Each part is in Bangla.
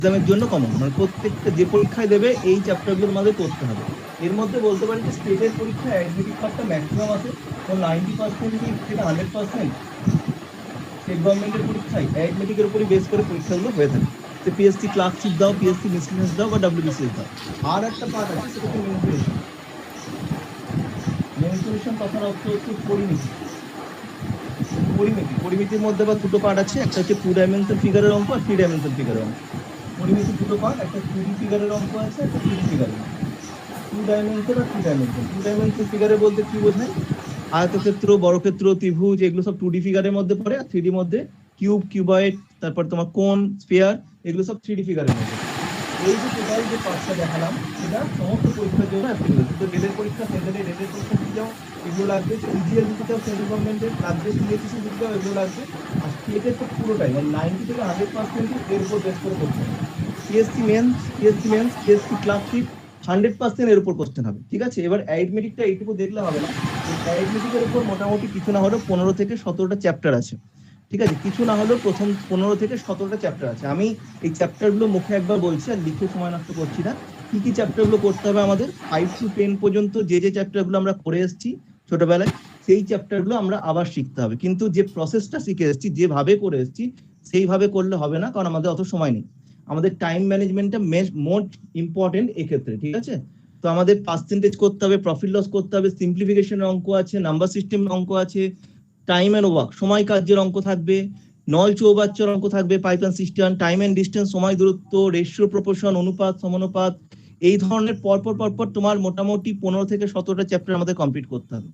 এক্সামের জন্য কমন, মানে প্রত্যেকটা যে পরীক্ষায় দেবে এই চ্যাপ্টারগুলো আমাদের করতে হবে। এর মধ্যে বলতে পারি যে স্টেটের পরীক্ষায় অ্যাডমিটিভ পার্টটা ম্যাক্সিমাম আছে, তো 90% থেকে 100% স্টেট গভর্নমেন্টের পরীক্ষায় অ্যাডমিটিকের উপরই বেস করে পরীক্ষাগুলো হয়ে থাকে। তো পিএসসি ক্লার্কশিপ দাও, পিএসসি মিসলিনিয়াস দাও বা ডব্লিউবিসিএস দাও। আর একটা পার্ট আছে সেটা হচ্ছে মেনসুরেশন। মেনসুরেশন কথার অর্থ হচ্ছে পরিমিতি। পরিমিতির মধ্যে আবার দুটো পার্ট আছে, একটা হচ্ছে 2 ডাইমেনশন ফিগারের অঙ্ক আর 3 ডাইমেনশন ফিগারের অঙ্ক। পরিমিতি দুটো পার্ট, একটা 2D ফিগারের অঙ্ক আছে, একটা 3D ফিগারের। 2 ডাইমেনশন আর 3 ডাইমেনশন। 2 ডাইমেনশন ফিগারে বলতে কি বোঝায়? আয়তক্ষেত্র, বর্গক্ষেত্র, ত্রিভুজ, এগুলো সব 2D ফিগারের মধ্যে পড়ে। আর 3D মধ্যে কিউব, কিউবয়েড, তারপর তোমার কোন, স্ফিয়ার, এগুলো সব 3D ফিগারের মধ্যে। এই যে টোটাল যে পাঁচটা দেখালাম সেটা সমস্ত পরীক্ষার জন্য অ্যাপ্লিকেবল। কিন্তু রেলের পরীক্ষা, সেন্ট্রালের রেলের পরীক্ষা দিতে যাও এগুলো লাগবে, সিজিএল দিতে যাও সেন্ট্রাল গভর্নমেন্টের লাগবে, সিএসসি দিতে যাও এগুলো লাগবে। আর স্টেটের তো পুরোটাই মানে 90 থেকে 100% এর উপর বেস করে করতে হবে। সিএসসি মেন্স, সিএসসি ক্লার্কশিপ 100% এর উপর কোশ্চেন হবে, ঠিক আছে? এবার অ্যারিথমেটিকটা এইটুকু দেখলে হবে না। অ্যারিথমেটিকের উপর মোটামুটি কিছু না হলেও 15 থেকে 17টা চ্যাপ্টার আছে, ঠিক আছে? কিছু না হলেও প্রথম 15 থেকে 17টা চ্যাপ্টার আছে। আমি এই চ্যাপ্টারগুলো মুখে একবার বলছি আর লিখে সময় নষ্ট করছি না। কি কি চ্যাপ্টারগুলো করতে হবে আমাদের? 5 to 10 পর্যন্ত যে যে চ্যাপ্টারগুলো আমরা করে এসেছি ছোটবেলায়, সেই চ্যাপ্টারগুলো আমরা আবার শিখতে হবে। কিন্তু যে প্রসেসটা শিখে এসেছি, যেভাবে করে এসেছি সেইভাবে করলে হবে না, কারণ আমাদের অত সময় নেই। আমাদের টাইম ম্যানেজমেন্টটা মোস্ট ইম্পর্টেন্ট এক্ষেত্রে, ঠিক আছে? তো আমাদের পার্সেন্টেজ করতে হবে, প্রফিট লস করতে হবে, সিম্পলিফিকেশনের অঙ্ক আছে, নাম্বার সিস্টেম অঙ্ক আছে, টাইম এন্ড ওয়ার্ক সময় কার্যের অঙ্ক থাকবে, নল চৌবাচ্চার অঙ্ক থাকবে, পাইথন সিস্টেম, টাইম এন্ড ডিস্টেন্স সময় দূরত্ব, রেশিও প্রপোর্শন অনুপাত সমানুপাত, এই ধরনের পরপর তোমার মোটামুটি 15 থেকে 17টা চ্যাপ্টার আমাদের কমপ্লিট করতে হবে।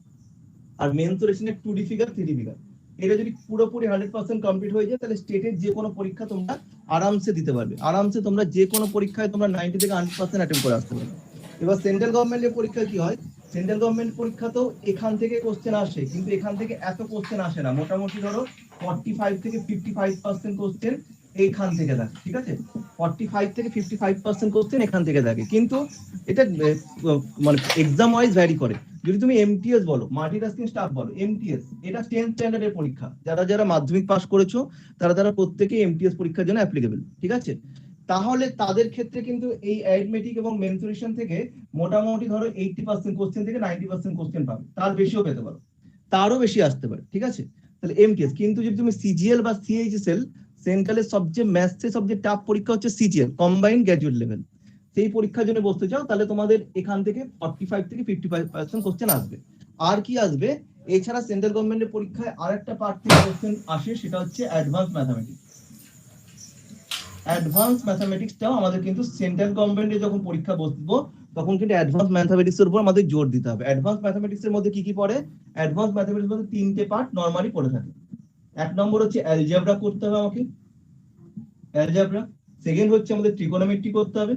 আর মেন্সুরেশনের 2D ফিগার, 3D ফিগার, এটা যদি পুরোপুরি 100% কমপ্লিট হয়ে যায় তাহলে স্টেটের যে কোনো পরীক্ষা তোমরা আরামসে দিতে পারবে। আরামসে তোমরা যে কোনো পরীক্ষায় তোমরা 90 থেকে 100% অ্যাটেম্প করে আসতে পারবে। এবার সেন্ট্রাল গভর্নমেন্টের পরীক্ষা কি হয়? সেন্ট্রাল গভর্নমেন্ট পরীক্ষা তো এখান থেকে কোশ্চেন আসে, কিন্তু এখান থেকে এত কোশ্চেন আসে না। মোটামুটি ধরো 45 থেকে 55% কোশ্চেন এইখান থেকে থাকে, ঠিক আছে? 45 থেকে 55% কোশ্চেন এখান থেকে থাকে, কিন্তু এটা মানে এক্সাম ওয়াইজ ভ্যারি করে। যদি তুমি এমটিএস বলো, মাল্টিটাস্কিং স্টাফ বলো, এমটিএস এটা 10th স্ট্যান্ডার্ডের পরীক্ষা। যারা যারা মাধ্যমিক পাস করেছো তারা তারা প্রত্যেকেই এমটিএস পরীক্ষার জন্য অ্যাপ্লিকেবল, ঠিক আছে? তাহলে তাদের ক্ষেত্রে কিন্তু এই অ্যারিথমেটিক এবং মেন্সুরেশন থেকে মোটামুটি ধরো 80% কোশ্চেন থেকে 90% কোশ্চেন পাবে, তার বেশিও পেতে পারো, তারও বেশি আসতে পারে, ঠিক আছে? তাহলে এমটিএস। কিন্তু যদি তুমি সিজিএল বা সিএইচএসএল, সেন্ট্রালের সবচেয়ে ম্যাথসে সবচেয়ে টাফ পরীক্ষা হচ্ছে সিজিএল, কম্বাইন্ড গ্র্যাজুয়েট লেভেল, সেই পরীক্ষার জন্য বসতে চাও তাহলে তোমাদের এখান থেকে 45 থেকে 55% কোশ্চেন আসবে। আর কি আসবে? এছাড়া সেন্ট্রাল গভর্নমেন্টের পরীক্ষায় আরেকটা পার্ট থেকে কোশ্চেন আসে, সেটা হচ্ছে অ্যাডভান্স ম্যাথামেটিক্স। অ্যাডভান্স ম্যাথামেটিক্সটাও আমাদের কিন্তু সেন্ট্রাল গভর্নমেন্টে যখন পরীক্ষা বসবো তখন কিন্তু অ্যাডভান্স ম্যাথামেটিক্স এর উপর আমাদের জোর দিতে হবে। অ্যাডভান্স ম্যাথামেটিক্স এর মধ্যে কি কি পড়ে? অ্যাডভান্স ম্যাথামেটিক্স মধ্যে 3টে পার্ট নরমালি পড়ে থাকে। এক নম্বর হচ্ছে অ্যালজেব্রা করতে হবে আমাকে, অ্যালজেব্রা। সেকেন্ড হচ্ছে আমাদের ট্রিগোনোমেট্রি করতে হবে,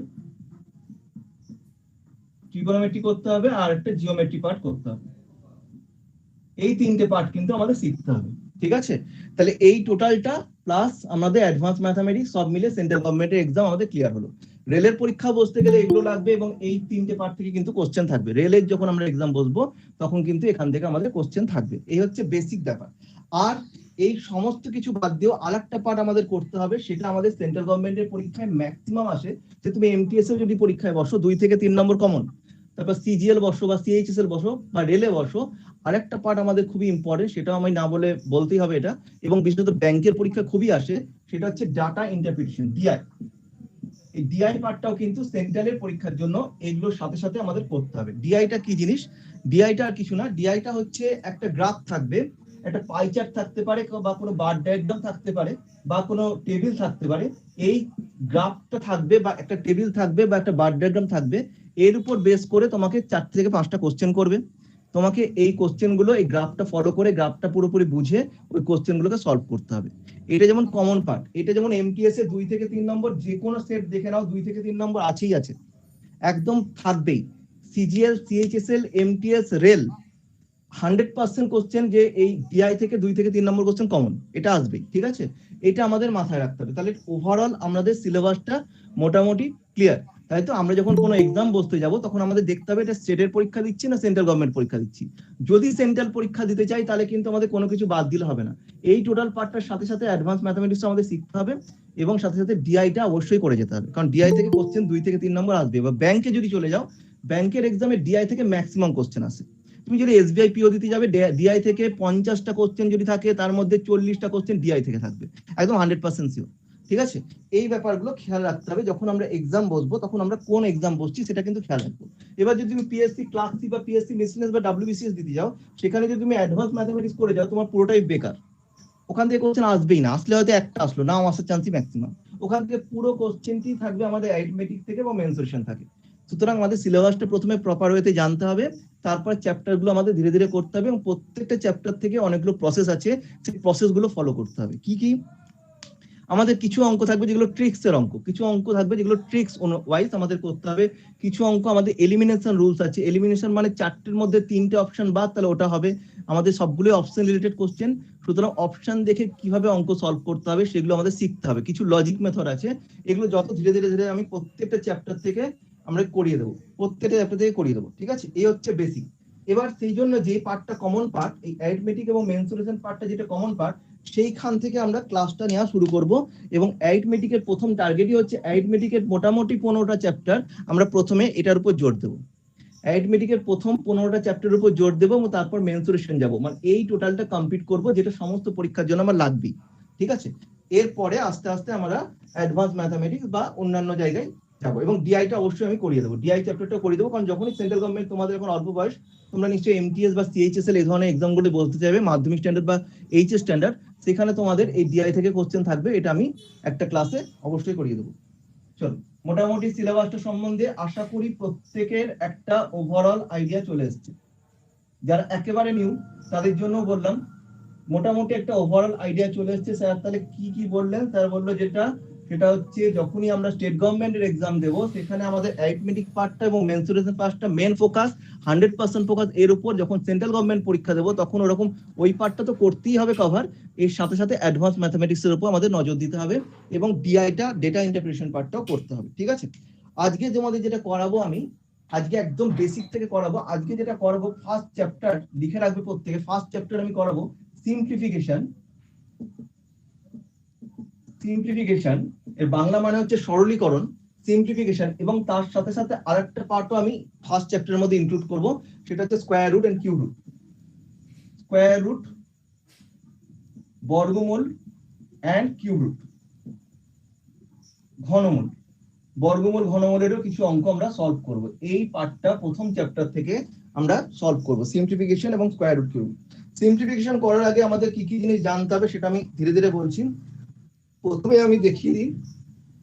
ট্রিগোনোমেট্রি করতে হবে, আর একটা জিওমেট্রি পার্ট করতে হবে। এই 3টে পার্ট কিন্তু আমাদের শিখতে হবে, ঠিক আছে? তাহলে এই টোটালটা প্লাস আমাদের অ্যাডভান্স ম্যাথামেটিক্স সব মিলে সেন্ট্রাল গভর্নমেন্টের এক্সাম আমাদের ক্লিয়ার হলো। রেলের পরীক্ষা বসতে গেলে এগুলো লাগবে এবং এই 3টে পার্ট থেকে কিন্তু কোশ্চেন থাকবে। রেলের যখন আমরা এক্সাম বসবো তখন কিন্তু এখান থেকে আমাদের কোশ্চেন থাকবে। এই হচ্ছে বেসিক ব্যাপার। আর এই সমস্ত কিছু বাদ দিয়েও আরেকটা পার্ট আমাদের করতে হবে, সেটা আমাদের সেন্ট্রাল গভর্নমেন্টের পরীক্ষায় ম্যাক্সিমাম আসে। যে তুমি এমটিএস এ যদি পরীক্ষায় বসো 2 থেকে 3 নম্বর কমন, তারপর সিজিএল বসো বা সিএইচএসএল বসো বা রেলে বসো, আরেকটা পার্ট আমাদের খুবই ইম্পর্টেন্ট, সেটাও আমি না বলে বলতেই হবে এটা, এবং বিশেষত ব্যাংকের পরীক্ষা খুবই আসে, সেটা হচ্ছে ডাটা ইন্টারপ্রিটেশন, ডিআই। এই ডিআই পার্টটাও কিন্তু সেন্ট্রালের পরীক্ষার জন্য এগুলোর সাথে সাথে আমাদের করতে হবে। ডিআইটা কি জিনিস? ডিআইটা আর কিছু না, ডিআইটা হচ্ছে একটা গ্রাফ থাকবে, একটা পাই চার্ট থাকতে পারে, বা কোনো বার ডায়াগ্রাম থাকতে পারে, বা কোনো টেবিল থাকতে পারে। এই গ্রাফটা থাকবে বা একটা টেবিল থাকবে বা একটা বার ডায়াগ্রাম থাকবে, এর উপর বেস করে তোমাকে 4 থেকে 5টা কোশ্চেন করবে। তোমাকে এই কোশ্চেন গুলো, এই গ্রাফটা ফলো করে, গ্রাফটা পুরোপুরি বুঝে ওই কোশ্চেন গুলোকে সলভ করতে হবে। এটা যেমন কমন পার্ট, এটা যেমন এমটিএস এ 2 থেকে 3 নম্বর যে কোনো সেট দেখে নাও, 2 থেকে 3 নম্বর আছেই আছে, একদম থাকবেই। CGL, CHSL, MTS, rail 100% question যে এই ডিআই থেকে 2 থেকে 3 নম্বর কোশ্চেন কমন, এটা আসবেই, ঠিক আছে? এটা আমাদের মাথায় রাখতে হবে। তাহলে ওভারঅল আমাদের সিলেবাসটা মোটামুটি ক্লিয়ার। তাই তো আমরা যখন কোনো এক্সাম বসতে যাব তখন আমাদের দেখতে হবে এটা স্টেটের পরীক্ষা দিচ্ছি না সেন্ট্রাল গভর্নমেন্ট পরীক্ষা দিচ্ছি। যদি সেন্ট্রাল পরীক্ষা দিতে চাই তাহলে কিন্তু আমাদের কোনো কিছু বাদ দিলে হবে না, এই টোটাল পার্টটার সাথে সাথে অ্যাডভান্স ম্যাথমেটিক্স আমাদের শিখতে হবে এবং সাথে সাথে ডিআইটা অবশ্যই করে যেতে হবে, কারণ ডিআই থেকে কোশ্চেন 2 থেকে 3 নম্বর আসবে। বা ব্যাংকে যদি চলে যাও, ব্যাংকের এক্সামে ডিআই থেকে ম্যাক্সিমাম কোশ্চেন আসে। তুমি যদি এসবিআই পিও দিতে যাবে, ডিআই থেকে 50টা কোশ্চেন যদি থাকে তার মধ্যে 40টা কোশ্চেন ডিআই থেকে থাকবে, একদম 100% শিওর। ঠিক আছে, এই ব্যাপারগুলো খেয়াল রাখতে হবে যখন আমরা এক্সাম বসবো, তখন আমরা কোন এক্সাম বসছি সেটা কিন্তু খেয়াল রাখবো। এবার যদি তুমি পিএসসি ক্লাস সি বা পিএসসি মিসলেনিয়াস বা ডব্লিউবিসিএস দিতে যাও, সেখানে যদি তুমি অ্যাডভান্স ম্যাথমেটিক্স করে যাও, তোমার পুরোটাই বেকার। ওখান থেকে কোশ্চেন আসবেই না, আসলে হয়তো একটা আসলো, নাও আসার চান্সই ম্যাক্সিমাম। ওখান থেকে পুরো কোশ্চেনটি থাকবে আমাদের অ্যারিথমেটিক থেকে বা মেনসুরেশন থাকে। সুতরাং আমাদের সিলেবাসটা প্রথমে প্রপার ওয়েতে জানতে হবে, তারপর চ্যাপ্টারগুলো আমাদের ধীরে ধীরে করতে হবে এবং প্রত্যেকটা চ্যাপ্টার থেকে অনেকগুলো প্রসেস আছে, সেই প্রসেসগুলো ফলো করতে হবে। কি কি? আমাদের কিছু অঙ্ক থাকবে যেগুলো ট্রিক্স এর অঙ্ক, কিছু অঙ্ক থাকবে যেগুলো ট্রিক্স ওয়াইজ আমাদের করতে হবে। কিছু অঙ্ক আমাদের এলিমিনেশন রুলস আছে, এলিমিনেশন মানে 4টের মধ্যে 3টে অপশন বাদ, তাহলে ওটা হবে। আমাদের সবগুলো অপশন রিলেটেড কোশ্চেন, সুতরাং অপশন দেখে কিভাবে অঙ্ক সলভ করতে হবে সেগুলো আমাদের শিখতে হবে। কিছু লজিক মেথড আছে, এগুলো যত ধীরে ধীরে ধীরে আমি প্রত্যেকটা চ্যাপ্টার থেকে আমরা করিয়ে দেবো, প্রত্যেকটা চ্যাপ্টার থেকে করিয়ে দেবো। ঠিক আছে, এই হচ্ছে বেসিক। এবার সেই জন্য যে পার্টটা কমন পার্ট, এই অ্যারিথমেটিক এবং মেনসুরেশন পার্টটা যেটা কমন পার্ট, সেইখান থেকে আমরা ক্লাসটা নেওয়া শুরু করব। এবং অ্যারিথমেটিকের প্রথম টার্গেটই হচ্ছে অ্যারিথমেটিকের মোটামুটি 15টা চ্যাপ্টার আমরা প্রথমে এটার উপর জোর দেবো। অ্যারিথমেটিকের প্রথম 15টা চ্যাপ্টারের উপর জোর দেবো এবং তারপর মেনসুরেশন যাব, মানে এই টোটালটা কমপ্লিট করব, যেটা সমস্ত পরীক্ষার জন্য আমার লাগবে। ঠিক আছে, এরপরে আস্তে আস্তে আমরা অ্যাডভান্স ম্যাথমেটিক্স বা অন্যান্য জায়গায় যাবো। এবং ডিআইটা অবশ্যই আমি করিয়ে দেবো, ডিআই চ্যাপ্টারটা করিয়ে দেবো, কারণ যখনই সেন্ট্রাল গভর্নমেন্ট তোমাদের এখন অল্প বয়স, তোমরা নিশ্চয়ই এমটিএস বা সিএইচএসএল এই ধরনের এক্সামগুলো বলতে চাইবে, মাধ্যমিক স্ট্যান্ডার্ড বা এইচএস স্ট্যান্ডার্ড, সেখানে তোমাদের এই ডিআই থেকে কোশ্চেন থাকবে, এটা আমি একটা ক্লাসে অবশ্যই করিয়ে দেবো। চলো, মোটামুটি সিলেবাসটা সম্বন্ধে আশা করি প্রত্যেকের একটা ওভারঅল আইডিয়া চলে এসেছে। যারা একেবারে নিউ তাদের জন্য বললাম, মোটামুটি একটা ওভারঅল আইডিয়া চলে এসেছে। স্যার তাহলে কি কি বললেন? স্যার বললো সেটা হচ্ছে যখনই আমরা স্টেট গভর্নমেন্টের এক্সাম দেবো, সেখানে আমাদের অ্যারিথমেটিক পার্টটা এবং মেনসুরেশন পার্টটা মেন ফোকাস, 100% ফোকাস এর উপর। যখন সেন্ট্রাল গভর্নমেন্ট পরীক্ষা দেবো তখন ওরকম ওই পার্টটা তো করতেই হবে কভার, এর সাথে সাথে অ্যাডভান্স ম্যাথমেটিক্স এর উপর আমাদের নজর দিতে হবে এবং ডিআইটা ডেটা ইন্টারপ্রিটেশন পার্টটাও করতে হবে। ঠিক আছে, আজকে তোমাদের যেটা করাবো আমি, আজকে একদম বেসিক থেকে করাবো। আজকে যেটা করাবো, ফার্স্ট চ্যাপ্টার লিখে রাখবে প্রত্যেকে, ফার্স্ট চ্যাপ্টার আমি করাবো সিম্পলিফিকেশন। সিম্পলিফিকেশন এর বাংলা মানে হচ্ছে সরলীকরণ, সিম্পলিফিকেশন। এবং তার সাথে সাথে আরেকটা পার্টও আমি ফার্স্ট চ্যাপ্টারের মধ্যে ইনক্লুড করব, সেটা হচ্ছে square root and cube root. Square root, বর্গমূল এন্ড কিউব রুট, ঘনমূল। বর্গমূল ঘনমূলেরও কিছু অঙ্ক আমরা সলভ করব, এই পার্টটা প্রথম চ্যাপ্টার থেকে আমরা সলভ করব, সিম্পলিফিকেশন এবং স্কয়ার রুট কিউব। সিম্পলিফিকেশন করার আগে আমাদের কি কি জিনিস জানতে হবে সেটা আমি ধীরে ধীরে বলছি। প্রথমে আমি দেখিয়ে দিই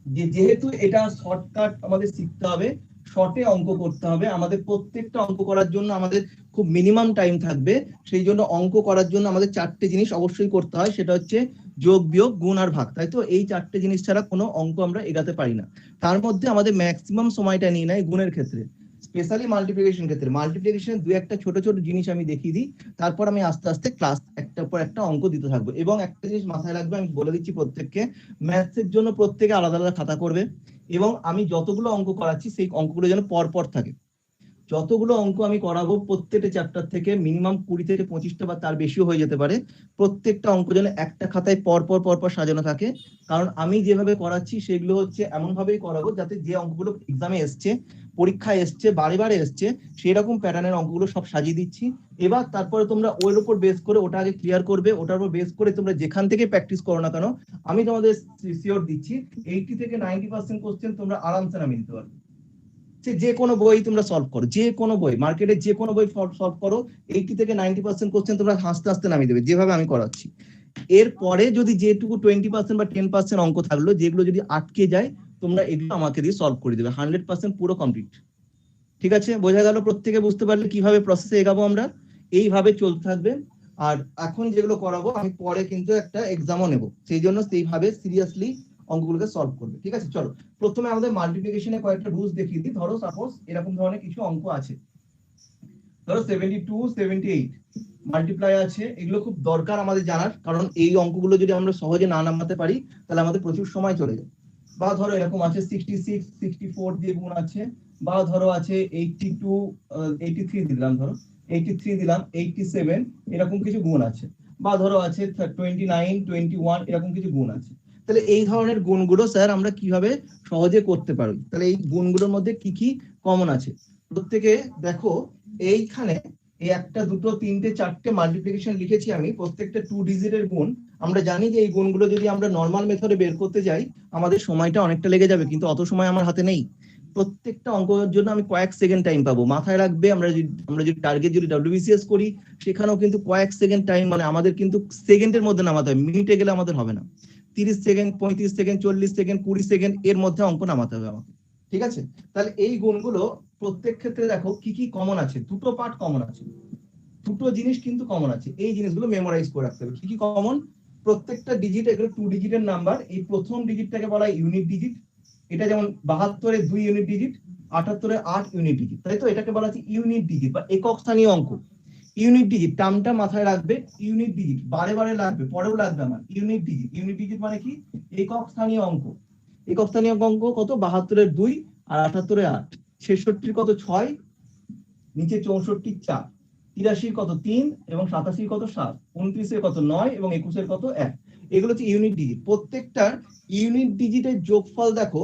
যে যেহেতু এটা শর্টকাট আমাদের শিখতে হবে, শর্টে অঙ্ক করতে হবে। আমাদের প্রত্যেকটা অঙ্ক করার জন্য আমাদের খুব মিনিমাম টাইম থাকবে, সেই জন্য অঙ্ক করার জন্য আমাদের 4টে জিনিস অবশ্যই করতে হয়, সেটা হচ্ছে যোগ, বিয়োগ, গুণ আর ভাগ। তাই তো এই 4টে জিনিস ছাড়া কোনো অঙ্ক আমরা এগাতে পারি না। তার মধ্যে আমাদের ম্যাক্সিমাম সময়টা নিয়ে নেয় গুণের ক্ষেত্রে, স্পেশালি মাল্টিপ্লিকেশন ক্ষেত্রে। মাল্টিপ্লিকেশনের 2-1টা ছোট ছোট জিনিস আমি দেখিয়ে দিই, তারপর আমি আস্তে আস্তে ক্লাস একটার পর একটা অঙ্ক দিতে থাকবো। এবং একটা জিনিস মাথায় রাখবে, আমি বলে দিচ্ছি প্রত্যেককে, ম্যাথসের জন্য প্রত্যেকে আলাদা আলাদা খাতা করবে এবং আমি যতগুলো অঙ্ক করাচ্ছি সেই অঙ্কগুলো যেন পর পর থাকে। যতগুলো অঙ্ক আমি করাবো প্রত্যেকটা চ্যাপ্টার থেকে মিনিমাম 20 থেকে 25টা বা তার বেশিও হয়ে যেতে পারে, প্রত্যেকটা অঙ্ক যেন একটা খাতায় পর পর সাজানো থাকে। কারণ আমি যেভাবে করাচ্ছি সেগুলো হচ্ছে এমন ভাবেই করাবো যাতে যে অঙ্কগুলো এক্সামে এসছে, পরীক্ষায় এসছে, বারে এসছে, সেরকম প্যাটার্নের অঙ্কগুলো সব সাজিয়ে দিচ্ছি। এবার তারপরে তোমরা ওর উপর বেস করে ওটা আগে ক্লিয়ার করবে, ওটার উপর বেস করে তোমরা যেখান থেকে প্র্যাকটিস করো না কেন, আমি তোমাদের শিওর দিচ্ছি 80 থেকে 90% কোশ্চেন তোমরা আরামসে নামিয়ে দিতে পারবে। যে কোনো বই তোমরা সলভ করো, যে কোনো বই, মার্কেটে যে কোনো বই সলভ করো, 80 থেকে 90% কোশ্চেন তোমরা হাসতে হাসতে নামিয়ে দেবে, যেভাবে আমি করাচ্ছি। এরপরে যদি যেটুকু 20% বা 10% অঙ্ক থাকলো, যেগুলো যদি আটকে যায়, তোমরা এগুলো আমাকে দিয়ে সলভ করে দেবে, 100% পুরো কমপ্লিট। ঠিক আছে, বোঝা গেল? প্রত্যেকে বুঝতে পারলে কিভাবে প্রসেসে এগাবো আমরা, এইভাবে চলতে থাকবে। আর এখন যেগুলো করাবো আমি পরে কিন্তু একটা এক্সামও নেব, সেই জন্য সেইভাবে সিরিয়াসলি অঙ্কগুলোকে সলভ করবে। ঠিক আছে, চলো প্রথমে আমাদের মাল্টিপ্লিকেশনে কয়েকটা রুলস দেখিয়ে দিই। ধরো সাপোজ এরকম ধরনের কিছু অঙ্ক আছে, ধরো 72, 78 মাল্টিপ্লাই আছে। এগুলো খুব দরকার আমাদের জানার, কারণ এই অঙ্কগুলো যদি আমরা সহজে না নামাতে পারি তাহলে আমাদের প্রচুর সময় চলে যায়। বা ধরো এরকম আছে 66 64 দিয়ে গুণ আছে, বা ধরো আছে 82 83 দিলাম, ধরো 83 দিলাম, 87 এরকম কিছু গুণ আছে, বা ধরো আছে 29 21 এরকম কিছু গুণ আছে। তাহলে এই ধরনের গুণগুলো স্যার আমরা কিভাবে সহজে করতে পারি? তাহলে এই গুণগুলোর মধ্যে কি কি কমন আছে প্রত্যেকে দেখো। এইখানে এই একটা দুটো তিনটে চারটে মাল্টিপ্লিকেশন লিখেছি আমি, প্রত্যেকটা 2 ডিজিটের গুণ। আমরা জানি যে এই গুণগুলো যদি আমরা নর্মাল মেথডে বের করতে যাই আমাদের সময়টা অনেকটা লেগে যাবে, কিন্তু অত সময় আমার হাতে নেই। প্রত্যেকটা অঙ্কের জন্য আমি কয়েক সেকেন্ড টাইম পাবো। মাথায় রাখবে আমরা যদি টার্গেট যদি WBCS করি সেখানেও কিন্তু কয়েক সেকেন্ড টাইম, মানে আমাদের কিন্তু সেকেন্ডের মধ্যে নামাতে হবে, মিনিটে গেলে আমাদের হবে না। 30 সেকেন্ড 35 সেকেন্ড 40 সেকেন্ড 20 সেকেন্ড এর মধ্যে অঙ্ক নামাতে হবে আমাকে, ঠিক আছে? তাহলে এই গুণগুলো প্রত্যেক ক্ষেত্রে দেখো কি কি কমন আছে। দুটো পার্ট কমন আছে, দুটো জিনিস কিন্তু কমন আছে, এই জিনিসগুলো মেমোরাইজ করে রাখতে হবে। কি কি কমন? প্রত্যেকটা ডিজিট, এগুলো 2 ডিজিটের নাম্বার। এই প্রথম ডিজিটটাকে বলা হয় ইউনিট ডিজিট। এটা যেমন 72 2 ইউনিট ডিজিট, 78 8 ইউনিট ডিজিট, তাই তো? এটাকে বলা হচ্ছে ইউনিট ডিজিট বা একক স্থানীয় অঙ্ক। ইউনিট ডিজিট টার্মটা মাথায় রাখবে, ইউনিট ডিজিট বারে বারে লাগবে, পরেও লাগবে আমার। ইউনিট ডিজিট, ইউনিট ডিজিট মানে কি? একক স্থানীয় অঙ্ক। একক স্থানীয় অঙ্ক কত? 72 2 আর 78 8, 66 কত 6, নিচে 64 4, 83 কত 3 এবং 87 কত 7, 29 কত 9 এবং 21 কত 1। এগুলো হচ্ছে ইউনিট ডিজিট। প্রত্যেকটার ইউনিট ডিজিটের যোগফল দেখো,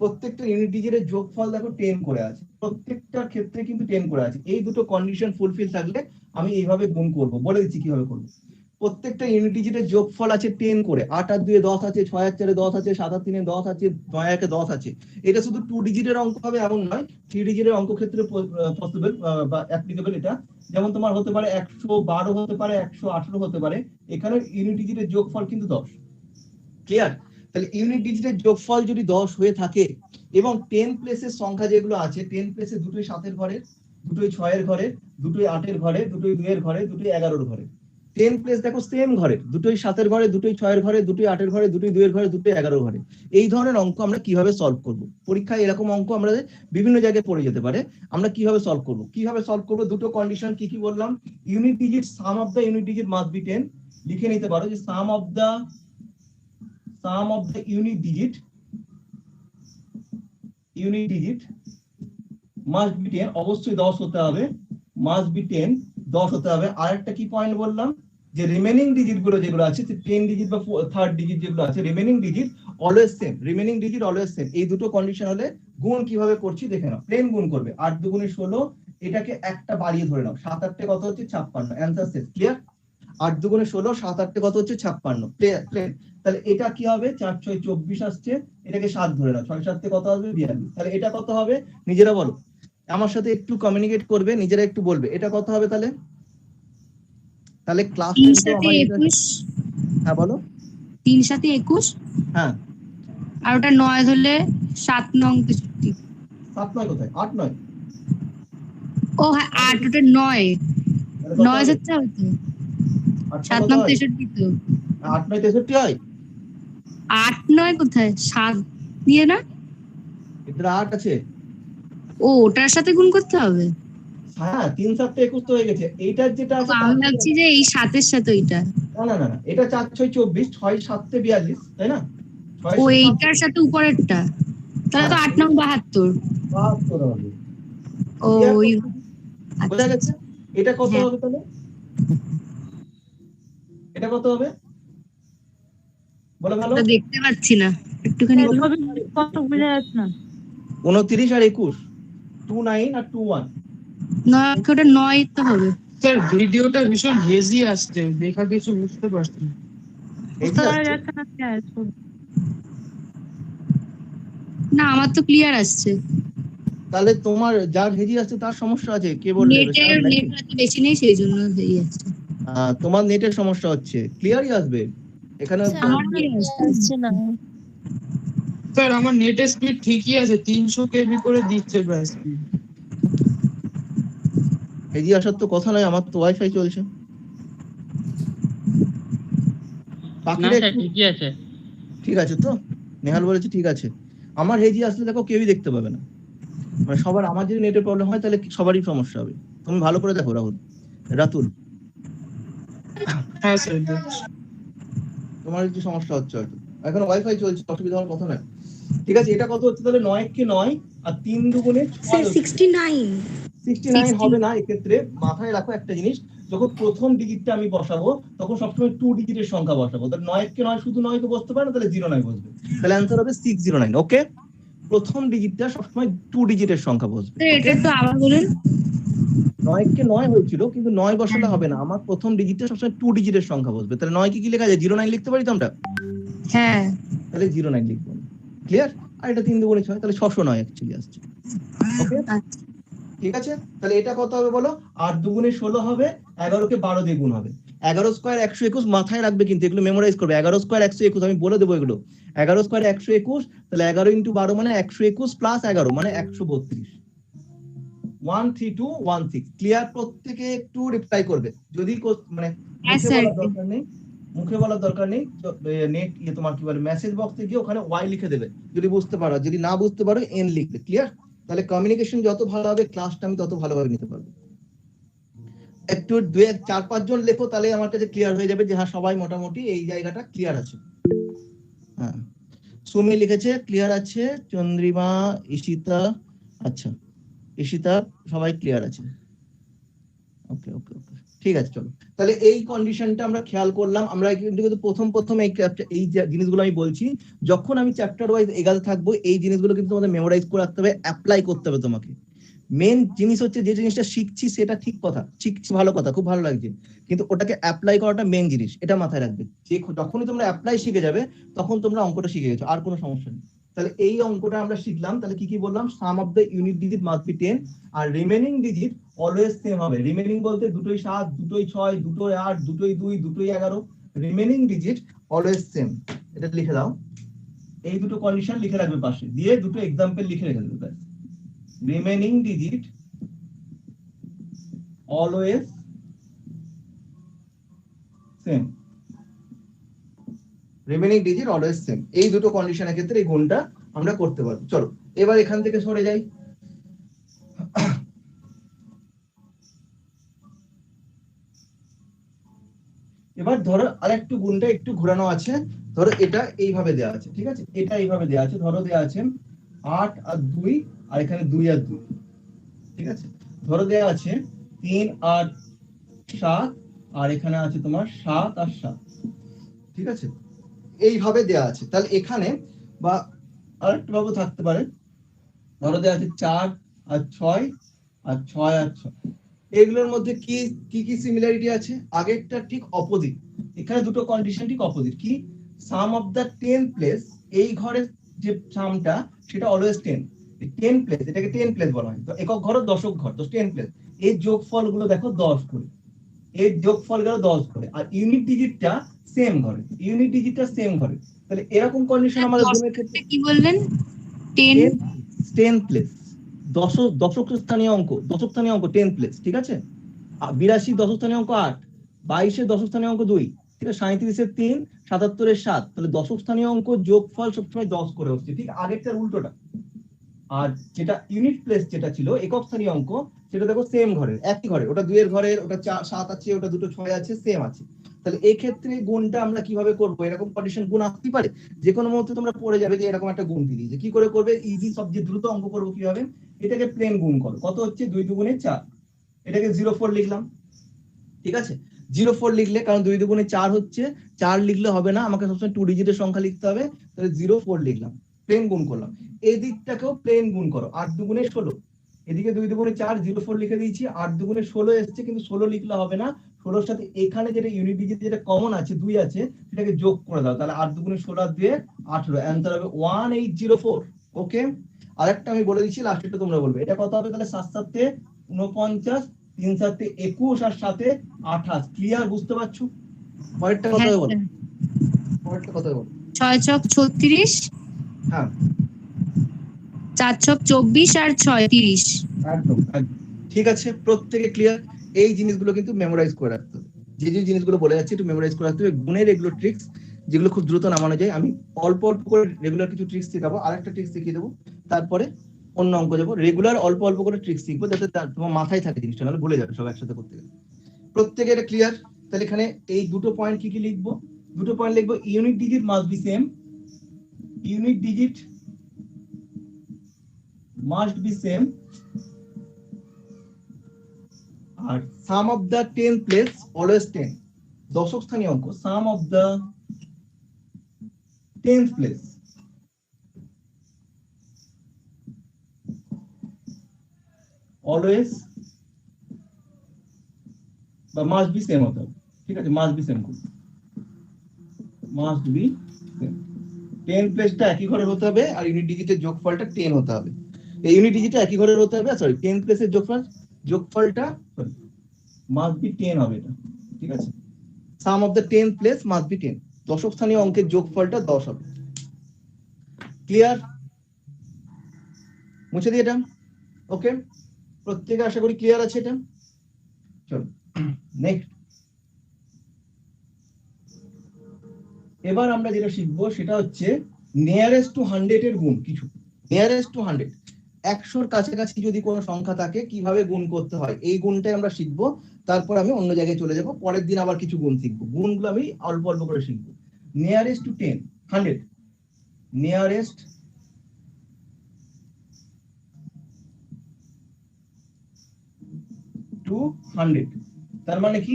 প্রত্যেকটা ইউনিট ডিজিটের যোগফল দেখো 10 করে আছে, প্রত্যেকটার ক্ষেত্রে কিন্তু 10 করে আছে। এই দুটো কন্ডিশন ফুলফিল থাকলে আমি এইভাবে গুণ করব, বলে দিচ্ছি কিভাবে করব। প্রত্যেকটা ইউনিট ডিজিটের যোগফল আছে 10 করে। 8 আর 2 10 আছে, 6 আর 4 10 আছে, 7 আর 3 10 আছে, 9 1 10 আছে। এটা শুধু 2 ডিজিটের অঙ্ক হবে এমন নয়, 3 ডিজিটের অঙ্ক ক্ষেত্রে পসিবল বা অ্যাপ্লিকেবল এটা। যেমন তোমার হতে পারে 112 হতে পারে, 118 হতে পারে। এখানে ইউনিট ডিজিটের যোগফল কিন্তু 10। ক্লিয়ার? তাহলে ইউনিট ডিজিটের যোগফল যদি 10 হয়ে থাকে এবং 10 প্লেসের সংখ্যা যেগুলো আছে, 10 প্লেসে দুটোই 7 এর ঘরে, দুটোই 6 এর ঘরে, দুটোই 8 এর ঘরে, দুটোই 2 এর ঘরে, দুটোই 11 এর ঘরে। 10 প্লেস দেখো সেম ঘরে, দুটোই 7 এর ঘরে, দুটোই 6 এর ঘরে, দুটোই 8 এর ঘরে, দুটোই 2 এর ঘরে, দুটোই 11 এর ঘরে। এই ধরনের অঙ্ক আমরা কিভাবে সলভ করব? পরীক্ষায় এরকম অঙ্ক আমরা বিভিন্ন জায়গায় পড়ে যেতে পারে। আমরা কিভাবে সলভ করব? দুটো কন্ডিশন কি কি বললাম? Unit digit, sum of the unit digit must be 10। লিখে নিতে পারো যে sum of the unit digit must be 10, অবশ্যই 10 হতে হবে, must be 10, 10 হতে হবে। আর একটা কি পয়েন্ট বললাম, যে রিমেনিং ডিজিট গুলো যেগুলো আছে, 10 ডিজিট বা 3rd ডিজিট যেগুলো আছে, রিমেনিং ডিজিট অলওয়েজ সেম, এই দুটো কন্ডিশন হলে গুণ কিভাবে করছি দেখে নাও। প্লেন গুণ করবে, 8 2 16, এটাকে একটা বাড়িয়ে ধরে নাও, 7 8 কত হচ্ছে 56, অ্যানসার শেষ। ক্লিয়ার? 8 2 16, 7 8 কত হচ্ছে 56, প্লেন। তাহলে এটা কি হবে? 4 6 24 আসছে, এটাকে 7 ধরে নাও, 6 7 কত আসবে 42। তাহলে এটা কত হবে নিজেরা বলো, আমার সাথে একটু কমিউনিকেট করবে, নিজেরা একটু বলবে এটা কত হবে। তাহলে ক্লাস 10 তো আমার 21। হ্যাঁ বলো। 3 7 21, হ্যাঁ, আর ওটা 9 ধরলে 7 9 63। 7 9 কোথায়? 8 9। ও হ্যাঁ 8, ওটা 9 9 যাচ্ছে হয়তো, 7 9 63 তো। 8 9 63 হয়। 8 9 কোথায়? 7 দিয়ে না, এটা 8 আছে। ও ওটার সাথে গুণ করতে হবে। হ্যাঁ 3 7 21 তো হয়ে গেছে। এইটার যেটা আছে আমি ভাবছি যে এই 7 এর সাথে ওইটা। না, এটা 4 6 24, 6 7 42, তাই না? ও এইটার সাথে উপরেরটা, তাহলে তো 8 9 72 হবে। ও বোঝা গেছে? এটা কত হবে তাহলে? এটা কত হবে বলো ভালো? দেখতে পাচ্ছি না, একটুখানি কত বোঝা যাচ্ছে না। 29 আর 21, 29 আর 21। 9, ওটা 9 তো হবে স্যার। ভিডিওটা ভীষণ হেজি আসছে, দেখা কিছু বুঝতে পারছি না। না, আমার তো ক্লিয়ার আসছে। তাহলে তোমার যার হেজি আসছে তার সমস্যা আছে, কে বললে? নেট বেশি নেই সেই জন্য হেজি আসছে। তোমার নেটের সমস্যা হচ্ছে, ক্লিয়ারই আসবে এখানে। স্যার আমার নেটের স্পিড ঠিকই আছে, 300 কেবি করে দিচ্ছে প্রায় স্পিড। হেজি আসার তো কথা নয়, আমার তো ওয়াইফাই চলছে। ঠিকই আছে, ঠিক আছে তো? নেহাল বলেছে ঠিক আছে। আমার হেজি আসলে দেখো কেউই দেখতে পাবে না, মানে সবার। আমার যদি নেটের প্রবলেম হয় তাহলে সবারই সমস্যা হবে। তুমি ভালো করে দেখো রাতুল, হ্যাঁ স্যার তোমার কি সমস্যা হচ্ছে? হয়তো এখন ওয়াইফাই চলছে, অসুবিধা হওয়ার কথা নয়। ঠিক আছে, এটা কত হচ্ছে তাহলে 9 কে 9 আর 3 দুগুণে 6 স্যার হচ্ছে। 69 69 হবে না, এক্ষেত্রে মাথায় রাখো একটা জিনিস, যখন প্রথম ডিজিটটা আমি বসাবো তখন সবসময় 2 ডিজিটের সংখ্যা বসাবো। তাহলে 9 কে 9 শুধু 9 তো বসতে পারে না, তাহলে 09 বসবে। তাহলে অ্যান্সার হবে 609। ওকে, প্রথম ডিজিটটা সবসময় 2 ডিজিটের সংখ্যা বসবে। স্যার এটা একটু আবার বলুন। 9 কে 9 হয়েছিল, কিন্তু 9 বসালে হবে না, আমার প্রথম ডিজিটটা সবসময় 2 ডিজিটের সংখ্যা বসবে। তাহলে 9 কি লেখা যায়? 09 লিখতে পারি তো আমরা? হ্যাঁ তাহলে 09 লিখবো। ক্লিয়ার? আর এটা 3 দুগুণে 6, তাহলে 609 অ্যাকচুয়ালি আসছে। ওকে, আচ্ছা ঠিক আছে। তাহলে এটা কত হবে বলো? 8 দুগুণে 16 হবে, 11 কে 12 দিয়ে গুণ হবে। 11 স্কয়ার 121, মাথায় রাখবে কিন্তু, এগুলো মেমোরাইজ করবে। 11 স্কয়ার 121, আমি বলে দেবো এগুলো। 11 স্কয়ার 121, তাহলে 11 ইনটু 12 মানে 121 প্লাস 11 মানে 132। 13216। ক্লিয়ার? প্রত্যেকে একটু রিপ্লাই করবে, যদি মানে হ্যাঁ মুখে স্যার। বলার দরকার নেই, মুখে বলার দরকার নেই। নেট তোমার কি বলে, মেসেজ বক্সে গিয়ে ওখানে ওয়াই লিখে দেবে যদি বুঝতে পারো, যদি না বুঝতে পারো এন লিখবে। ক্লিয়ার? তাহলে কমিউনিকেশন যত ভালো হবে, ক্লাসটা আমি তত ভালোভাবে নিতে পারবো। একটু 4-5 জন লেখো, তাহলে আমার কাছে ক্লিয়ার হয়ে যাবে যে হ্যাঁ সবাই মোটামুটি এই জায়গাটা ক্লিয়ার আছে। হ্যাঁ, সুমি লিখেছে ক্লিয়ার আছে, চন্দ্রিমা, ঈশিতা, আচ্ছা ঈশিতা, সবাই ক্লিয়ার আছে। ওকে ওকে ওকে, ঠিক আছে, চলো তাহলে এই কন্ডিশনটা আমরা খেয়াল করলাম। আমরা কিন্তু প্রথম এই জিনিসগুলো আমি বলছি, যখন আমি চ্যাপ্টার ওয়াইজ এগাতে থাকবো, এই জিনিসগুলো কিন্তু তোমাদের মেমোরাইজ করে রাখতে হবে, অ্যাপ্লাই করতে হবে তোমাকে। মেন জিনিস হচ্ছে যে জিনিসটা শিখছি সেটা ঠিক কথা, শিখছি ভালো কথা, খুব ভালো লাগছে, কিন্তু ওটাকে অ্যাপ্লাই করাটা মেন জিনিস, এটা মাথায় রাখবে। যে যখনই তোমরা অ্যাপ্লাই শিখে যাবে, তখন তোমরা অঙ্কটা শিখে গেছো, আর কোনো সমস্যা নেই। তাহলে এই অঙ্কটা আমরা শিখলাম। তাহলে কি কি বললাম? Sum of the unit digit must be 10 আর রিমেনিং ডিজিট অলওয়েজ সেম হবে। রিমেনিং বলতে দুটোই 7, দুটোই 6, দুটোই 8, দুটোই 2, দুটোই 11। রিমেনিং ডিজিট অলওয়েজ সেম, এটা লিখে দাও। এই দুটো কন্ডিশন লিখে রাখবে পাশে, দিয়ে দুটো এক্সাম্পল লিখে রেখে দেবে। Remaining digit always same, remaining digit always same, এই দুটো কন্ডিশনের ক্ষেত্রে এই গুণটা আমরা করতে পারবো। চলো এবার এখান থেকে সরে যাই। এবার ধরো আরেকটু গুণটা একটু ঘোরানো আছে। ধরো এটা এইভাবে দেওয়া আছে, ঠিক আছে, এটা এইভাবে দেওয়া আছে। ধরো দেওয়া আছে 8 আর 2, আর এখানে 2 আর 2, ঠিক আছে। ধরো দেওয়া আছে 3 আর 7, আর এখানে আছে তোমার 7 আর 7, ঠিক আছে, এইভাবে দেওয়া আছে। তাহলে এখানে বা আরেকটা ভাবে থাকতে পারে, ধরো দেওয়া আছে 4 আর 6 আর 6 আর 6। এগুলোর মধ্যে কি কি কি সিমিলারিটি আছে? আগেরটা ঠিক অপোজিট, এখানে দুটো কন্ডিশন ঠিক অপোজিট। কি? সাম অফ দ্য 10 প্লেস, এই ঘরের যে সামটা সেটা অলওয়েজ 10। 10 প্লেস, এটাকে 10 প্লেস বলা হয়। তো একক ঘর দশক ঘর, তো 10 প্লেস। এই যোগফল গুলো দেখো 10 করে, এর যোগফল গেল 10 করে, আর ইউনিট ডিজিটটা সেম ঘরে, ইউনিট ডিজিটটা সেম ঘরে। তাহলে এরকম কন্ডিশন আমাদের গুণের ক্ষেত্রে কি বললেন? 10 10 প্লেস, দশক স্থানীয় অঙ্ক, দশক স্থানীয় অঙ্ক 10 প্লেস, ঠিক আছে। 82 দশক স্থানীয় অঙ্ক 8, 22 দশক স্থানীয় অঙ্ক 2, ঠিক আছে, 37 3, 77 7। তাহলে দশক স্থানীয় অঙ্ক যোগফল সবসময় 10 করে হচ্ছে, ঠিক আগেরটার উল্টোটা। আর যেটা ইউনিট প্লেস যেটা ছিল একক স্থানীয় অঙ্ক, সেটা দেখো সেম ঘরের, একই ঘরে, ওটা 2 এর ঘরের, ওটা 7 আছে, ওটা দুটো 6 আছে, সেম আছে। তাহলে এই ক্ষেত্রে গুণটা আমরা কিভাবে করব? এরকম কন্ডিশন গুণ আসতে পারে, যে কোনো মুহূর্তে তোমরা পড়ে যাবে যে এরকম একটা গুণ দিয়ে দিয়েছে, কি করে করবে? ইজি, সবচেয়ে দ্রুত অঙ্ক করবো কিভাবে? এটাকে প্লেন গুণ করো। কত হচ্ছে? 2 দুগুণে 4, এটাকে 04 লিখলাম, ঠিক আছে। 04 লিখলে, কারণ 2 দুগুণে 4 হচ্ছে, 4 লিখলে হবে না, আমাকে সবসময় 2 ডিজিটের সংখ্যা লিখতে হবে। তাহলে 04 লিখলাম, প্লেন গুণ করলাম। এই দিকটাকেও প্লেন গুণ করো, 8 দুগুণে 16, এদিকে 2 দুগুণে 4, 04 লিখে দিয়েছি। 8 দুগুণে 16 এসছে, কিন্তু 16 লিখলে হবে না, 16 এর সাথে এখানে যেটা ইউনিট ডিজিট যেটা কমন আছে 2 আছে, সেটাকে যোগ করে দাও। তাহলে 8 দুগুণে 16 আর 2 18, অ্যান্সার হবে 1804। ওকে, আরেকটা আমি বলে দিচ্ছি, লাস্টেরটা তোমরা বলবে। এটা কত হবে? তাহলে 7 7 49, 3 7 21 আর 7 28। ক্লিয়ার? বুঝতে পারছো? পরেরটা কত হবে বলো? পরেরটা কত হবে বলো? 6 ছক 36, হ্যাঁ 4 ছক 24 আর 6 30। একদম একদম ঠিক আছে, প্রত্যেকে ক্লিয়ার? এই জিনিসগুলো কিন্তু মেমোরাইজ করে রাখতে হবে। যে যে জিনিসগুলো বলে যাচ্ছে একটু মেমোরাইজ করে রাখতে হবে। গুণের এগুলো ট্রিক্স যেগুলো খুব দ্রুত নামানো যায়। আমি অল্প অল্প করে রেগুলার কিছু ট্রিক্স শেখাবো, আরেকটা ট্রিক্স শিখিয়ে দেবো, তারপরে অন্য অঙ্ক যাবো। রেগুলার অল্প অল্প করে ট্রিক্স শিখবো, যাতে তোমার মাথায় থাকে জিনিসটা, নাহলে ভুলে যাবে সব একসাথে করতে গেলে। প্রত্যেকে এটা ক্লিয়ার? তাহলে এখানে এই দুটো পয়েন্ট কি কি লিখবো? দুটো পয়েন্ট লিখবো, unit digit must be same, unit digit must be same, আর sum of the 10 place always 10, দশক স্থানীয় অঙ্ক, sum of the 10th place always বা মাস্ট বি সেম হতে হবে, ঠিক আছে, মাস্ট বি সেম করুন, মাস্ট বি সেম। 10 প্লেসটা একই ঘরের হতে হবে আর ইউনিট ডিজিটের যোগফলটা 10 হতে হবে। এই ইউনিট ডিজিটটা একই ঘরের হতে হবে, সরি 10 প্লেসের যোগফলটা মাস্ট বি 10 হবে এটা, ঠিক আছে। Sum of the 10th place must be 10, দশক স্থানীয় অঙ্কের যোগফলটা 10 হবে। ক্লিয়ার? মুছে দিই এটা। ওকে, প্রত্যেকে আশা করি ক্লিয়ার আছে এটা। চলো নেক্সট। এবার আমরা যেটা শিখবো সেটা হচ্ছে নিয়ারেস্ট টু 100 এর গুণ কিছু। নিয়ারেস্ট টু 100, 100-র কাছাকাছি যদি কোনো সংখ্যা থাকে কিভাবে গুণ করতে হয় এই গুণটাই আমরা শিখবো। তারপর আমি অন্য জায়গায় চলে যাব, পরের দিন আবার কিছু গুণ শিখবো। গুণগুলো আমি অল্প অল্প করে শিখবো। নিয়ারেস্ট টু 100, নিয়ারেস্ট টু 100, তার মানে কি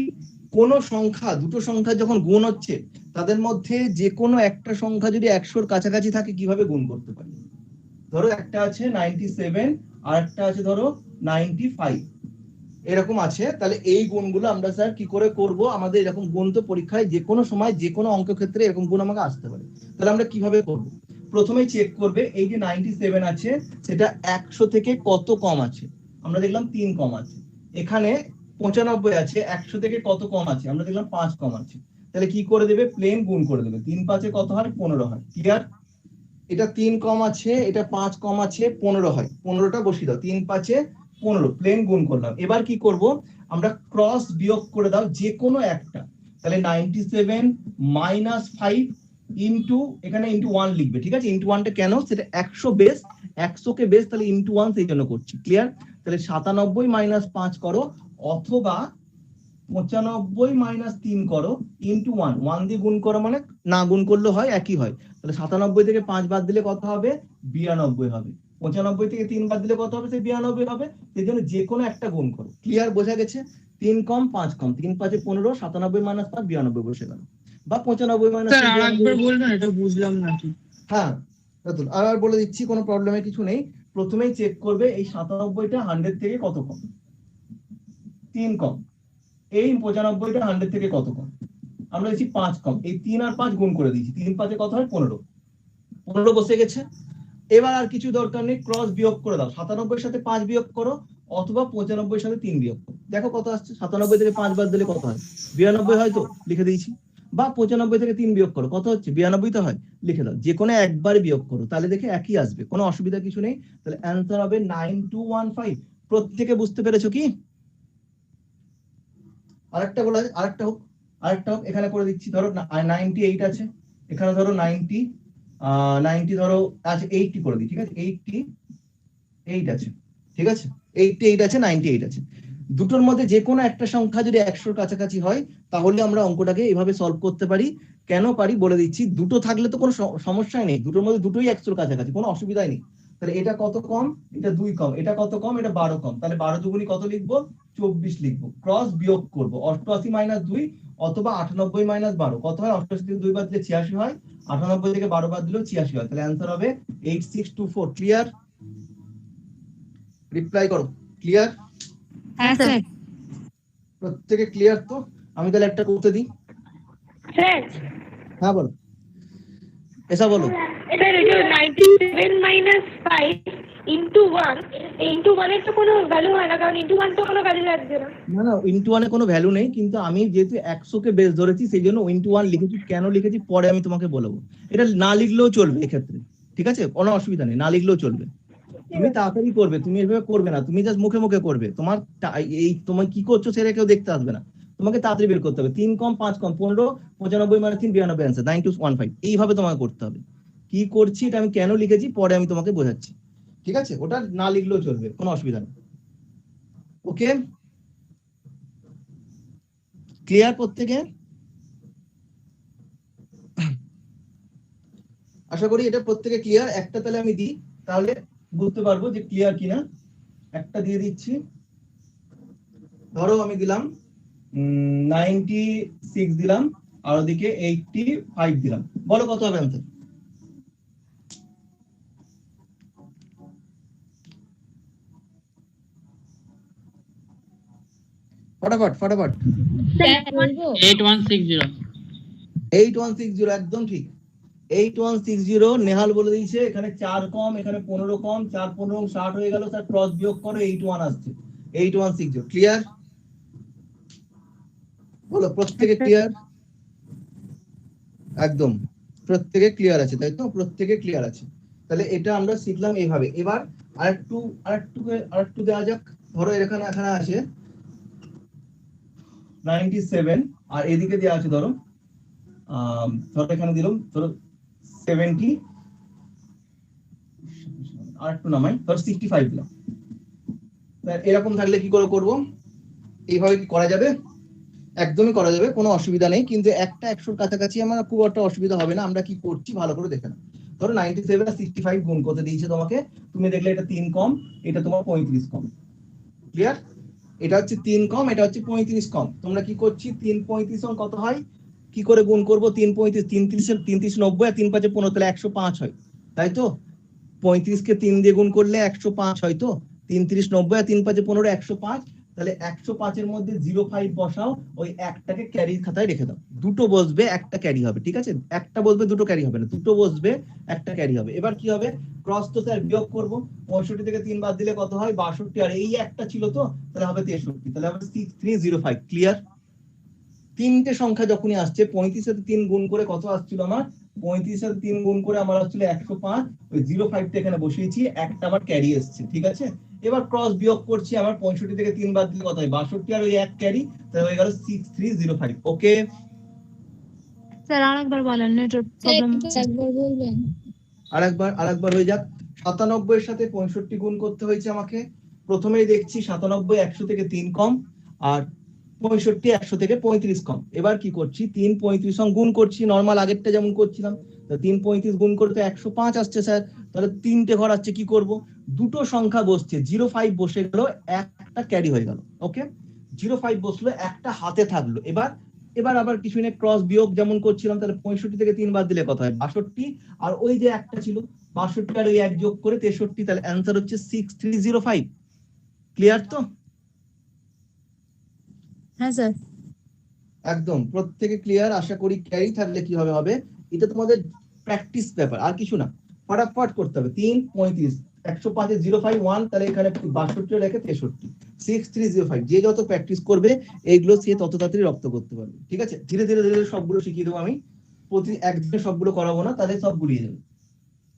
কোন সংখ্যা, দুটো সংখ্যা যখন গুণ হচ্ছে তাদের মধ্যে যে কোনো একটা সংখ্যা যদি 100-র কাছাকাছি থাকে কিভাবে গুণ করতে পারি। ধরো একটা আছে 97 আর একটা আছে ধরো 95, এরকম আছে, তাহলে এই গুণগুলো আমরা স্যার কি করে করব? আমাদের এরকম গুণ তো পরীক্ষায় যে কোনো সময় যে কোনো অঙ্ক ক্ষেত্রে এরকম গুণ আমাকে আসতে পারে, তাহলে আমরা কিভাবে করব? প্রথমেই চেক করবে এই যে 97 আছে সেটা 100 থেকে কত কম আছে। আমরা দেখলাম 3 কম আছে। এখানে 95 আছে, 100 থেকে কত কম আছে? আমরা দেখলাম 5 কম আছে। তাহলে কি করে দেবে? প্লেন গুণ করে দেবে। 3 5 কত হয়? 15 হয়। ক্লিয়ার? এটা 3 কম আছে, এটা 5 কম আছে, 15 হয়। 15টা বসিয়ে দাও, 3 5 15, প্লেন গুণ করলাম। এবার কি করব? আমরা ক্রস বিয়োগ করে দাও যে কোনো একটা। তাহলে 97 মাইনাস 5 ইনটু, এখানে ইনটু 1 লিখবে, ঠিক আছে? ইনটু 1টা কেন? সেটা 100 বেস, 100 কে বেস, তাহলে ইনটু 1 সেই জন্য করছি। ক্লিয়ার? তাহলে 97 মাইনাস 5 করো, অথবা 95 মাইনাস 3 করো ইনটু 1, 1 দিয়ে গুণ করো মানে না গুণ করলে হয়, একই হয়। তাহলে 97 থেকে 5 বাদ দিলে কত হবে? 92 হবে। 95 থেকে 3 বাদ দিলে কত হবে? সেই 92 হবে। সেই জন্য যে কোনো একটা গুণ করো। ক্লিয়ার? বোঝা গেছে? 3 কম 5 কম, 3 5 15, 97 মাইনাস 5 92 বসে গেল, বা 95 মাইনাস স্যার আরেকবার বলবেন, এটা বুঝলাম না ঠিক। হ্যাঁ রাতুল, আর বলে দিচ্ছি, কোনো প্রবলেমের কিছু নেই। প্রথমেই চেক করবে এই 97টা 100 থেকে কত কম। 3 কম। এই 95টা 100 থেকে কত কম? আমরা দেখছি 5 কম। এই 3 আর 5 গুণ করে দিয়েছি, 3 5 কত হয়? 15। 15 বসে গেছে। এবার আর কিছু দরকার নেই, ক্রস বিয়োগ করে দাও। 97 সাথে 5 বিয়োগ করো, অথবা 95 সাথে 3 বিয়োগ করো। দেখো কত আসছে। 97 থেকে 5 বাদ দিলে কত হয়? 92 হয়, তো লিখে দিয়েছি। বা 95 থেকে 3 বিয়োগ করো, কত হচ্ছে? 92 তো হয়, লিখে দাও। যে কোনো একবার বিয়োগ করো, তাহলে দেখে একই আসবে, কোনো অসুবিধা কিছু নেই। তাহলে অ্যান্সার হবে 9215। প্রত্যেকে বুঝতে পেরেছো কি? আরেকটা বলা, আরেকটা হোক, এখানে করে দিচ্ছি। ধরো 98 আছে, এখানে ধরো 90 ধরো আছে, 80 করে দিই, ঠিক আছে? 88 আছে, ঠিক আছে? 88 আছে, 98 আছে। দুটোর মধ্যে যে কোনো একটা সংখ্যা যদি 100-র কাছাকাছি হয় তাহলে আমরা অঙ্কটাকে এভাবে সলভ করতে পারি। কেন পারি বলে দিচ্ছি। দুটো থাকলে তো কোনো সমস্যাই নেই, দুটোর মধ্যে দুটোই 100-র কাছাকাছি, কোনো অসুবিধাই নেই। তাহলে এটা কত কম? এটা 2 কম। এটা কত কম? এটা 12 কম। তাহলে 12 দুগুণী কত লিখবো? 24 লিখবো। ক্রস বিয়োগ করবো, 88 মাইনাস 2 অথবা 98 মাইনাস 12 কত হয়? 88 থেকে 2 বাদ দিলে 86 হয়, 98 থেকে 12 বাদ দিলেও 86 হয়। তাহলে অ্যান্সার হবে 8624। ক্লিয়ার? রিপ্লাই করো। ক্লিয়ার? হ্যাঁ স্যার। প্রত্যেকে ক্লিয়ার তো? আমি তাহলে একটা করতে দিই। স্যার হ্যাঁ বলো, এসা বলো। স্যার এই যে 97 মাইনাস 5 ইনটু 1, ইনটু 1 এর তো কোনো ভ্যালু হয় না, কারণ ইনটু 1 তো কোনো ভ্যালু লাগছে না। না না, ইনটু 1 এ কোনো ভ্যালু নেই, কিন্তু আমি যেহেতু 100 কে বেস ধরেছি সেই জন্য ইনটু 1 লিখেছি। কেন লিখেছি পরে আমি তোমাকে বলবো। এটা না লিখলেও চলবে এক্ষেত্রে, ঠিক আছে? কোনো অসুবিধা নেই, না লিখলেও চলবে। তুমি তাড়াতাড়ি করবে, তুমি এভাবে করবে না, তুমি জাস্ট মুখে মুখে করবে। তোমার এই তোমার কি করছো সেটা কেউ দেখতে আসবে না, তোমাকে তাড়াতাড়ি বের করতে হবে। 3 কম 5 কম 15, 95 মানে 3 92 অ্যান্সার 9215। এইভাবে তোমাকে করতে হবে। কি করছি এটা আমি কেন লিখেছি পরে আমি তোমাকে বোঝাচ্ছি, ঠিক আছে? ওটা না লিখলেও চলবে, কোনো অসুবিধা নেই। ওকে, ক্লিয়ার প্রত্যেকে? আশা করি এটা প্রত্যেকে ক্লিয়ার। একটা তাহলে আমি দিই, তাহলে বুঝতে পারবো যে ক্লিয়ার কিনা। একটা দিয়ে দিচ্ছি, ধরো আমি দিলাম 96 দিলাম, আর ওদিকে 85 দিলাম, বলো কত হবে অ্যান্সার? ফটাফট ফটাফট। 8160। 8160 একদম ঠিক। 8160 নেহাল বলে দিয়েছে। এখানে 4 কম, এখানে 15 কম, 4 15 60 হয়ে গেল, স্যার ক্রস বিয়োগ করো 81 আসছে। 8160 ক্লিয়ার? বলো প্রত্যেকে ক্লিয়ার? একদম প্রত্যেকে ক্লিয়ার আছে, তাই তো? প্রত্যেকে ক্লিয়ার আছে। তাহলে এটা আমরা শিখলাম এইভাবে। এবার আরেকটু দেওয়া যাক। ধরো এখানে আছে 97, আর এদিকে দেওয়া আছে ধরো এখানে দিলাম ধরো 70, আর একটু নামাই, ধরো 65 দিলাম। এরকম থাকলে কি করে করব? এইভাবে কি করা যাবে? একদমই করা যাবে, কোনো অসুবিধা নেই। কিন্তু একটা 100-র কাছাকাছি আমার খুব একটা অসুবিধা হবে না। আমরা কি করছি ভালো করে দেখে নাও। ধরো 97 আর 65 গুণ করতে দিয়েছে তোমাকে, তুমি দেখলে এটা 3 কম, এটা তোমার 35 কম। ক্লিয়ার? এটা হচ্ছে 3 কম, এটা হচ্ছে 35 কম। তোমরা কি করছি, 3 35 কত হয়, কি করে গুণ করব? 3 35 33 90 আর 3 5 15, তাহলে 105 হয়, তাই তো? 35 কে 3 দিয়ে গুণ করলে 105 হয় তো? 33 90 আর 3 5 15 105। তাহলে 105 এর মধ্যে 05 বসাও, ওই একটাকে ক্যারি খাতায় রেখে দাও। দুটো বসবে, একটা ক্যারি হবে, ঠিক আছে? একটা বসবে, দুটো ক্যারি হবে না, দুটো বসবে, একটা ক্যারি হবে। এবার কি হবে? ক্রস তো স্যার বিয়োগ করব। 65 থেকে 3 বাদ দিলে কত হয়? 62, আর এই একটা ছিল তো, তাহলে হবে 63, তাহলে হবে 6305। ক্লিয়ার? তিনটে সংখ্যা যখনই আসছে, 35 সাথে 3 গুণ করে কত আসছিল আমার? 35 সাথে 3 গুণ করে আমার আসছিল 105। ওই 05টা এখানে বসিয়েছি, একটা আমার ক্যারি এসেছে, ঠিক আছে? এবার ক্রস বিয়োগ করছি, আমার 65 থেকে 3 বাদ দিলে কত হয়? 62, আর ওই এক ক্যারি, তাহলে হয়ে গেল 6305। ওকে স্যার আরেকবার বলেন, নেটওয়ার্ক প্রবলেম। একবার বলবেন? আরেকবার হয়ে যাক। 97 এর সাথে 65 গুণ করতে হয়েছে আমাকে। প্রথমেই দেখছি 97 100 থেকে 3 কম, আর 65 100 থেকে 35 কম। এবার কি করছি, 3 35 সঙ্গে গুণ করছি, নরমাল আগেরটা যেমন করছিলাম। 3 35 গুণ করতে 105 আসছে স্যার। তাহলে তিনটে ঘর আসছে, কি করব? দুটো সংখ্যা বসছে, 05 বসে গেল, একটা ক্যারি হয়ে গেল। ওকে, 05 বসলো, একটা হাতে থাকলো। এবার আবার কিছু নেই, ক্রস বিয়োগ যেমন করছিলাম। তাহলে 65 থেকে 3 বাদ দিলে কত হয়? 62, আর ওই যে একটা ছিল 62 আর ওই এক যোগ করে 63। তাহলে অ্যান্সার হচ্ছে 6305। ক্লিয়ার তো? হ্যাঁ স্যার। একদম প্রত্যেকে ক্লিয়ার আশা করি। ক্যারি থাকলে কি হবে? এটা তোমাদের প্র্যাকটিস ব্যাপার, আর কিছু না। ফটাফট করতে হবে। 3 35 105 05 1, তাহলে এখানে 62 রেখে 63, 6305। যে যত প্র্যাকটিস করবে এইগুলো সে তত তাড়াতাড়ি রপ্ত করতে পারবে, ঠিক আছে? ধীরে ধীরে ধীরে সবগুলো শিখিয়ে দেবো আমি। প্রতি একদিনে সবগুলো করাবো না, তাহলে সব গুলিয়ে যাবে।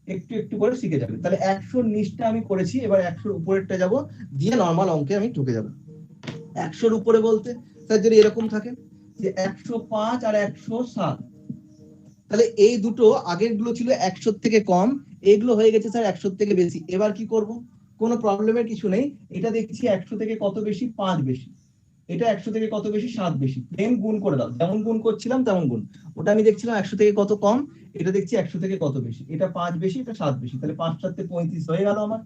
একটু একটু করে শিখে যাবে। তাহলে 100 নিচটা আমি করেছি, এবার 100 উপরেরটা যাব, দিয়ে নরমাল অঙ্কে আমি ঢুকে যাব। 100 উপরে বলতে স্যার যদি এরকম থাকে যে 105 আর 107, তাহলে এই দুটো আগের গুলো ছিল 100 থেকে কম, এগুলো হয়ে গেছে স্যার 100 থেকে বেশি। এবার কি করব? কোনো প্রবলেমের কিছু নেই। এটা দেখছি 100 থেকে কত বেশি? 5 বেশি। এটা 100 থেকে কত বেশি? 7 বেশি। প্লেন গুণ করে দাও, যেমন গুণ করছিলাম তেমন গুণ। ওটা আমি দেখছিলাম 100 থেকে কত কম, এটা দেখছি 100 থেকে কত বেশি। এটা 5 বেশি, এটা 7 বেশি। তাহলে 5 7 35 হয়ে গেল আমার,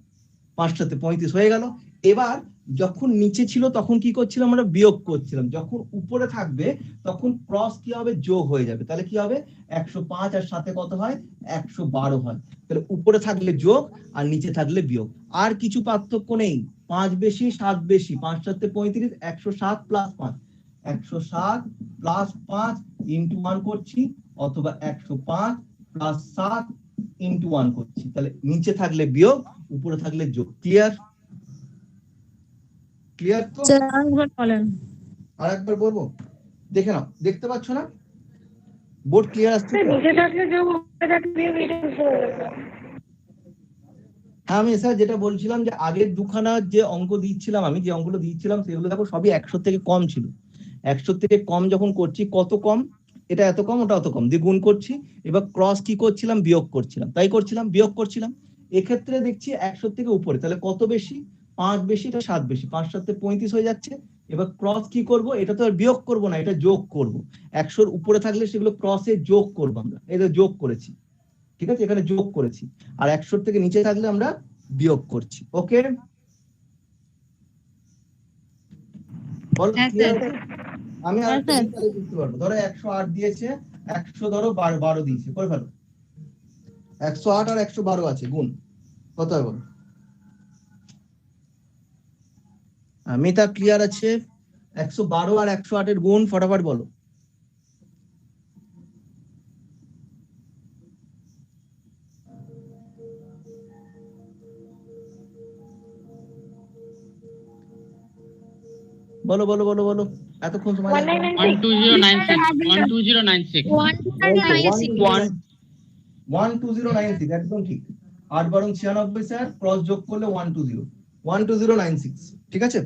5 7 35 হয়ে গেল। এবার যখন নিচে ছিল তখন কি করছিলাম? আমরা বিয়োগ করছিলাম। যখন উপরে থাকবে তখন ক্রস কি হবে? যোগ হয়ে যাবে। তাহলে কি হবে? 105 আর সাথে কত হয়? 112 হয়। তাহলে উপরে থাকলে যোগ, আর নিচে থাকলে বিয়োগ, আর কিছু পার্থক্য নেই। 5 বেশি 7 বেশি, 5 7 35, 107 প্লাস 5, 107 প্লাস 5 ইন্টু 1 করছি, অথবা 105 প্লাস 7 ইন্টু 1 করছি। তাহলে নিচে থাকলে বিয়োগ, উপরে থাকলে যোগ। ক্লিয়ার? ক্লিয়ার তো? স্যার আরেকবার বলেন। আরেকবার বলবো, দেখে নাও। দেখতে পাচ্ছ না বোর্ড? ক্লিয়ার আসছে তো? নিচে থাকলে যোগ, উপরে থাকলে বিয়োগ, এটা বুঝতে পারলাম। হ্যাঁ, আমি স্যার যেটা বলছিলাম যে আগের দুখানা যে অঙ্ক দিচ্ছিলাম, আমি যে অঙ্কগুলো দিচ্ছিলাম সেগুলো দেখো সবই 100 থেকে কম ছিল। 100 থেকে কম যখন করছি, কত কম? এটা এত কম, ওটা অত কম, দিয়ে গুণ করছি। এবার ক্রস কি করছিলাম? বিয়োগ করছিলাম। তাই করছিলাম, বিয়োগ করছিলাম। এক্ষেত্রে দেখছি 100 থেকে উপরে, তাহলে কত বেশি? 5 বেশি, এটা 7 বেশি। 5 7 35 হয়ে যাচ্ছে। এবার ক্রস কি করব? এটা তো আর বিয়োগ করব না, এটা যোগ করব। 100-র উপরে থাকলে সেগুলো ক্রসে যোগ করবো আমরা। এটা যোগ করেছি, ঠিক আছে? এখানে যোগ করেছি। আর 100 থেকে নিচে থাকলে আমরা বিয়োগ করছি। ওকে, বলো হ্যাঁ clear স্যার। আছে? আমি হ্যাঁ, আরেকটা স্যার। দিই তাহলে বুঝতে পারবো। ধরো 108 দিয়েছে, 100 ধরো 12 দিয়েছে, করে ফেলো। 108 আর 112 আছে, গুণ কত হবে বলো? মিতা ক্লিয়ার আছে? 112 আর 108 এর গুণ ফটাফট বলো। বলো বলো বলো বলো, এতক্ষণ সময় লাগবে। 1996 12096 12096 একদম ঠিক। 8 বারং 96 স্যার, ক্রস যোগ করলে 12096, ঠিক আছে?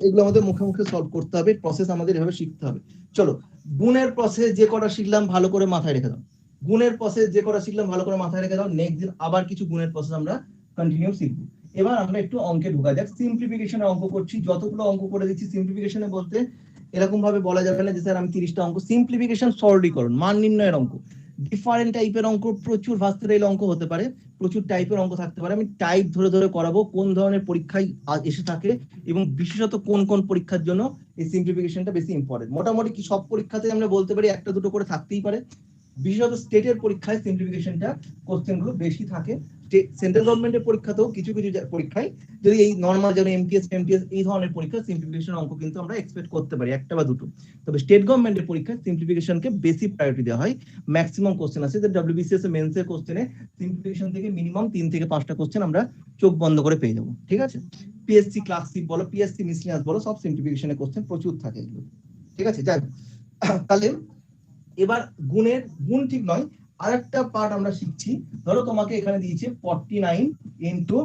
এগুলো আমাদের মুখে মুখে সলভ করতে হবে, প্রসেস আমাদের এভাবে শিখতে হবে। চলো, গুণের প্রসেস যে কটা শিখলাম ভালো করে মাথায় রেখে দাও। গুণের প্রসেস যে কটা শিখলাম ভালো করে মাথায় রেখে দাও। নেক্সট দিন আবার কিছু গুণের প্রসেস আমরা কন্টিনিউ শিখবো। এবার আমরা একটু অঙ্কে ঢোকা যাক। সিম্পলিফিকেশনের অঙ্ক করছি, যতগুলো অঙ্ক করে দিচ্ছি সিম্পলিফিকেশনে বলতে এরকম ভাবে বলা যাবে না যে স্যার আমি 30টা অঙ্ক। সিম্পলিফিকেশন সরলীকরণ, মান নির্ণয়ের অঙ্ক। ডিফারেন্ট টাইপের অঙ্ক, প্রচুর ভার্সেটাইল অঙ্ক হতে পারে, প্রচুর টাইপের অঙ্ক থাকতে পারে। আমি টাইপ ধরে ধরে করাবো, কোন ধরনের পরীক্ষায় এসে থাকে এবং বিশেষত কোন কোন পরীক্ষার জন্য এই সিম্পলিফিকেশনটা বেশি ইম্পর্টেন্ট। মোটামুটি কি সব পরীক্ষাতে আমরা বলতে পারি একটা দুটো করে থাকতেই পারে। বিশেষত স্টেটের পরীক্ষায় সিম্পলিফিকেশনটা কোশ্চেন গুলো বেশি থাকে। সেন্ট্রাল গভর্নমেন্টের পরীক্ষাতেও কিছু কিছু পরীক্ষায় যদি এই নর্মাল যেন এমটিএস এই ধরনের পরীক্ষা সিম্পলিফিকেশন অঙ্ক কিন্তু আমরা এক্সপেক্ট করতে পারি একটা বা দুটো। তবে স্টেট গভর্নমেন্টের পরীক্ষায় সিম্পলিফিকেশনকে বেশি প্রায়োরিটি দেওয়া হয়। ম্যাক্সিমাম কোশ্চেন আছে যে ডব্লিউবিসিএস মেন্স এর কোশ্চেনে সিম্পলিফিকেশন থেকে মিনিমাম 3 থেকে 5টা কোশ্চেন আমরা চোখ বন্ধ করে পেয়ে যাবো, ঠিক আছে? পিএসসি ক্লাসিক বলো, পিএসসি মিসলিনিয়াস বলো, সব সিম্পলিফিকেশনের কোশ্চেন প্রচুর থাকে এগুলো, ঠিক আছে? যাই তাহলে এবার গুণ ঠিক নয়, আরেকটা পার্ট আমরা শিখছি। ধরো তোমাকে এখানে দিয়েছে 49 ইনটু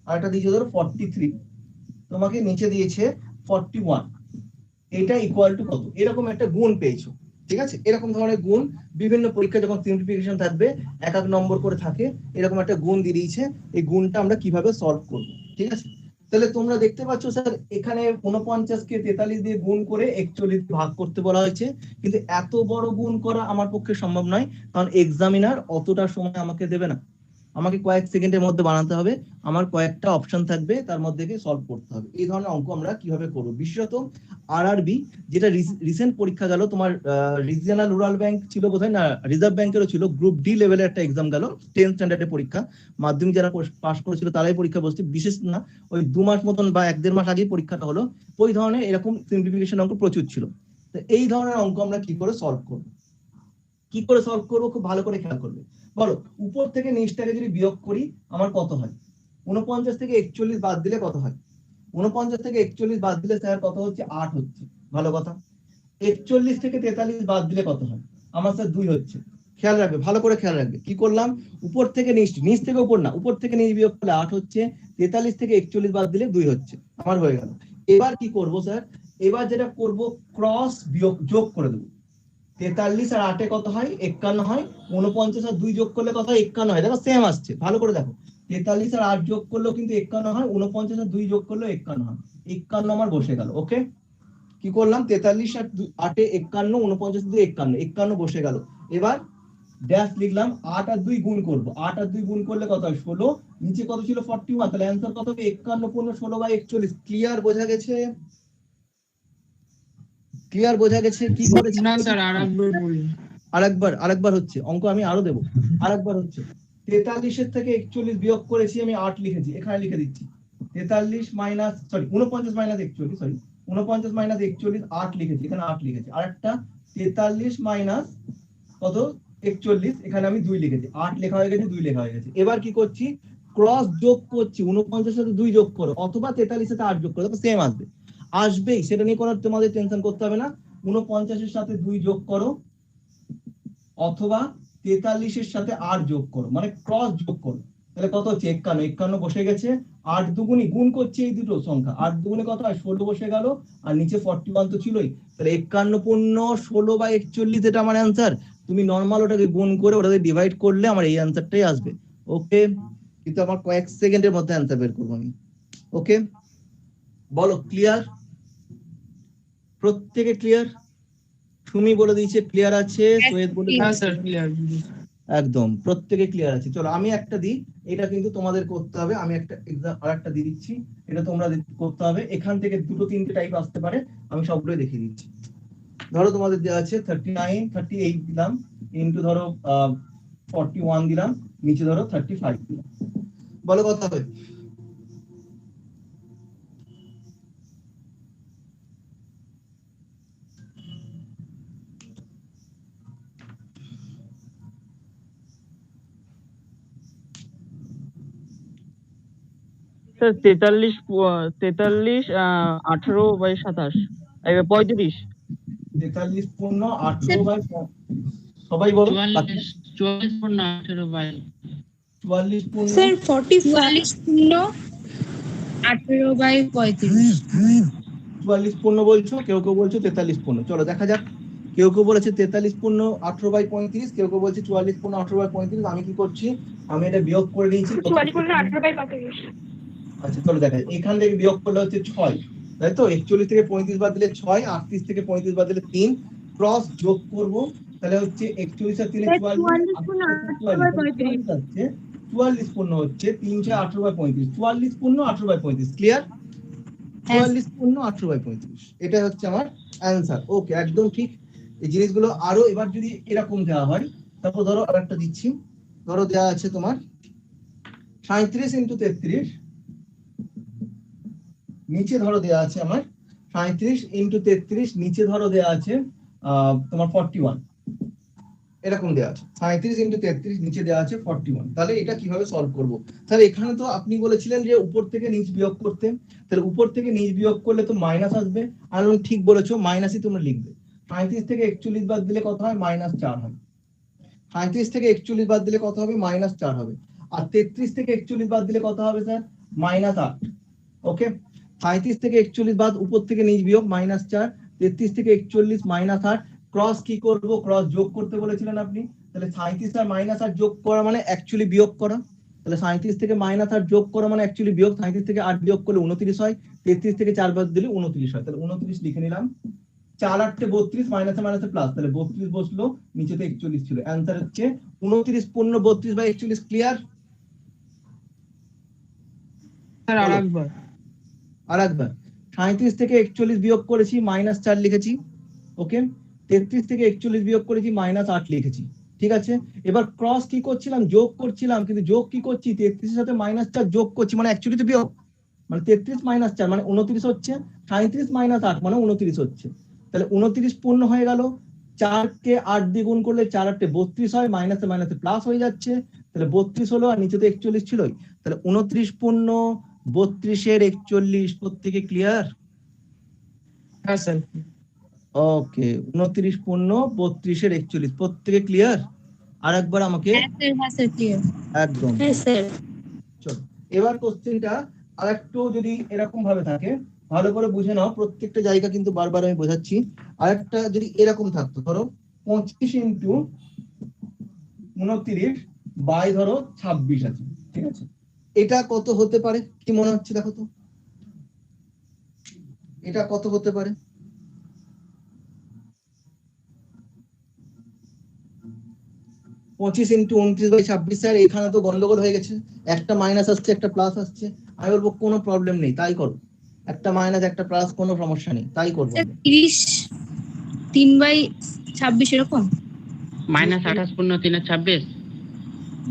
আরেকটা দিয়েছে ধরো 43, তোমাকে নিচে দিয়েছে 41, এটা ইকুয়াল টু কত? এরকম একটা গুণ পেয়েছো, ঠিক আছে? এরকম ধরনের গুণ বিভিন্ন পরীক্ষা যখন সিম্পলিফিকেশন থাকবে এক এক নম্বর করে থাকে, এরকম একটা গুণ দিয়ে দিয়েছে। এই গুণটা আমরা কিভাবে সলভ করব, ঠিক আছে? তাহলে তোমরা দেখতে পাচ্ছ স্যার এখানে 49 কে 43 দিয়ে গুণ করে 41 ভাগ করতে বলা হয়েছে, কিন্তু এত বড় গুণ করা আমার পক্ষে সম্ভব নয়, কারণ এক্সামিনার অতটা সময় আমাকে দেবে না। আমাকে কয়েক সেকেন্ডের মধ্যে বানাতে হবে, আমার কয়েকটা অপশন থাকবে, তার মধ্যে গিয়ে সলভ করতে হবে। এই ধরনের অঙ্ক আমরা কিভাবে করব? বিশেষত আরআরবি, যেটা রিসেন্ট পরীক্ষা গেল তোমার, রিজিয়নাল রুরাল ব্যাংক ছিল বোধহয় না, রিজার্ভ ব্যাংকেরও ছিল, গ্রুপ ডি লেভেলের একটা এক্সাম গেল, 10th স্ট্যান্ডার্ডের পরীক্ষা। মাধ্যমিক যারা পাস করেছিল তারাই পরীক্ষা বসছে, বিশেষ না ওই 2 মাস মতন বা 1-1.5 মাস আগেই পরীক্ষাটা হলো। ওই ধরনের এরকম সিম্পলিফিকেশন অঙ্ক প্রচুর ছিল। তো এই ধরনের অঙ্ক আমরা কি করে সলভ করব? কি করে সলভ করবো খুব ভালো করে খেয়াল করবে। বলো, উপর থেকে নিচটাকে যদি বিয়োগ করি আমার কত হয়? 49 থেকে 41 বাদ দিলে কত হয়? 49 থেকে 41 বাদ দিলে স্যার কত হচ্ছে? 8 হচ্ছে। ভালো কথা। 41 থেকে 43 বাদ দিলে কত হয়? আমার স্যার 2 হচ্ছে। খেয়াল রাখবে, ভালো করে খেয়াল রাখবে। কি করলাম? উপর থেকে নিচ থেকে উপর না, উপর থেকে নিচ বিয়োগ করলে 8 হচ্ছে, 43 থেকে 41 বাদ দিলে 2 হচ্ছে। আমার হয়ে গেল। এবার কি করব স্যার? এবার যেটা করব, ক্রস বিয়োগ যোগ করে দেবো। 43 আর 8 কত হয়? 51 হয়। 49 আর 2 যোগ করলে কত হয়? 51 হয়। দেখো সেম আসছে, ভালো করে দেখো। 43 আর 8 যোগ করলেও কিন্তু 51 হয়, 49 আর 2 যোগ করলেও 51 হয়। 51 আমার বসে গেল। ওকে, কি করলাম? 43 আর 8 এ 51, 49 দিয়ে 51, 51 বসে গেল। এবার ড্যাশ লিখলাম, 8 আর 2 গুণ করব। 8 আর 2 গুণ করলে কত হয়? 16। নিচে কত ছিল? 41। তাহলে অ্যানসার কত হবে? 51 পূর্ণ 16/41। ক্লিয়ার? বোঝা গেছে? ক্লিয়ার বোঝা গেছে কি করেছি? না স্যার, আরেকবার হচ্ছে অঙ্ক, আমি আরো দেবো। আরেকবার হচ্ছে 43 এর থেকে 41 বিয়োগ করেছি, আমি 8 লিখেছি, এখানে লিখে দিচ্ছি 43 মাইনাস 49 মাইনাস 41, 49 মাইনাস 41, 8 লিখেছি, এখানে 8 লিখেছি। আরেকটা 43 মাইনাস কত? 41, এখানে আমি 2 লিখেছি। 8 লেখা হয়ে গেছে, 2 লেখা হয়ে গেছে। এবার কি করছি? ক্রস যোগ করছি। 49 এর সাথে 2 যোগ করো, অথবা 43 এর সাথে 8 যোগ করো, তারপর সেম আসবে। আসবেই, সেটা নিয়ে কোনো তোমাদের টেনশন করতে হবে না। 49 এর সাথে 2 যোগ করো, অথবা 43 এর সাথে 8 যোগ করো, মানে ক্রস যোগ করো। তাহলে কত হচ্ছে? 51। 51 বসে গেছে। 8 দুগুণি গুণ করছে এই দুটো সংখ্যা, 8 দুগুণে কত হয়? 16 বসে গেল। আর নিচে 41 তো ছিলই। তাহলে 51 পূর্ণ 16/41, এটা আমার অ্যান্সার। তুমি নরমাল ওটাকে গুণ করে ওটাকে ডিভাইড করলে আমার এই অ্যান্সারটাই আসবে। ওকে, কিন্তু আমার কয়েক সেকেন্ডের মধ্যে অ্যান্সার বের করবো আমি। ওকে, বলো ক্লিয়ার? প্রত্যেকে ক্লিয়ার? সুমি বলে দিয়েছে ক্লিয়ার আছে, সোয়েদ বলে হ্যাঁ স্যার, ক্লিয়ার। একদম প্রত্যেকে ক্লিয়ার আছে। চলো আমি একটা দিই, এটা কিন্তু তোমাদের করতে হবে। আমি একটা এক্সাম আর একটা দিয়ে দিচ্ছি, এটা তোমরা করতে হবে। এখান থেকে দুটো তিনটে টাইপ আসতে পারে, আমি সবগুলোই দেখিয়ে দিচ্ছি। ধরো তোমাদের দেওয়া আছে 39 38 দিলাম, ইন্টু ধরো 41 দিলাম, নিচে ধরো 35 দিলাম। বলো কত হবে? স্যার 43 18/27 35। 43 পূর্ণ 18 বাই সবাই বলো 44 পূর্ণ 18 বাই 44 পূর্ণ স্যার 45 44 পূর্ণ 18/35। 44 পূর্ণ বলছো, কেউ কেউ বলছো 43 পূর্ণ। চলো দেখা যাক। কেউ কেউ বলেছে 43 পূর্ণ 18/35, কেউ কেউ বলছে 44 পূর্ণ 18/35। আমি কি করছি, আমি এটা বিয়োগ করে নিয়েছি। 44 পূর্ণ 18/35। আচ্ছা চলো দেখা যাক। এখান থেকে বিয়োগ করলে হচ্ছে 6, তাই তো? 41 থেকে 35 বাদ দিলে 6, 38 থেকে 35 বাদ দিলে 3, ক্রস যোগ করব, তাহলে হচ্ছে 41 আর 3 44, 44 পূর্ণ হচ্ছে 3 6 18/35, 44 পূর্ণ 18/35। ক্লিয়ার? 44 পূর্ণ 18/35, এটা হচ্ছে আমার অ্যান্সার। ওকে, একদম ঠিক। এই জিনিসগুলো আরো এবার যদি এরকম দেওয়া হয়, তারপর ধরো আরেকটা দিচ্ছি। ধরো দেওয়া আছে তোমার 37 ইন্টু 33, নিচে ধরো দেওয়া আছে আমার 37 ইন্টু 33, নিচে ধরো দেওয়া আছে তোমার 41, এরকম দেওয়া আছে 37 ইন্টু 33, নিচে দেওয়া আছে 41। তাহলে এটা কিভাবে সলভ করব? তাহলে এখানে তো আপনি বলেছিলেন যে উপর থেকে নিচ বিয়োগ করতে, তাহলে উপর থেকে নিচ বিয়োগ করলে তো মাইনাস আসবে। আর ঠিক বলেছো, মাইনাসই তোমরা লিখবে। 37 থেকে 41 বাদ দিলে কত হয়? -4 হয়। 37 থেকে 41 বাদ দিলে কত হবে? -4 হবে। আর 33 থেকে 41 বাদ দিলে কত হবে স্যার? -8। ওকে, 37 থেকে 41 বাদ, উপর থেকে নিচ বিয়োগ -4, 33 থেকে 41 -8, ক্রস কি করব? ক্রস যোগ করতে বলেছিলেন আপনি। তাহলে 37 আর -8 যোগ করা মানে অ্যাকচুয়ালি বিয়োগ করা। তাহলে 37 থেকে -8 যোগ করা মানে অ্যাকচুয়ালি বিয়োগ। 37 থেকে 8 বিয়োগ করলে 29 হয়, 33 থেকে 4 বাদ দিলে 29 হয়। তাহলে 29 লিখে নিলাম। 4 8 32, মাইনাসে মাইনাসে প্লাস, তাহলে 32 বসলো, নিচেতে 41 ছিল। অ্যান্সার হচ্ছে 29 পূর্ণ 32/41। ক্লিয়ার? স্যার আরেকবার। আরেকবার 37 থেকে 41 বিয়োগ করেছি, -4 লিখেছি। ওকে, 33 থেকে 41 বিয়োগ করেছি, -8 লিখেছি। ঠিক আছে, এবার ক্রস কি করছিলাম? যোগ করছিলাম, কিন্তু যোগ কি করছি? 33 এর সাথে -4 যোগ করছি, মানে অ্যাকচুয়ালি তো বিয়োগ। মানে 33 -4 মানে 29 হচ্ছে, 37 -8 মানে 29 হচ্ছে। তাহলে 29 পূর্ণ হয়ে গেল। 4 কে 8 দিয়ে গুণ করলে 4 8 32 হয়, মাইনাসে মাইনাসে প্লাস হয়ে যাচ্ছে। তাহলে 32 হলো, আর নিচে তো 41 ছিলই। তাহলে 29 পূর্ণ 32 এর 41। প্রত্যেকে ক্লিয়ার? হ্যাঁ স্যার। ওকে, 29 পূর্ণ 32 এর 41। প্রত্যেকে ক্লিয়ার? আর একবার আমাকে হ্যাঁ স্যার ক্লিয়ার। একদম। হ্যাঁ স্যার। চলো এবার কোশ্চেনটা আরেকটু যদি এরকম ভাবে থাকে, ভালো করে বুঝে নাও। প্রত্যেকটা জায়গা কিন্তু বারবার আমি বোঝাচ্ছি। আরেকটা যদি এরকম থাকতো, ধরো 25 ইন্টু 29 বাই ধরো 26 আছে। ঠিক আছে, এটা কত হতে পারে? কি মনে হচ্ছে দেখো তো, এটা কত হতে পারে? পঁচিশ ইন্টু 29/26। স্যার এখানে তো গন্ডগোল হয়ে গেছে, একটা মাইনাস আসছে একটা প্লাস আসছে। আমি বলবো কোনো প্রবলেম নেই, তাই করো। একটা মাইনাস একটা প্লাস, কোনো সমস্যা নেই, তাই করবো। 30 3/26 এরকম। -28 পূর্ণ 3/26।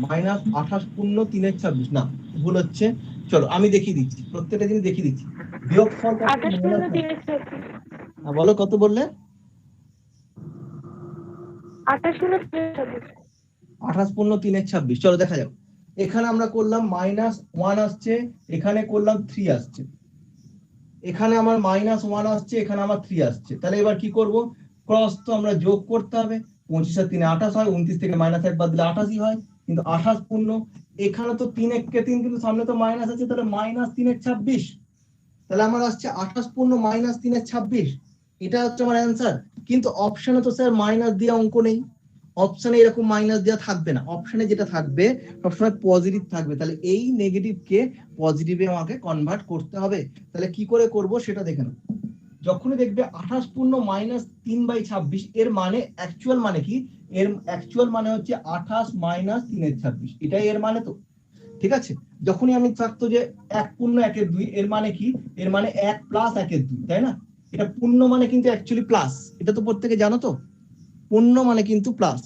-28 পূর্ণ 3/26 না, ভুল হচ্ছে। চলো আমি দেখিয়ে দিচ্ছি, প্রত্যেকটা জিনিস দেখিয়ে দিচ্ছি। বিয়োগফল 28 পূর্ণ 3/26। বলো কত বললে? 28 পূর্ণ 3/26। 28 পূর্ণ 3/26। চলো দেখা যাক। এখানে আমরা করলাম -1 আসছে, এখানে করলাম 3 আসছে। এখানে আমার -1 আসছে, এখানে আমার 3 আসছে। তাহলে এবার কি করব? ক্রস তো আমরা যোগ করতে হবে। 25 আর 3 28 হয়, 29 থেকে -1 বাদ দিলে 28ই হয়। কিন্তু 28 পূর্ণ, এখানে তো 3 1 3, কিন্তু সামনে তো মাইনাস আছে, তাহলে -3/26। তাহলে আমার আসছে 28 পূর্ণ -3/26। এটা হচ্ছে আমার অ্যান্সার। কিন্তু অপশনে তো স্যার মাইনাস দিয়ে অঙ্ক নেই। অপশনে এরকম মাইনাস দেওয়া থাকবে না। অপশনে যেটা থাকবে সবসময় পজিটিভ থাকবে। তাহলে এই নেগেটিভকে পজিটিভে আমাকে কনভার্ট করতে হবে। তাহলে কি করে করব সেটা দেখে নাও। যখনই দেখবে 28 পূর্ণ -3/26, এর মানে অ্যাকচুয়াল মানে কি? এর অ্যাকচুয়াল মানে হচ্ছে 28 মাইনাস 3/26, এটাই এর মানে। তো ঠিক আছে, যখনই আমি থাকতো যে 1 পূর্ণ 1/2, এর মানে কি, এর মানে 1 প্লাস 1/2, তাই না? এটা পূর্ণ মানে কিন্তু অ্যাকচুয়ালি প্লাস, এটা তো প্রত্যেকে জানো। তো পূর্ণ মানে কিন্তু প্লাস।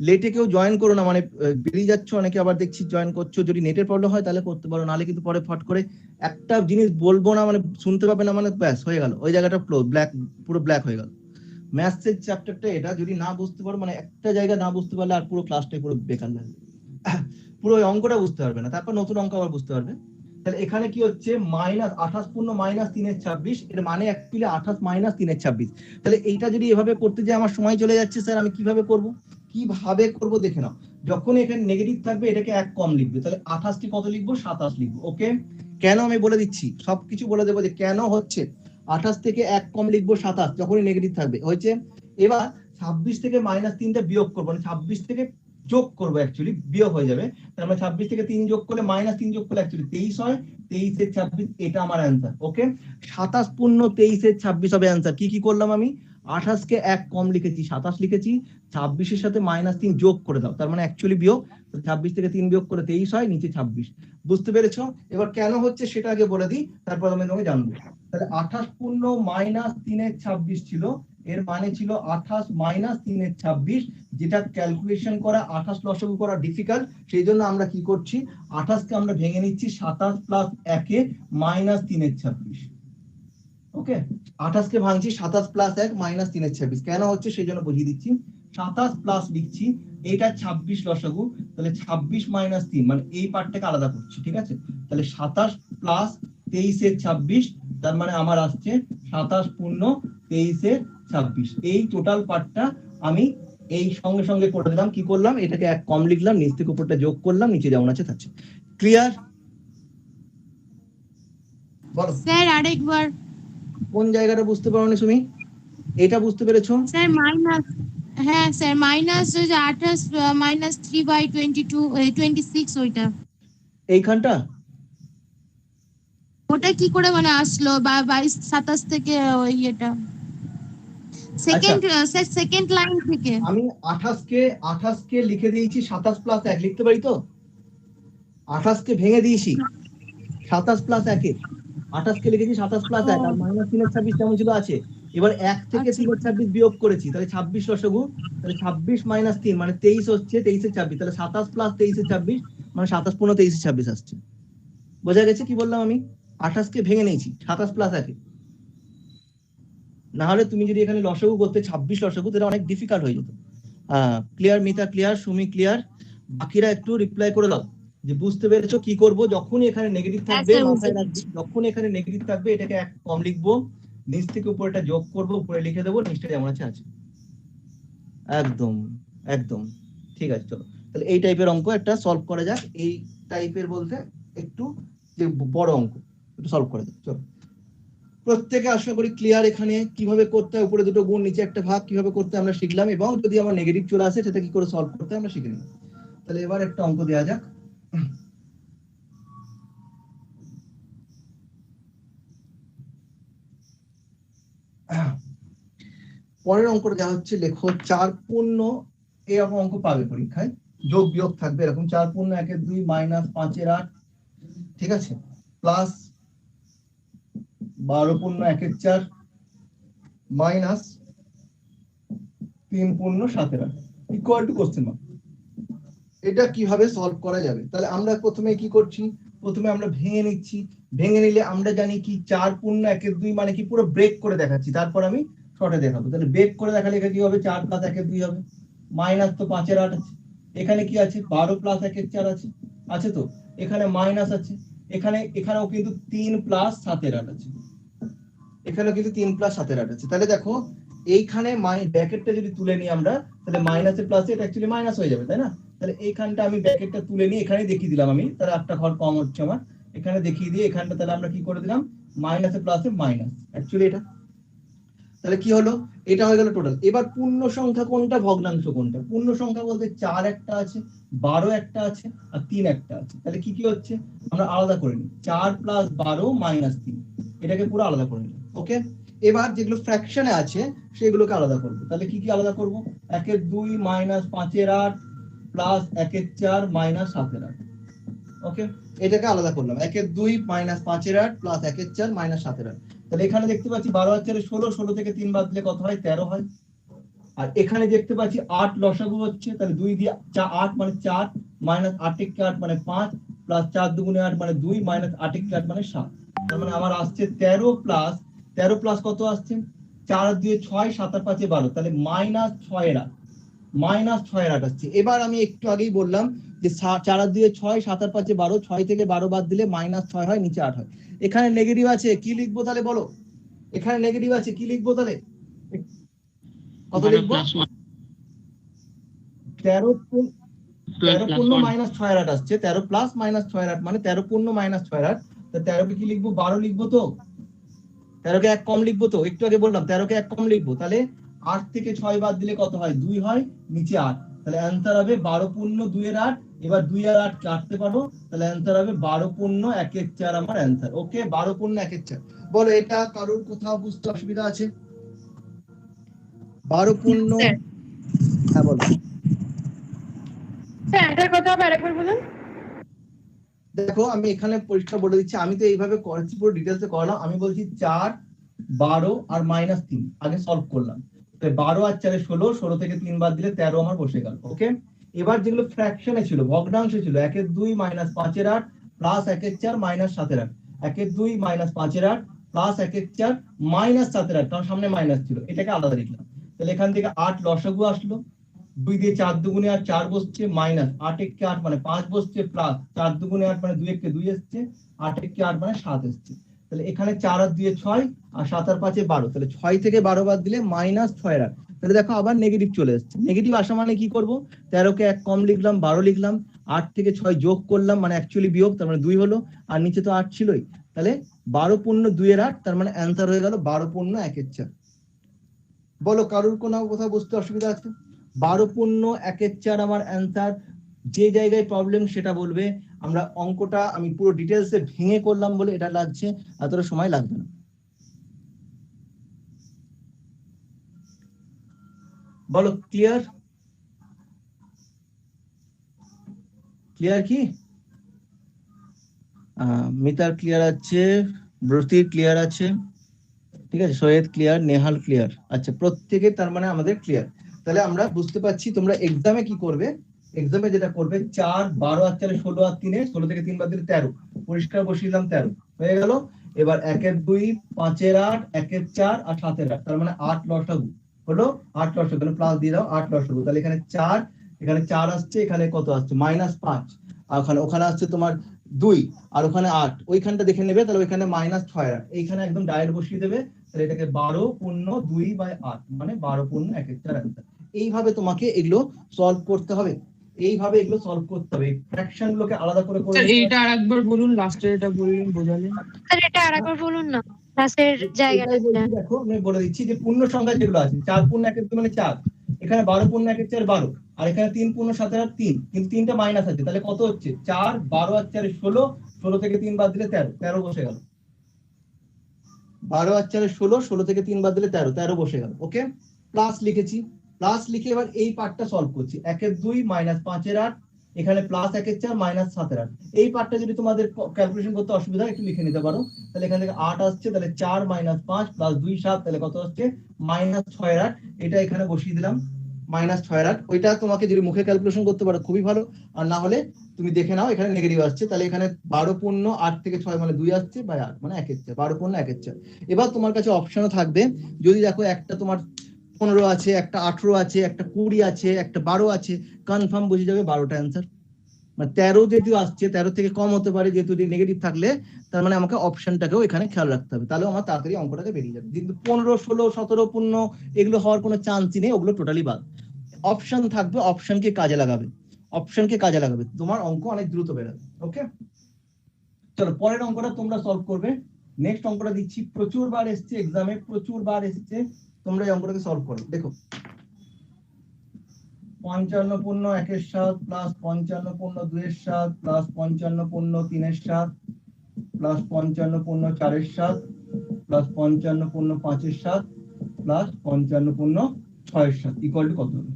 লেটে কেউ জয়েন করো না, মানে বেরিয়ে যাচ্ছ অনেকে, আবার দেখছি জয়েন করছো। যদি নেটের প্রবলেম হয় তাহলে করতে পারো, নাহলে কিন্তু পরে ফট করে একটা জিনিস বলবো না, মানে শুনতে পাবে না, মানে ব্যাস হয়ে গেল, ওই জায়গাটা ব্ল্যাক, পুরো ব্ল্যাক হয়ে গেল। ম্যাথসের চ্যাপ্টারটা এটা, যদি না বুঝতে পারো, মানে একটা জায়গা না বুঝতে পারলে আর পুরো ক্লাসটাই পুরো বেকার লাগবে, পুরো ওই অঙ্কটা বুঝতে পারবে না, তারপর নতুন অঙ্ক আবার বুঝতে পারবে। তাহলে এখানে কি হচ্ছে, মাইনাস 28 পূর্ণ মাইনাস 3/26, এর মানে অ্যাকচুয়ালি 28 মাইনাস 3/26। তাহলে এইটা যদি এভাবে করতে যাই আমার সময় চলে যাচ্ছে স্যার, আমি কিভাবে করব, কিভাবে করব দেখে নাও। যখন এখানে নেগেটিভ থাকবে এটাকে 1 কম লিখবে, তাহলে 28 কে কত লিখবো, 27 লিখবো। ওকে, কেন আমি বলে দিচ্ছি, সবকিছু বলে দেবো যে কেন হচ্ছে 28 থেকে 1 কম লিখবো 27, যখনই নেগেটিভ থাকবে হয়েছে। এবার 26 থেকে -3টা বিয়োগ করবো, মানে 26 থেকে যোগ করবো, অ্যাকচুয়ালি বিয়োগ হয়ে যাবে। তার মানে 26 থেকে 3 যোগ করলে, -3 যোগ করলে অ্যাকচুয়ালি 23 হয়, 23/26, এটা আমার অ্যান্সার। ওকে, 27 পূর্ণ 23/26 হবে অ্যান্সার। কি কি করলাম আমি, 28 কে 1 কম লিখেছি, 27 লিখেছি, 26 এর সাথে -3 যোগ করে দাও, তার মানে অ্যাকচুয়ালি বিয়োগ, 26 থেকে 3 বিয়োগ করে 23 হয়, নিচে 26। বুঝতে পেরেছো? এবার কেন হচ্ছে সেটা আগে বলে দিই, তারপর আমি তোমাকে জানবো। তাহলে 28 পূর্ণ -3/26 ছিল, এর মানে ছিল 28 মাইনাস 3/26, যেটা ক্যালকুলেশন করা 28 লসাগু করা ডিফিকাল্ট, সেই জন্য আমরা কি করছি, 28 কে আমরা ভেঙে নিচ্ছি 27 প্লাস 1 এ মাইনাস 3/26। ওকে, 28 কে ভাঙছি 27 প্লাস 1 মাইনাস 3/26, কেন হচ্ছে সেই জন্য বুঝিয়ে দিচ্ছি। 27 প্লাস লিখছি, এটা 26 লসাগু, তাহলে 26 মাইনাস 3, মানে এই পার্টটাকে আলাদা করছি, ঠিক আছে? তাহলে 27 প্লাস 23/26, তার মানে আমার আসছে 27 পূর্ণ 23/26। এই টোটাল পার্টটা আমি এই সঙ্গে সঙ্গে করে দিলাম। কি করলাম, এটাকে 1 কম লিখলাম, নিচ থেকে উপরটা যোগ করলাম, নিচে যেমন আছে থাকছে। ক্লিয়ার? বলো স্যার আরেকবার। কোন জায়গাটা বুঝতে পারোনি তুমি, এটা বুঝতে পেরেছো? স্যার মাইনাস, হ্যাঁ স্যার মাইনাস 28 মাইনাস 3/22 26, ওইটা এইখানটা ওটা কি করে মানে আসলো, বা 27 থেকে ওই এটা সেকেন্ড, স্যার সেকেন্ড লাইন থেকে। আমি 28 কে লিখে দিয়েছি 27 প্লাস 1, লিখতে পারি তো? 28 কে ভেঙে দিয়েছি 27 প্লাস 1 এ, 28 কে লিখেছি 27 প্লাস 1, আর মাইনাস 3/26 যেমন ছিল আছে। এবার 1 থেকে 3/26 বিয়োগ করেছি, তাহলে 26 লসাগু, তাহলে 26 মাইনাস 3 মানে 23 হচ্ছে, 23/26, তাহলে 27 প্লাস 23/26 মানে 27 পূর্ণ 23/26 আসছে। বোঝা গেছে কি বললাম আমি? 28 কে ভেঙে নিয়েছি 27 প্লাস 1 এ, না হলে তুমি যদি এখানে লসাগু করতে 26 লসাগু, তাহলে অনেক ডিফিকাল্ট হয়ে যেত। Clear Mita, clear Sumi, clear? বাকিরা একটু রিপ্লাই করে দাও যে বুঝতে পেরেছো কি করব। যখনই এখানে নেগেটিভ থাকবে মাথায় রাখবে, যখন এখানে নেগেটিভ থাকবে এটাকে 1 কম লিখবো, নিচ থেকে উপরেটা যোগ করব, উপরে লিখে দেবো, নিচটা যেমন আছে আছে। একদম একদম ঠিক আছে। চলো তাহলে এই টাইপের অঙ্ক একটা সলভ করা যাক। এই টাইপের বলতে একটু যে বড় অঙ্ক একটু সলভ করা যাক। চলো, প্রত্যেকে আশা করি ক্লিয়ার এখানে কিভাবে করতে হয়, উপরে দুটো গুণ নিচে একটা ভাগ কিভাবে করতে আমরা শিখলাম, এবং যদি আমার নেগেটিভ চলে আসে সেটা কি করে সলভ করতে আমরা শিখে নিই। তাহলে এবার একটা অঙ্ক দেওয়া যাক। পরের অঙ্কটা দেওয়া হচ্ছে, লেখো 4 পূর্ণ, এরকম অঙ্ক পাবে পরীক্ষায়, যোগ বিয়োগ থাকবে এরকম, 4 পূর্ণ 1/2 মাইনাস 5/8, ঠিক আছে, প্লাস 12 পূর্ণ 1/4 মাইনাস 3 পূর্ণ 7/8 ইকুয়াল টু কোশ্চেন মার্ক। এটা কিভাবে সলভ করা যাবে? তাহলে আমরা প্রথমে কি করছি, প্রথমে আমরা ভেঙে নিচ্ছি। ভেঙে নিলে আমরা জানি কি 4 পূর্ণ 1/2 মানে কি, পুরো ব্রেক করে দেখাচ্ছি, তারপর আমি শর্টে দেখাবো। তাহলে ব্রেক করে দেখালে এটা কি হবে, 4 প্লাস 1/2 হবে, মাইনাস তো 5/8 আছে, এখানে কি আছে 12 প্লাস 1/4 আছে, আছে তো, এখানে মাইনাস আছে, এখানেও কিন্তু 3 প্লাস 7/8 আছে, এখানেও কিন্তু 3 প্লাস 7/8 আছে। তাহলে দেখো এইখানে ব্র্যাকেটটা যদি তুলে নিই আমরা, তাহলে মাইনাসে প্লাসে এটা অ্যাকচুয়ালি মাইনাস হয়ে যাবে, তাই না? তাহলে এইখানটা আমি ব্র্যাকেটটা তুলে নিয়ে এখানে দেখিয়ে দিলাম আমি, তাহলে একটা ঘর কম হচ্ছে আমার, এখানে দেখিয়ে দিয়ে এখানটা তাহলে আমরা কি করে দিলাম, মাইনাসে প্লাসে মাইনাস, অ্যাকচুয়ালি এটা। তাহলে কি হলো, এটা হয়ে গেল টোটাল। এবার পূর্ণ সংখ্যা কোনটা, ভগ্নাংশ কোনটা? পূর্ণ সংখ্যা বলতে 4 একটা আছে, 12 একটা আছে, আর 3 একটা আছে। তাহলে কি কি হচ্ছে আমরা আলাদা করে নিই, 4 প্লাস 12 মাইনাস 3, এটাকে পুরো আলাদা করে নিই। ওকে, এবার যেগুলো ফ্র্যাকশনে আছে সেগুলোকে আলাদা করবো। তাহলে কি কি আলাদা করবো? 1/2 মাইনাস 5/8 প্লাস 1/4 মাইনাস 7/8। ওকে, এটাকে আলাদা করলাম। 1/2 মাইনাস 5/8 প্লাস 1/4 মাইনাস 7/8। তাহলে এখানে দেখতে পাচ্ছি 12 আর 4 16, 16 থেকে 3 বাদ দিলে কত হয়? 13 হয়। আর এখানে দেখতে পাচ্ছি 8 লসাগু হচ্ছে, তাহলে 2 দিয়ে 8 মানে 4 মাইনাস 8/8 মানে 5 প্লাস 4 দুগুণে 8 মানে 2 মাইনাস 8/8 মানে 7। তার মানে আমার আসছে 13 প্লাস কত আসছে? 4 দিয়ে 6, 7 আর 5 12, তাহলে মাইনাস 6/8 আসছে। এবার আমি একটু আগেই বললাম যে 4 আর 2 6, 7 আর 5 12, 6 থেকে 12 বাদ দিলে মাইনাস 6 হয়, নিচে 8 হয়। এখানে নেগেটিভ আছে, কি লিখবো তাহলে বলো? এখানে নেগেটিভ আছে, কি লিখবো তাহলে? কত লিখবো? 13 পূর্ণ মাইনাস 6/8 আসছে। 13 প্লাস মাইনাস 6/8 মানে 13 পূর্ণ মাইনাস 6/8। তো 13 কে কি লিখবো? 12 লিখবো তো? 13 কে 1 কম লিখবো তো? একটু আগে বললাম 13 কে 1 কম লিখবো। তাহলে 8 থেকে 6 বাদ দিলে কত হয়? 2 হয়, নিচে 8। তাহলে অ্যান্সার হবে 12 পূর্ণ 2 এর 8। এবার 2 আর 8 কাটতে পারো, তাহলে অ্যান্সার হবে 12 পূর্ণ 1/4 আমার অ্যান্সার। ওকে, 12 পূর্ণ 1/4। বলো, এটা কারোর কোথাও বুঝতে অসুবিধা আছে? 12 পূর্ণ, হ্যাঁ বলো। অ্যান্সার কত হবে আরেকবার বলুন। দেখো আমি এখানে পরিষ্কার বলে দিচ্ছি, আমি তো এইভাবে করেছি, পুরো ডিটেলসে করলাম। আমি বলছি 4, 12 আর -3 আগে সলভ করলাম। 12 আর 4 16, 16 থেকে 3 বাদ দিলে 13 আমার বসে গেল। ওকে, এবার যেগুলো ফ্র্যাকশনে ছিল, ভগ্নাংশে ছিল, 1/2 minus 5/8 plus 1/4 minus 7/8। 1/2 minus 5/8 plus 1/4 minus 7/8, কারণ সামনে মাইনাস ছিল, এটাকে আলাদা লিখলাম। তাহলে এখান থেকে 8 লসাগু আসলো, 2 দিয়ে 4 দুগুণে 8 4 বসছে, মাইনাস 8/8 মানে 5 বসছে, প্লাস 4 দুগুণে 8 মানে 2 2 এসছে, 8/8 মানে 7 এসছে। তাহলে এখানে 4 আর 2 6 আর 7 আর 5 12, তাহলে 6 থেকে 12 বাদ দিলে মাইনাস 6/8। তাহলে দেখো আবার নেগেটিভ চলে এসছে। নেগেটিভ আসা মানে কি করব? 13 কে 1 কম লিখলাম, 12 লিখলাম, 8 থেকে 6 যোগ করলাম, মানে অ্যাকচুয়ালি বিয়োগ, তার মানে 2 হলো, আর নিচে তো 8 ছিলই। তাহলে 12 পূর্ণ 2 এর 8, তার মানে অ্যান্সার হয়ে গেল 12 পূর্ণ 1/4। বলো, কারোর কোনো কথা বুঝতে অসুবিধা আছে? 12 পূর্ণ 1/4 আমার অ্যান্সার। যে জায়গায় প্রবলেম সেটা বলবে। আমরা অঙ্কটা আমি পুরো ডিটেলসে ভেঙে করলাম বলে এটা লাগছে, এতটা সময় লাগবে না। বলো, ক্লিয়ার? ক্লিয়ার কি? মিতার ক্লিয়ার আছে, ব্রতির ক্লিয়ার আছে, ঠিক আছে, সৈয়দ ক্লিয়ার, নেহাল ক্লিয়ার। আচ্ছা, প্রত্যেকে তার মানে আমাদের ক্লিয়ার। তাহলে আমরা বুঝতে পারছি তোমরা এক্সামে কি করবে। এক্সামে যেটা করবে, 4, 12 আর 4 16 আর 3, 16 থেকে 3 বাদ দিলে 13, পরিষ্কার বসিয়ে দিলাম, 13 হয়ে গেল। এবার 1/2 5/8 1/4 আর 7/8, তার মানে 8 লসাগু হলো। 8 লসাগু, তাহলে প্লাস দিয়ে দাও 8 লসাগু। তাহলে এখানে 4, এখানে 4 আসছে, এখানে কত আসছে? -5, আর ওখানে আসছে তোমার 2, আর ওখানে 8, ওইখানটা দেখে নেবে। তাহলে ওইখানে -6/8, এইখানে একদম ডাইরেক্ট বসিয়ে দেবে। তাহলে এটাকে 12 পূর্ণ 2/8 মানে 12 পূর্ণ 1/4 অ্যান্সার। এইভাবে তোমাকে এগুলো সলভ করতে হবে, এইভাবে এগুলো সলভ করতে হবে। ফ্র্যাকশন গুলোকে আলাদা করে করে স্যার এইটা আরেকবার বলুন, লাস্টে এটা বললেন, বোঝালেন। স্যার এটা আরেকবার বলুন না, ক্লাসের জায়গাটা। এটাই বলছি। দেখো আমি বলে দিচ্ছি যে পূর্ণ সংখ্যা যেগুলো আছে, 4 পূর্ণ 1/2 মানে 4, এখানে 12 পূর্ণ 1/4 12, আর এখানে 3 পূর্ণ 7/8 3, কিন্তু 3টা মাইনাস আছে। তাহলে কত হচ্ছে? 4, 12 আর 4 16, 16 থেকে 3 বাদ দিলে 13, 13 বসে গেল। 12 আর 4 16, 16 থেকে 3 বাদ দিলে 13, 13 বসে গেল। ওকে, প্লাস লিখেছি, প্লাস লিখে এবার এই পার্টটা সলভ করছি। 1/2 মাইনাস 5/8, এখানে প্লাস 1/4 মাইনাস 7/8। এই পার্টটা যদি তোমাদের ক্যালকুলেশন করতে অসুবিধা হয় একটু লিখে নিতে পারো। তাহলে এখান থেকে 8 আসছে, তাহলে 4 - 5 + 2 7, তাহলে কত আসছে? -6/8। এটা এখানে বসিয়ে দিলাম, -6/8। ওইটা তোমাকে যদি মুখে ক্যালকুলেশন করতে পারো খুবই ভালো, আর না হলে তুমি দেখে নাও এখানে নেগেটিভ আসছে। তাহলে এখানে 12 পূর্ণ 8 থেকে 6 মানে 2 আসছে, বাই 8 মানে 1/4, 12 পূর্ণ 1/4। এবার তোমার কাছে অপশনও থাকবে, যদি দেখো একটা তোমার 15 আছে, একটা 18 আছে, একটা 20 আছে, একটা 12 আছে, কনফার্ম বুঝে যাবে 12টা অ্যান্সার। মানে 13 যেহেতু আসছে, 13 থেকে কম হতে পারে, যেহেতু নেগেটিভ থাকলে, তার মানে আমাকে অপশনটাকেও এখানে খেয়াল রাখতে হবে, তাহলে আমার তাড়াতাড়ি অঙ্কটাকে বেরিয়ে যাবে। কিন্তু 15 16 17 পূর্ণ এগুলো হওয়ার কোনো চান্সই নেই, ওগুলো টোটালি বাদ। অপশন থাকবে, অপশনকে কাজে লাগাবে, অপশনকে কাজে লাগাবে, তোমার অঙ্ক অনেক দ্রুত বেরোবে। ওকে, চলো পরের অঙ্কটা তোমরা সলভ করবে। নেক্সট অঙ্কটা দিচ্ছি, প্রচুর বার এসছে এক্সামে, প্রচুর বার এসছে, তোমরা এই অঙ্কটাকে সলভ করো। দেখো, 55 পূর্ণ 1 এর 7 প্লাস 55 পূর্ণ 2 এর 7 প্লাস 55 পূর্ণ 3 এর 7 প্লাস 55 পূর্ণ 4 এর 7 প্লাস 55 পূর্ণ 5-এর 7 প্লাস 55 পূর্ণ 6-এর 7 ইকুয়াল টু কত হবে?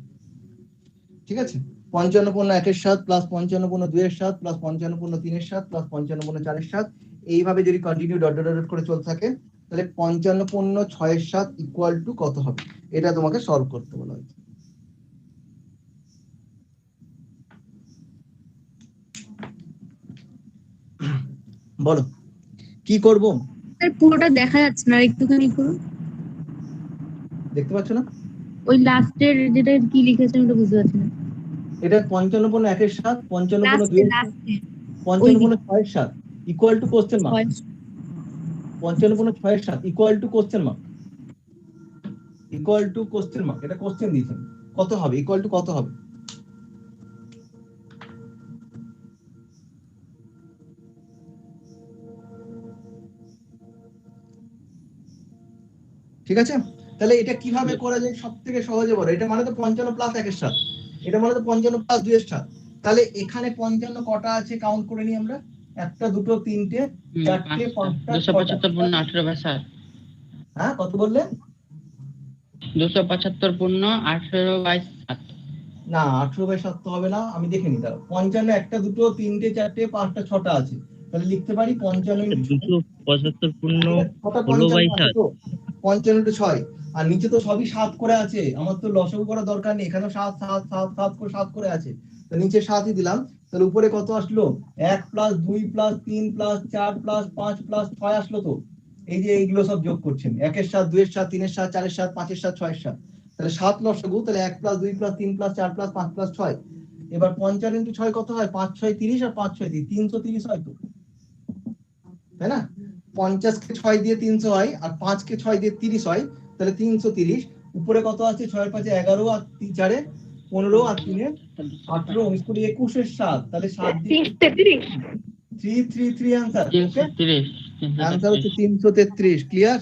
ঠিক আছে, 55 পূর্ণ 1-এর 7 প্লাস 55 পূর্ণ 2-এর 7 প্লাস 55 পূর্ণ 3-এর 7 প্লাস 55 পূর্ণ 4-এর 7, এইভাবে যদি কন্টিনিউ ডট ডট ডট করে চলতে থাকে তাহলে 55 পূর্ণ 6-এর 7 ইকুয়াল টু কত হবে? এটা তোমাকে সলভ করতে বলা হয়েছে। বলো কি করব? স্যার পুরোটা দেখা যাচ্ছে না, আর একটুখানি করুন। দেখতে পাচ্ছ না? ওই লাস্টের যেটা কি লিখেছেন ওটা বুঝতে পারছি না। এটা 55 পূর্ণ 1-এর 7, 55 পূর্ণ 2-এর 7, লাস্টে 55 পূর্ণ 6-এর 7 ইকুয়াল টু কোশ্চেন মার্ক। 55 পূর্ণ 6-এর 7 equal to question mark, equal to question mark. এটা কোশ্চেন দিয়েছেন, কত হবে? ইকুয়াল টু কত হবে? ঠিক আছে, তাহলে এটা কিভাবে করা যায় সব থেকে সহজে বলো। এটা মানে তো 55 প্লাস 1-এর 7, এটা মানে তো 55 প্লাস 2-এর 7। তাহলে এখানে 55 কটা আছে কাউন্ট করে নিই আমরা। 1টা 2টো 3টে 4টে 5টা 275 পূর্ণ 18/7। হ্যাঁ কত বললে? 275 পূর্ণ 18/7। না 18/7 তো হবে না, আমি দেখে নি। তাহলে 55 1টা 2টো 3টে 4টে 5টা 6টা আছে, তাহলে লিখতে পারি 55 275 পূর্ণ 55 into 6, আর নিচে তো সবই 7 করে আছে, আমার তো লসাগু করার দরকার নেই, এখানে 7 7 7 7 করে 7 করে আছে, তো নিচে 7ই দিলাম। তাহলে উপরে কত আসলো? 1 plus 2 plus 3 plus 4 plus 5 plus 6 আসলো। তো এই যে এইগুলো সব যোগ করছেন, 1-এর 7 2-এর 7 3-এর 7 4-এর 7 5-এর 7 6-এর 7, তাহলে 7 লসাগু। তাহলে 1 plus 2 plus 3 plus 4 plus 5 plus 6। এবার 55 into 6 কত হয়? 5 6 30 আর 5 6 30 330 হয় তো, তাই না? 50 কে 6 দিয়ে 300 হয়, আর 5 কে 6 দিয়ে 30 হয়, তাহলে 330। উপরে কত আছে? 6 5 11 আর 4 15 আর 3 18 19 20 21-এর 7, তাহলে 7 দিয়ে 333 आंसर। ओके, 333। आंसर হচ্ছে 333। ক্লিয়ার?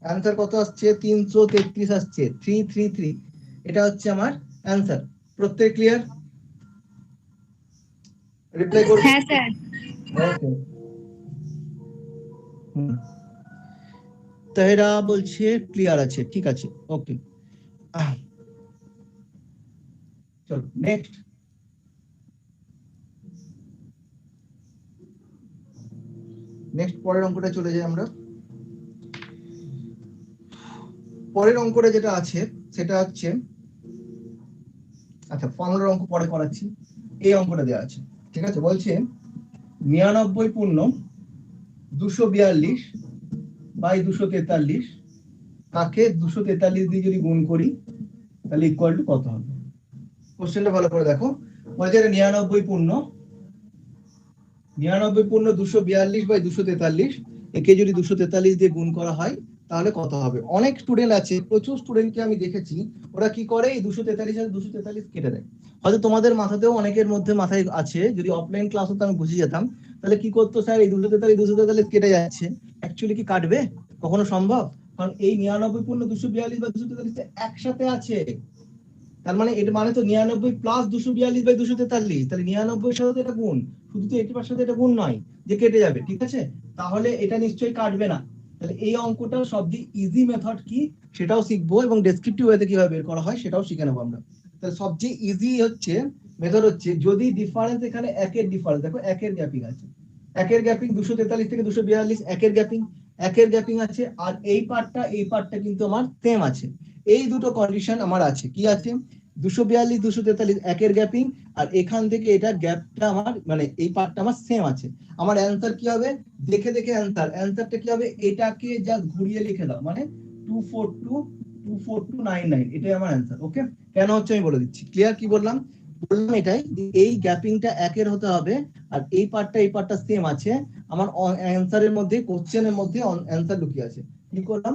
आंसर কত আসছে? 333 আসছে, 333। এটা হচ্ছে আমার आंसर। প্রত্যেক ক্লিয়ার? রিপ্লাই করুন। হ্যাঁ স্যার। ওকে, তাহেরা বলছে ক্লিয়ার আছে, ঠিক আছে, ওকে। চলো নেক্সট। নেক্সট পরের অঙ্কটা চলে যাই আমরা। পরের অঙ্কটা যেটা আছে সেটা হচ্ছে, আচ্ছা 15 অঙ্ক পরে করাচ্ছি, এই অঙ্কটা দেওয়া আছে, ঠিক আছে। বলছে 99 পূর্ণ 242 বাই 243 কাকে 243 দিয়ে যদি গুণ করি তাহলে ইকুয়াল টু কত হবে? কোশ্চেনটা ভালো করে দেখো। বলছে 99 পূর্ণ 242 বাই 243, একে যদি 243 দিয়ে গুণ করা হয় তাহলে কত হবে? অনেক স্টুডেন্ট আছে, প্রচুর স্টুডেন্টকে আমি দেখেছি, ওরা কি করে এই 243 আর 243 কেটে দেয়। হয়তো তোমাদের মাথাতেও অনেকের মধ্যে মাথায় আছে, যদি অফলাইন ক্লাস হতো আমি বুঝে যেতাম, তাহলে কি করতো স্যার, এই 243 কেটে যাচ্ছে, অ্যাকচুয়ালি কি কাটবে? কখনো সম্ভব? কারণ এই 99 পূর্ণ 242 বা 243 একসাথে আছে, তার মানে এটা মানে তো 99 প্লাস 242 বাই 243, তাহলে 99 এর সাথে এটা গুণ, শুধু তো 80 এর সাথে এটা গুণ নয় যে কেটে যাবে, ঠিক আছে? তাহলে এটা নিশ্চয়ই কাটবে না। তাহলে এই অঙ্কটা সবচেয়ে ইজি মেথড কি সেটাও শিখবো, এবং ডেসক্রিপটিভ ওয়েতে কিভাবে বের করা হয় সেটাও শিখে নেবো আমরা। তাহলে সবচেয়ে ইজি হচ্ছে মেথড হচ্ছে, যদি ডিফারেন্স এখানে একের ডিফারেন্স, দেখো একের গ্যাপিং আছে, একের গ্যাপিং 243 থেকে 242 একের গ্যাপিং আছে, আর এই পার্টটা কিন্তু আমার সেম আছে। এই দুটো কন্ডিশন আমার আছে, কি আছে? 242 243 একের গ্যাপিং, আর এখান থেকে এটা গ্যাপটা আমার মানে এই পার্টটা আমার সেম আছে। আমার অ্যানসার কি হবে? দেখে দেখে অ্যানসারটা কি হবে? এটাকে জাস্ট ঘুরিয়ে লিখে দাও, মানে 24299, এটাই আমার অ্যানসার। ওকে, কেন হচ্ছে আমি বলে দিচ্ছি। ক্লিয়ার? কি বললাম এটাই, এই গ্যাপিংটা একের হতে হবে, আর এই পার্টটা সেম আছে। আমার অ্যানসারের মধ্যে, কোশ্চেনের মধ্যে অ্যানসার লুকিয়ে আছে। কি করলাম?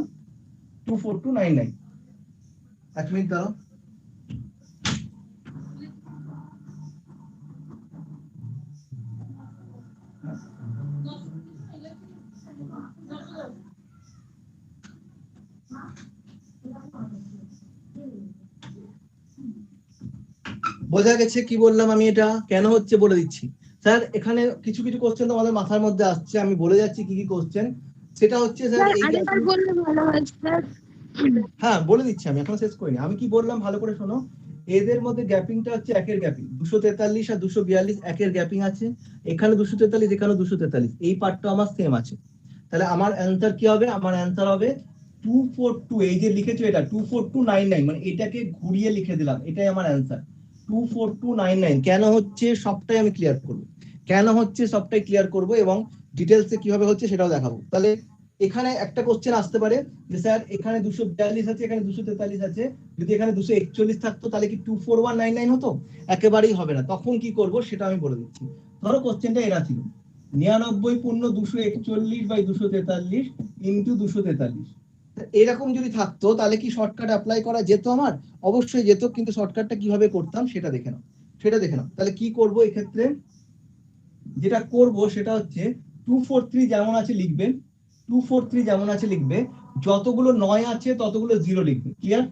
24299। এক মিনিট দাও। বোঝা গেছে কি বললাম আমি? এটা কেন হচ্ছে বলে দিচ্ছি। স্যার এখানে কিছু কিছু কোশ্চেন তো আমাদের মাথার মধ্যে আসছে, আমি বলে যাচ্ছি কি কি কোশ্চেন, সেটা হচ্ছে স্যার এই আরেকবার বললে ভালো হয় স্যার। হ্যাঁ বলে দিচ্ছি, আমি এখন শেষ করিনি। আমি কি বললাম ভালো করে শোনো, এদের মধ্যে গ্যাপিংটা হচ্ছে একের গ্যাপিং, 243 আর 242 একের গ্যাপিং আছে, এখানে 243 এখানে 243, এই পার্টটা আমার সেম আছে। তাহলে আমার অ্যান্সার কি হবে? আমার অ্যান্সার হবে 242, এই যে লিখেছো এটা 24299, মানে এটাকে ঘুরিয়ে লিখে দিলাম, এটাই আমার অ্যান্সার 24299। কেন হচ্ছে সবটাই আমি ক্লিয়ার করব, কেন হচ্ছে সবটাই ক্লিয়ার করব এবং ডিটেলসে কিভাবে হচ্ছে সেটাও দেখাবো। তাহলে এখানে একটা কোশ্চেন আসতে পারে যে স্যার এখানে 242 আছে, এখানে 243 আছে, যদি এখানে 241 থাকতো তাহলে কি 24199 হতো? একেবারেই হবে না। তখন কি করব সেটা আমি বলে দিচ্ছি। ধরো কোশ্চেনটা এরা ছিল 99 পূর্ণ 241/243 ইনটু 243, এরকম যদি থাকতো তাহলে কি শর্টকাট অ্যাপ্লাই করা যেত? আমার অবশ্যই যেত, কিন্তু শর্টকাটটা কিভাবে করতাম সেটা দেখে নাও, সেটা দেখে নাও। তাহলে কি করব এই ক্ষেত্রে? যেটা করব সেটা হচ্ছে 243 যেমন আছে লিখবেন, 243 যেমন আছে লিখবে, যতগুলো 9 আছে ততগুলো 0 লিখবে। ক্লিয়ার?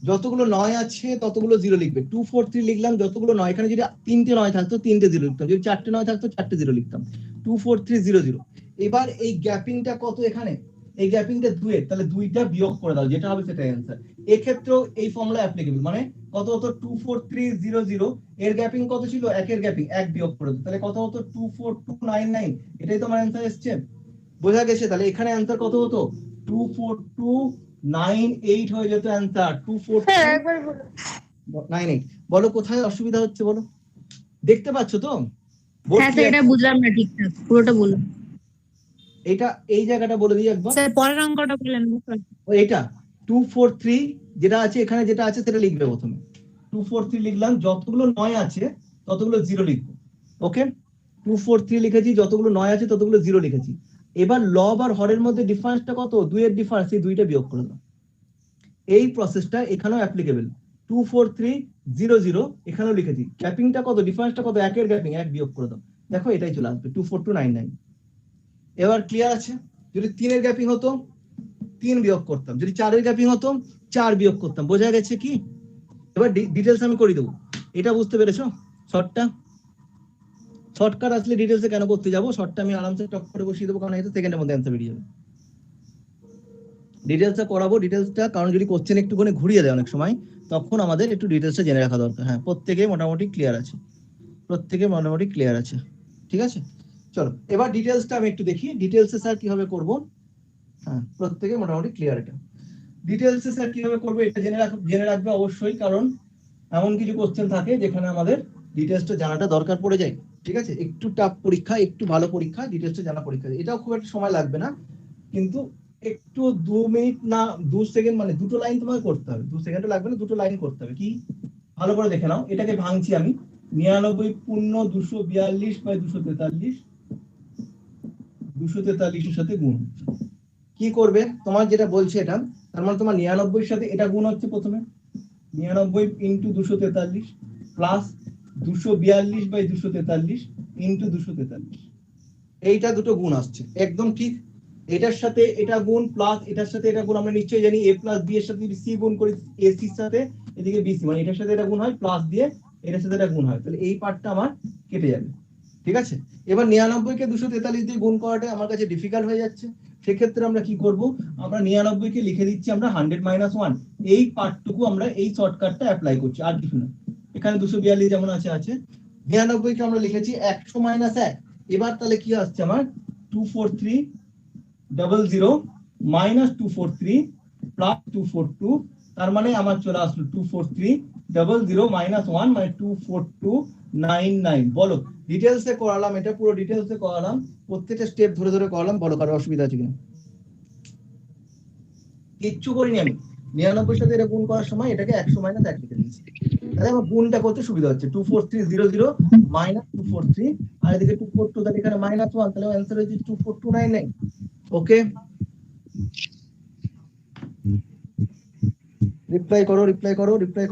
যতগুলো 9 আছে ততগুলো 0 লিখবে। 243 লিখলাম, যতগুলো 9, এখানে যদি 3টে 9 থাকতো 3টে 0 লিখতাম, যদি 4টে 9 থাকতো 4টে 0 লিখতাম। 24300। এবার এই গ্যাপিংটা কত এখানে? এই গ্যাপিংটা 2 এর, তাহলে 2টা বিয়োগ করে দাও, যেটা হবে সেটাই অ্যান্সার। এই ক্ষেত্রেও এই ফর্মুলা অ্যাপ্লিকেবল, মানে কত হতো? 24300, এর গ্যাপিং কত ছিল? একের গ্যাপিং 1 বিয়োগ করে দাও, তাহলে কত হতো? 24299। এটাই তো আমার অ্যান্সার এসেছে, বোঝা গেছে? তাহলে এখানে অ্যান্সার কত হতো? 24298 হয়ে যেত অ্যান্সার, 24298। বলো কোথায় অসুবিধা হচ্ছে বলো? দেখতে পাচ্ছ তো? হ্যাঁ স্যার, এটা বুঝলাম না ঠিকঠাক, পুরোটা বলুন। এটা এই জায়গাটা বলে দিই একবার। স্যার পরের অঙ্কটা বললেন না। এটা 243 যেটা আছে এখানে, যেটা আছে সেটা লিখবে প্রথমে। 243 লিখলাম, যতগুলো 9 আছে ততগুলো 0 লিখবো। ওকে, 243 লিখেছি, যতগুলো 9 আছে ততগুলো 0 লিখেছি। এবার লব আর হরের মধ্যে ডিফারেন্সটা কত? 2 এর ডিফারেন্স, এই 2টা বিয়োগ করে দাও। এই প্রসেসটা এখানেও অ্যাপ্লিকেবল। 24300 এখানেও লিখেছি, গ্যাপিংটা কত? ডিফারেন্সটা কত? 1 এর গ্যাপিং 1 বিয়োগ করে দাও, দেখো এটাই চলে আসবে 24299। এবার ক্লিয়ার আছে? যদি 3 এর গ্যাপিং হতো 3 বিয়োগ করতাম, যদি 4 এর গ্যাপিং হতো 4 বিয়োগ করতাম। বোঝা গেছে কি? এবার ডিটেলস আমি করে দেবো। এটা বুঝতে পেরেছো? শর্টকাট আসলে ডিটেলসে কেন করতে যাবো? শর্টটা আমি আরামসে টপ করে বসিয়ে দেবো, কারণ এটা সেকেন্ডের মধ্যে অ্যান্সার বেরিয়ে যাবে। ডিটেলসটা করাবো, ডিটেলসটা কারণ যদি কোশ্চেন একটুখানি ঘুরিয়ে দেয় অনেক সময়, তখন আমাদের একটু ডিটেলসটা জেনে রাখা দরকার। হ্যাঁ, প্রত্যেকে মোটামুটি ক্লিয়ার আছে, ঠিক আছে? চলো এবার ডিটেলসটা আমি একটু দেখি, ডিটেলসে স্যার কিভাবে করব। হ্যাঁ, প্রত্যেকে মোটামুটি ক্লিয়ার। এটা ডিটেলসে স্যার কিভাবে করবো এটা জেনে রাখবে অবশ্যই, কারণ এমন কিছু কোশ্চেন থাকে যেখানে আমাদের ডিটেলসটা জানাটা দরকার পড়ে যায়। ঠিক আছে? একটু টাফ পরীক্ষা, একটু ভালো পরীক্ষা, ডিটেলসটা জানা পরীক্ষা, এটাও খুব একটা সময় লাগবে না, কিন্তু একটু 2 মিনিট না 2 সেকেন্ড, মানে 2টো লাইন তোমাকে করতে হবে, 2 সেকেন্ডও লাগবে না, 2টো লাইন করতে হবে। কি ভালো করে দেখে নাও, এটাকে ভাঙছি আমি। 99 পূর্ণ 242/243, 243 এর সাথে গুণ। কি করবে? তোমার যেটা বলছে এটা, তার মানে তোমার 99 এর সাথে এটা গুণ হচ্ছে প্রথমে, 99 ইন্টু 243 প্লাস 242/243 ইন্টু 243, এইটা দুটো গুণ আসছে, একদম ঠিক। এটার সাথে এটা গুণ প্লাস এটার সাথে এটা গুণ, আমরা নিশ্চয়ই জানি a প্লাস b এর সাথে যদি c গুণ করি ac এর সাথে এদিকে bc, মানে এটার সাথে এটা গুণ হয় প্লাস দিয়ে এটার সাথে এটা গুণ হয়, তাহলে এই পার্টটা আমার কেটে যাবে। ঠিক আছে? এবার 99 কে 243 দিয়ে গুণ করাটা আমার কাছে ডিফিকাল্ট হয়ে যাচ্ছে, সেক্ষেত্রে আমরা কি করব? আমরা 99 কে লিখে দিচ্ছি আমরা 100 - 1, এই পার্টটুকু আমরা এই শর্টকাটটা অ্যাপ্লাই করছি, আর কিছু না। এখানে 242 যেমন আছে 99 কে আমরা লিখেছি 100 - 1। এবার তাহলে কি আসছে আমার? 24300 - 243 প্লাস 242, তার মানে আমার চলে আসলো 24300 - 1 মানে 24299। বলো, ডিটেলসে করালাম, এটা পুরো ডিটেলসে করালাম, প্রত্যেকটা স্টেপ ধরে ধরে করালাম। বলো কারো অসুবিধা আছে কিনা? কিচ্ছু করিনি আমি, 99 সাথে এটা গুণ করার সময় এটাকে 100 - 1 লিখে দিয়েছি, তাহলে আমার গুণটা করতে সুবিধা হচ্ছে। 24300 - 243, আর এদিকে 242, তাহলে এখানে -1, তাহলে অ্যান্সার হচ্ছে 24299। ওকে, রিপ্লাই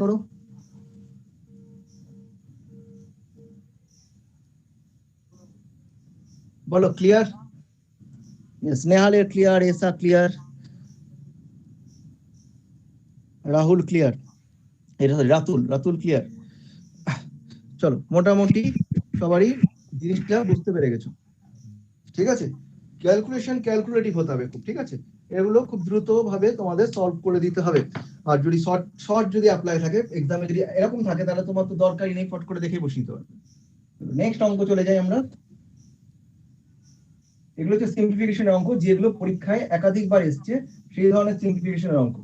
করো। বলো ক্লিয়ার? স্নেহাল এর ক্লিয়ার, এসা ক্লিয়ার, রাহুল ক্লিয়ার, এটা রাতুল ক্লিয়ার। চলো মোটামুটি সবারই জিনিসটা বুঝতে পেরে গেছো, ঠিক আছে? ক্যালকুলেটিভ হতে হবে খুব, ঠিক আছে? এগুলো খুব দ্রুত ভাবে তোমাদের সলভ করে দিতে হবে। আর যদি শর্ট যদি অ্যাপ্লাই থাকে এক্সামে, যদি এরকম থাকে তাহলে তোমার তো দরকারই নেই, ফট করে দেখে বসিয়ে দিতে হবে। নেক্সট অঙ্ক চলে যাই আমরা। এগুলো হচ্ছে সিম্পলিফিকেশনের অঙ্ক, যেগুলো পরীক্ষায় একাধিকবার এসছে, সেই ধরনের সিম্পলিফিকেশনের অঙ্ক।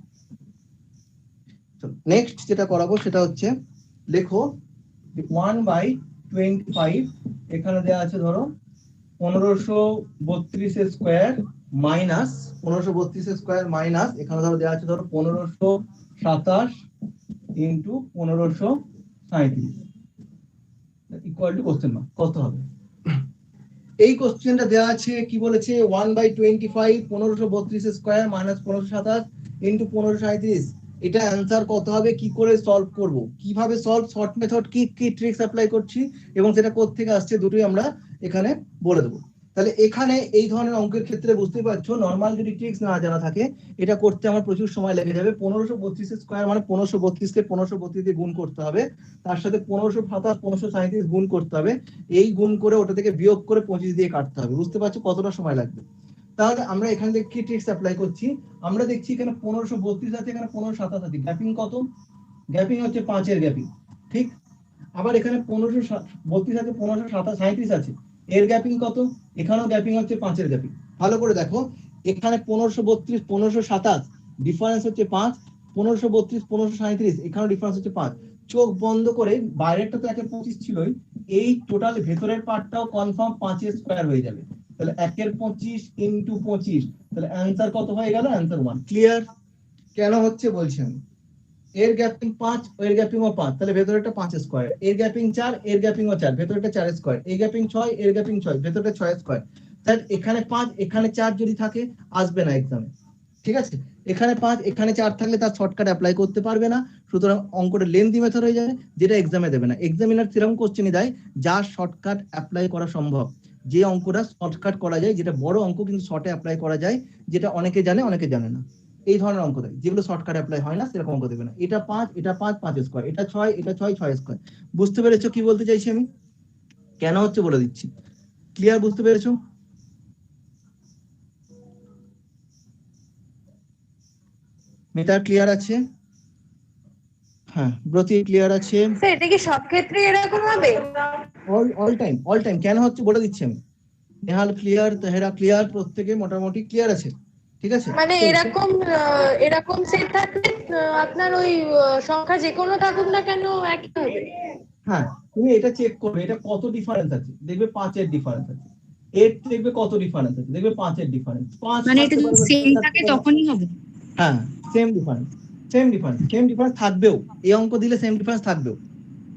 নেক্সট যেটা করাবো সেটা হচ্ছে লেখো 1/25, এখানে দেওয়া আছে ধরো 1532 স্কয়ার মাইনাস 1532 স্কয়ার মাইনাস এখানে ধরো দেওয়া আছে ধরো 1527 into 1537 equal to question mark. কত হবে? এই কোশ্চেনটা দেওয়া আছে, কি বলেছে? 1/25 1532 স্কয়ার মাইনাস 1527 ইন্টু 1537। এটা অ্যান্সার কত হবে, কি করে সলভ করব, কিভাবে সলভ, শর্ট মেথড কি কি ট্রিক্স অ্যাপ্লাই করছি এবং সেটা কোথা থেকে আসছে, দুটোই আমরা এখানে বলে দেবো। তাহলে এখানে এই ধরনের অঙ্কের ক্ষেত্রে বুঝতে পারছো, নরমাল যদি ট্রিক্স না জানা থাকে এটা করতে আমার প্রচুর সময় লেগে যাবে। 1532 স্কয়ার মানে 1532 কে 1532 দিয়ে গুণ করতে হবে, তার সাথে 1527 1537 গুণ করতে হবে, এই গুণ করে ওটা থেকে বিয়োগ করে 25 দিয়ে কাটতে হবে। বুঝতে পারছো কতটা সময় লাগবে? তাহলে আমরা এখান থেকে কি ট্রিক্স অ্যাপ্লাই করছি, আমরা দেখছি এখানে 1532 আছে, এখানে 1527 আছে, গ্যাপিং কত? গ্যাপিং হচ্ছে 5 এর গ্যাপিং, ঠিক? আবার এখানে 1532 আছে, 1537 আছে, এর গ্যাপিং কত? এখানেও গ্যাপিং হচ্ছে 5 এর গ্যাপিং। ভালো করে দেখো, এখানে 1532 1527 ডিফারেন্স হচ্ছে 5, 1532 1537 এখানেও ডিফারেন্স হচ্ছে 5। চোখ বন্ধ করে, বাইরেরটা তো 1/25 ছিলই, এই টোটাল ভেতরের পার্টটাও কনফার্ম 5 এর স্কয়ার হয়ে যাবে। তাহলে 1/25 ইনটু 25, তাহলে অ্যানসার কত হয়ে গেল? অ্যানসার 1। ক্লিয়ার? কেন হচ্ছে বলছি আমি। এর গ্যাপিং 5, এর গ্যাপিংও 5, তাহলে ভেতরেরটা 5 স্কয়ার, এর গ্যাপিং 4, এর গ্যাপিংও 4, ভেতরেরটা 4 স্কয়ার, এই গ্যাপিং 6, এর গ্যাপিং 6, ভেতরেরটা 6 স্কয়ার। তাহলে এখানে 5 এখানে 4 যদি থাকে আসবে না এক্সামে, ঠিক আছে? এখানে 5 এখানে 4 থাকলে তার শর্টকাট অ্যাপ্লাই করতে পারবে না, সুতরাং অঙ্কটা লেন্থি মেথড হয়ে যাবে, যেটা এক্সামে দেবে না। এক্সামিনার সেরকম কোশ্চেনই দেয় যার শর্টকাট অ্যাপ্লাই করা সম্ভব, যে অঙ্কটা শর্টকাট করা যায়, যেটা বড় অঙ্ক কিন্তু শর্টে অ্যাপ্লাই করা যায়, যেটা অনেকে জানে অনেকে জানে না, এই ধরনের অঙ্ক দেয়। যেগুলো শর্টকাট অ্যাপ্লাই হয় না সেরকম অঙ্ক দেবে না। এটা 5 এটা 5 5 স্কয়ার, এটা 6 এটা 6 6 স্কয়ার। বুঝতে পেরেছো কি বলতে চাইছি আমি? কেন হচ্ছে বলে দিচ্ছি। ক্লিয়ার? বুঝতে পেরেছো? মেটা ক্লিয়ার আছে? হ্যাঁ, ব্রতি ক্লিয়ার আছে? স্যার এটা কি সব ক্ষেত্রে এরকম হবে? অল টাইম কেন হচ্ছে বলে দিচ্ছি আমি। নেহাল ক্লিয়ার, তেহেরা ক্লিয়ার, প্রত্যেকে মোটামুটি ক্লিয়ার আছে, ঠিক আছে? মানে এরকম সেট থাকলে আপনার ওই সংখ্যা যে কোনো থাকুক না কেন একই হবে? হ্যাঁ, তুমি এটা চেক করবে, এটা কত ডিফারেন্স আছে, দেখবে 5 এর ডিফারেন্স আছে। এর দেখবে কত ডিফারেন্স আছে, দেখবে 5 এর ডিফারেন্স। 5 মানে এটা যদি সেম থাকে তখনই হবে। হ্যাঁ, সেম ডিফারেন্স থাকবেও, এই অঙ্ক দিলে সেম ডিফারেন্স থাকবেও,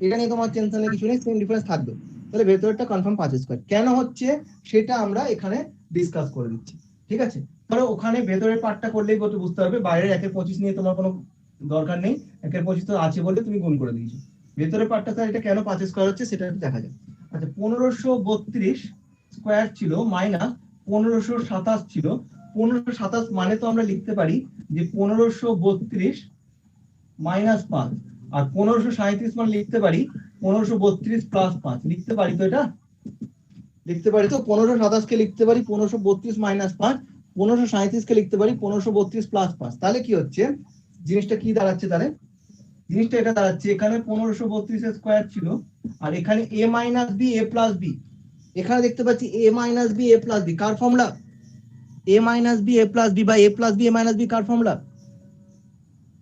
এটা নিয়ে তোমার টেনশনের কিছু নেই, সেম ডিফারেন্স থাকবে। তাহলে ভেতরটা কনফার্ম 5 স্কয়ার। কেন হচ্ছে সেটা আমরা এখানে ডিসকাস করে দিচ্ছি, ঠিক আছে? ধরো ওখানে ভেতরের পার্টটা করলেই কত বুঝতে পারবে, বাইরের 1/25 নিয়ে তোমার কোনো দরকার নেই, 1/25 তো আছে বলে তুমি গুণ করে দিয়েছো। ভেতরের পার্টটা স্যার এটা কেন 5 স্কয়ার হচ্ছে সেটা একটু দেখা যাক। আচ্ছা, 1532 স্কয়ার ছিল মাইনাস 1527 ছিল। 1527 মানে তো আমরা লিখতে পারি যে 1532 মাইনাস 5, আর 1537 মানে লিখতে পারি 1532 প্লাস 5। লিখতে পারি তো, এটা লিখতে পারি তো। 1527 কে লিখতে পারি 1532 মাইনাস 5, 1537 কে লিখতে পারি 1532 প্লাস 5। তাহলে কি হচ্ছে জিনিসটা, কি দাঁড়াচ্ছে? তাহলে জিনিসটা এটা দাঁড়াচ্ছে, এখানে 1532 এর স্কয়ার ছিল, আর এখানে a minus b a plus b, এখানে দেখতে পাচ্ছি a minus b a plus b। Car formula? a minus b a plus b বা a plus b a minus b car formula?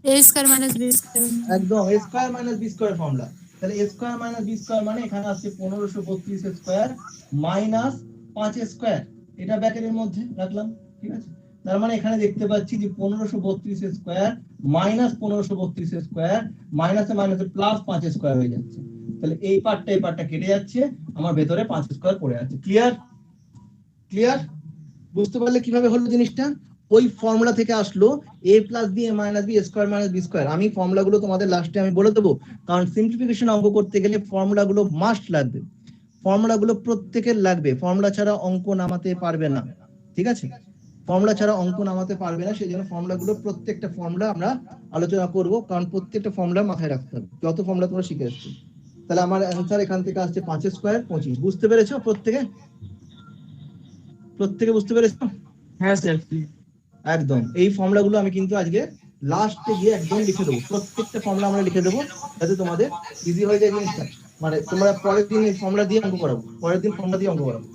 a square minus b square. একদম, a square minus b square formula. তাহলে a square minus b square মানে এখানে আসছে 1532 স্কয়ার মাইনাস 5 স্কয়ার, এটা ব্র্যাকেটের মধ্যে রাখলাম, ঠিক আছে? তার মানে এখানে দেখতে পাচ্ছি যে 1532 স্কয়ার মাইনাস 1532 স্কয়ার, মাইনাসে মাইনাসে প্লাস 5 স্কয়ার হয়ে যাচ্ছে। তাহলে এই পার্টটা কেটে যাচ্ছে, আমার ভেতরে 5 স্কয়ার পড়ে আছে। ক্লিয়ার? ক্লিয়ার? বুঝতে পারলে কিভাবে হলো জিনিসটা? ওই ফর্মুলা থেকে আসলো a plus b a minus b square minus b square. আমি ফর্মুলাগুলো তোমাদের লাস্টে আমি বলে দেবো, কারণ সিম্পলিফিকেশন অঙ্ক করতে গেলে ফর্মুলাগুলো মাস্ট লাগবে, ফর্মুলাগুলো প্রত্যেকের লাগবে, ফর্মুলা ছাড়া অঙ্ক নামাতে পারবে না, ঠিক আছে? ফর্মুলা ছাড়া অঙ্ক নামাতে পারবে না, সেই জন্য ফর্মুলাগুলো, প্রত্যেকটা ফর্মুলা আমরা আলোচনা করব, কারণ প্রত্যেকটা ফর্মুলা মাথায় রাখতে হবে, যত ফর্মুলা তোমরা শিখে এসছো। তাহলে আমার অ্যান্সার এখান থেকে আসছে 5 স্কয়ার 25। বুঝতে পেরেছো প্রত্যেকে? প্রত্যেকে বুঝতে পেরেছো? হ্যাঁ স্যার। একদম। এই ফর্মুলাগুলো আমি কিন্তু আজকে লাস্টে গিয়ে একদম লিখে দেবো, প্রত্যেকটা ফর্মুলা আমরা লিখে দেবো যাতে তোমাদের ইজি হয়ে যায় জিনিসটা। মানে তোমরা পরের দিন এই ফর্মুলা দিয়ে অঙ্ক করাবো, পরের দিন ফর্মুলা দিয়ে অঙ্ক করাবো।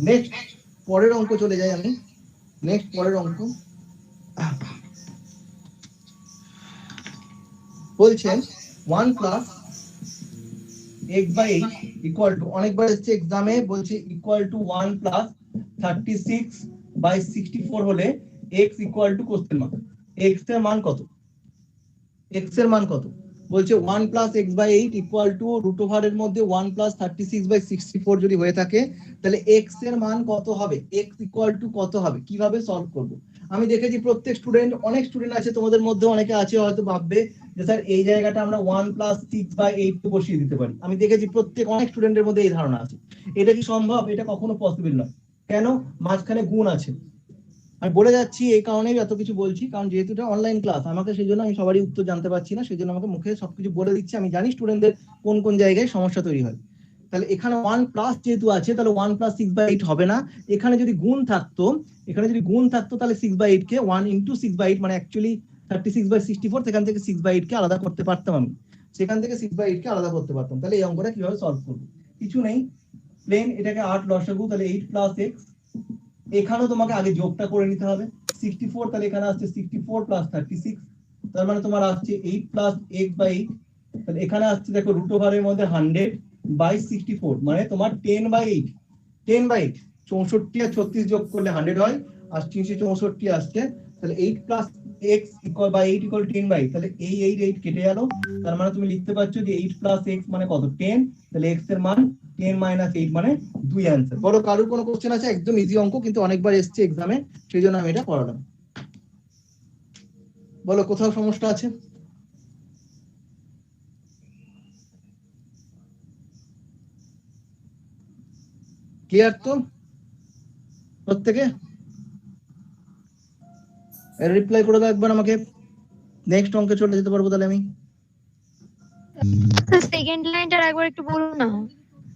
নেক্সট পরের অঙ্ক চলে যাই আমি। নেক্সট পরের অঙ্ক বলছেন 1 plus x by 8 equal to, অনেকবার এসেছে এক্সামে, বলছে ইকুয়াল টু 1 প্লাস 36 বাই 64 হলে x equal two question mark, x এর মান কত? x এর মান কত? বলছে 1 plus x by 8 equal to root over এর মধ্যে 1 প্লাস 36 বাই 64 যদি হয়ে থাকে তাহলে x এর মান কত হবে? x ইকুয়াল টু কত হবে? কিভাবে সলভ করব? আমি দেখেছি প্রত্যেক স্টুডেন্ট, অনেক স্টুডেন্ট আছে তোমাদের মধ্যে, অনেকে আছে হয়তো ভাববে যে স্যার এই জায়গাটা আমরা 1 প্লাস 6 বাই 8 কে বসিয়ে দিতে পারি। আমি দেখেছি প্রত্যেক অনেক স্টুডেন্টের মধ্যে এই ধারণা আছে। এটা কি সম্ভব? এটা কখনো পসিবল নয়। কেন? মাঝখানে গুণ আছে। আমি বলে যাচ্ছি এই কারণেই এত কিছু বলছি, কারণ যেহেতু এটা অনলাইন ক্লাস, আমাকে সেই জন্য আমি সবারই উত্তর জানতে পারছি না, সেই জন্য আমাকে মুখে সবকিছু বলে দিচ্ছি। আমি জানি স্টুডেন্টদের কোন কোন জায়গায় সমস্যা তৈরি হয়। তাহলে এখানে 1 প্লাস যেহেতু আছে তাহলে 1 প্লাস 6 বাই 8 হবে না। এখানে যদি গুণ থাকতো, তাহলে 6 বাই 8 কে 1 ইন্টু 6 বাই 8 মানে অ্যাকচুয়ালি 36 বাই 64, সেখান থেকে 6 বাই 8 কে আলাদা করতে পারতাম আমি, সেখান থেকে 6 বাই 8 কে আলাদা করতে পারতাম। তাহলে এই অঙ্কটা কিভাবে সলভ করব? কিছু নেই, প্লেন এটাকে 8 লসাগু, তাহলে 8 প্লাস x, এখানেও তোমাকে আগে যোগটা করে নিতে হবে 64, তাহলে এখানে আসছে 64 প্লাস 36, তার মানে তোমার আসছে 8 প্লাস x বাই 8, তাহলে এখানে আসছে দেখো রুট ওভারের মধ্যে 100 বাই 64 মানে তোমার 10 বাই 8, 10 বাই 8, 64 আর 36 যোগ করলে 100 হয়, আর 364 আসছে। তাহলে 8 plus x equal by 8 equal 10 by 8, তাহলে এই 8 কেটে গেল, তার মানে তুমি লিখতে পারছো যে 8 প্লাস x মানে কত? 10, তাহলে x এর মান 10 মাইনাস 8 মানে 2 অ্যান্সার। বলো কারোর কোনো কোশ্চেন আছে? একদম ইজি অঙ্ক, কিন্তু অনেকবার এসেছে এক্সামে, সেই জন্য আমি এটা করালাম। বলো কোথাও সমস্যা আছে? ক্লিয়ার তো প্রত্যেকে? এর রিপ্লাই করে দাও একবার আমাকে, নেক্সট অঙ্কে চলে যেতে পারবো তাহলে আমি। সেকেন্ড লাইনটা একবার একটু বলুন না।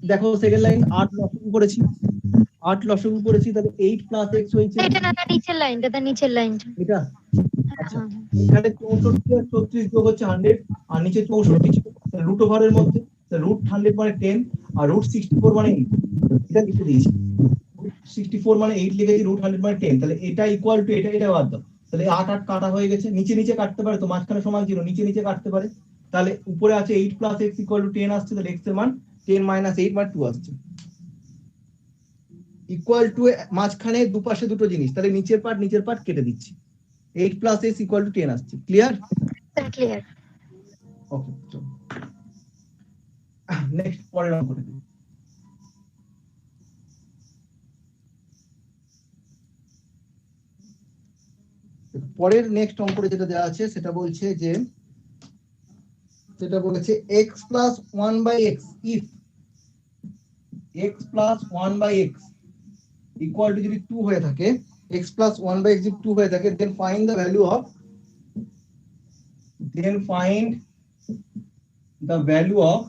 দেখো সেকেন্ড লাইন 8 লসাগু করেছি, 8 লসাগু করেছি, তাহলে 8 প্লাস x হয়েছে, এটা না, নিচের লাইনটা, নিচের লাইনটা। এটা আচ্ছা, এখানে 64 আর 36 যোগ হচ্ছে 100, আর নিচে 64 ছিল রুট ওভারের মধ্যে, রুট 100 মানে 10 আর রুট 64 মানে 8, এটা লিখে দিয়েছি। 64 মানে 8 লিখেছি, রুট 100 মানে 10, তাহলে এটা ইকুয়াল টু এটা বাদ দাও, তাহলে 8 8 কাটা হয়ে গেছে, নিচে নিচে কাটতে পারে তো, মাঝখানে সমান ছিল, নিচে নিচে কাটতে পারে, তাহলে উপরে আছে 8 প্লাস x ইকুয়াল টু 10 আসছে, তাহলে x এর মান 10 মাইনাস 8 মানে 2 আসছে, ইকুয়াল টু মাঝখানে দুপাশে দুটো জিনিস, তাহলে নিচের পার্ট কেটে দিচ্ছি, 8 প্লাস x ইকুয়াল টু 10 আসছে। ক্লিয়ার? ক্লিয়ার। ওকে, চলো নেক্সট পরের অঙ্কটা দেখি। পরের নেক্সট অঙ্কটা যেটা দেওয়া আছে সেটা বলছে যে, সেটা বলেছে x plus 1 by x, if x plus 1 by x equal to যদি 2 হয়ে থাকে, x প্লাস 1 বাই x যদি 2 হয়ে থাকে, then find the value of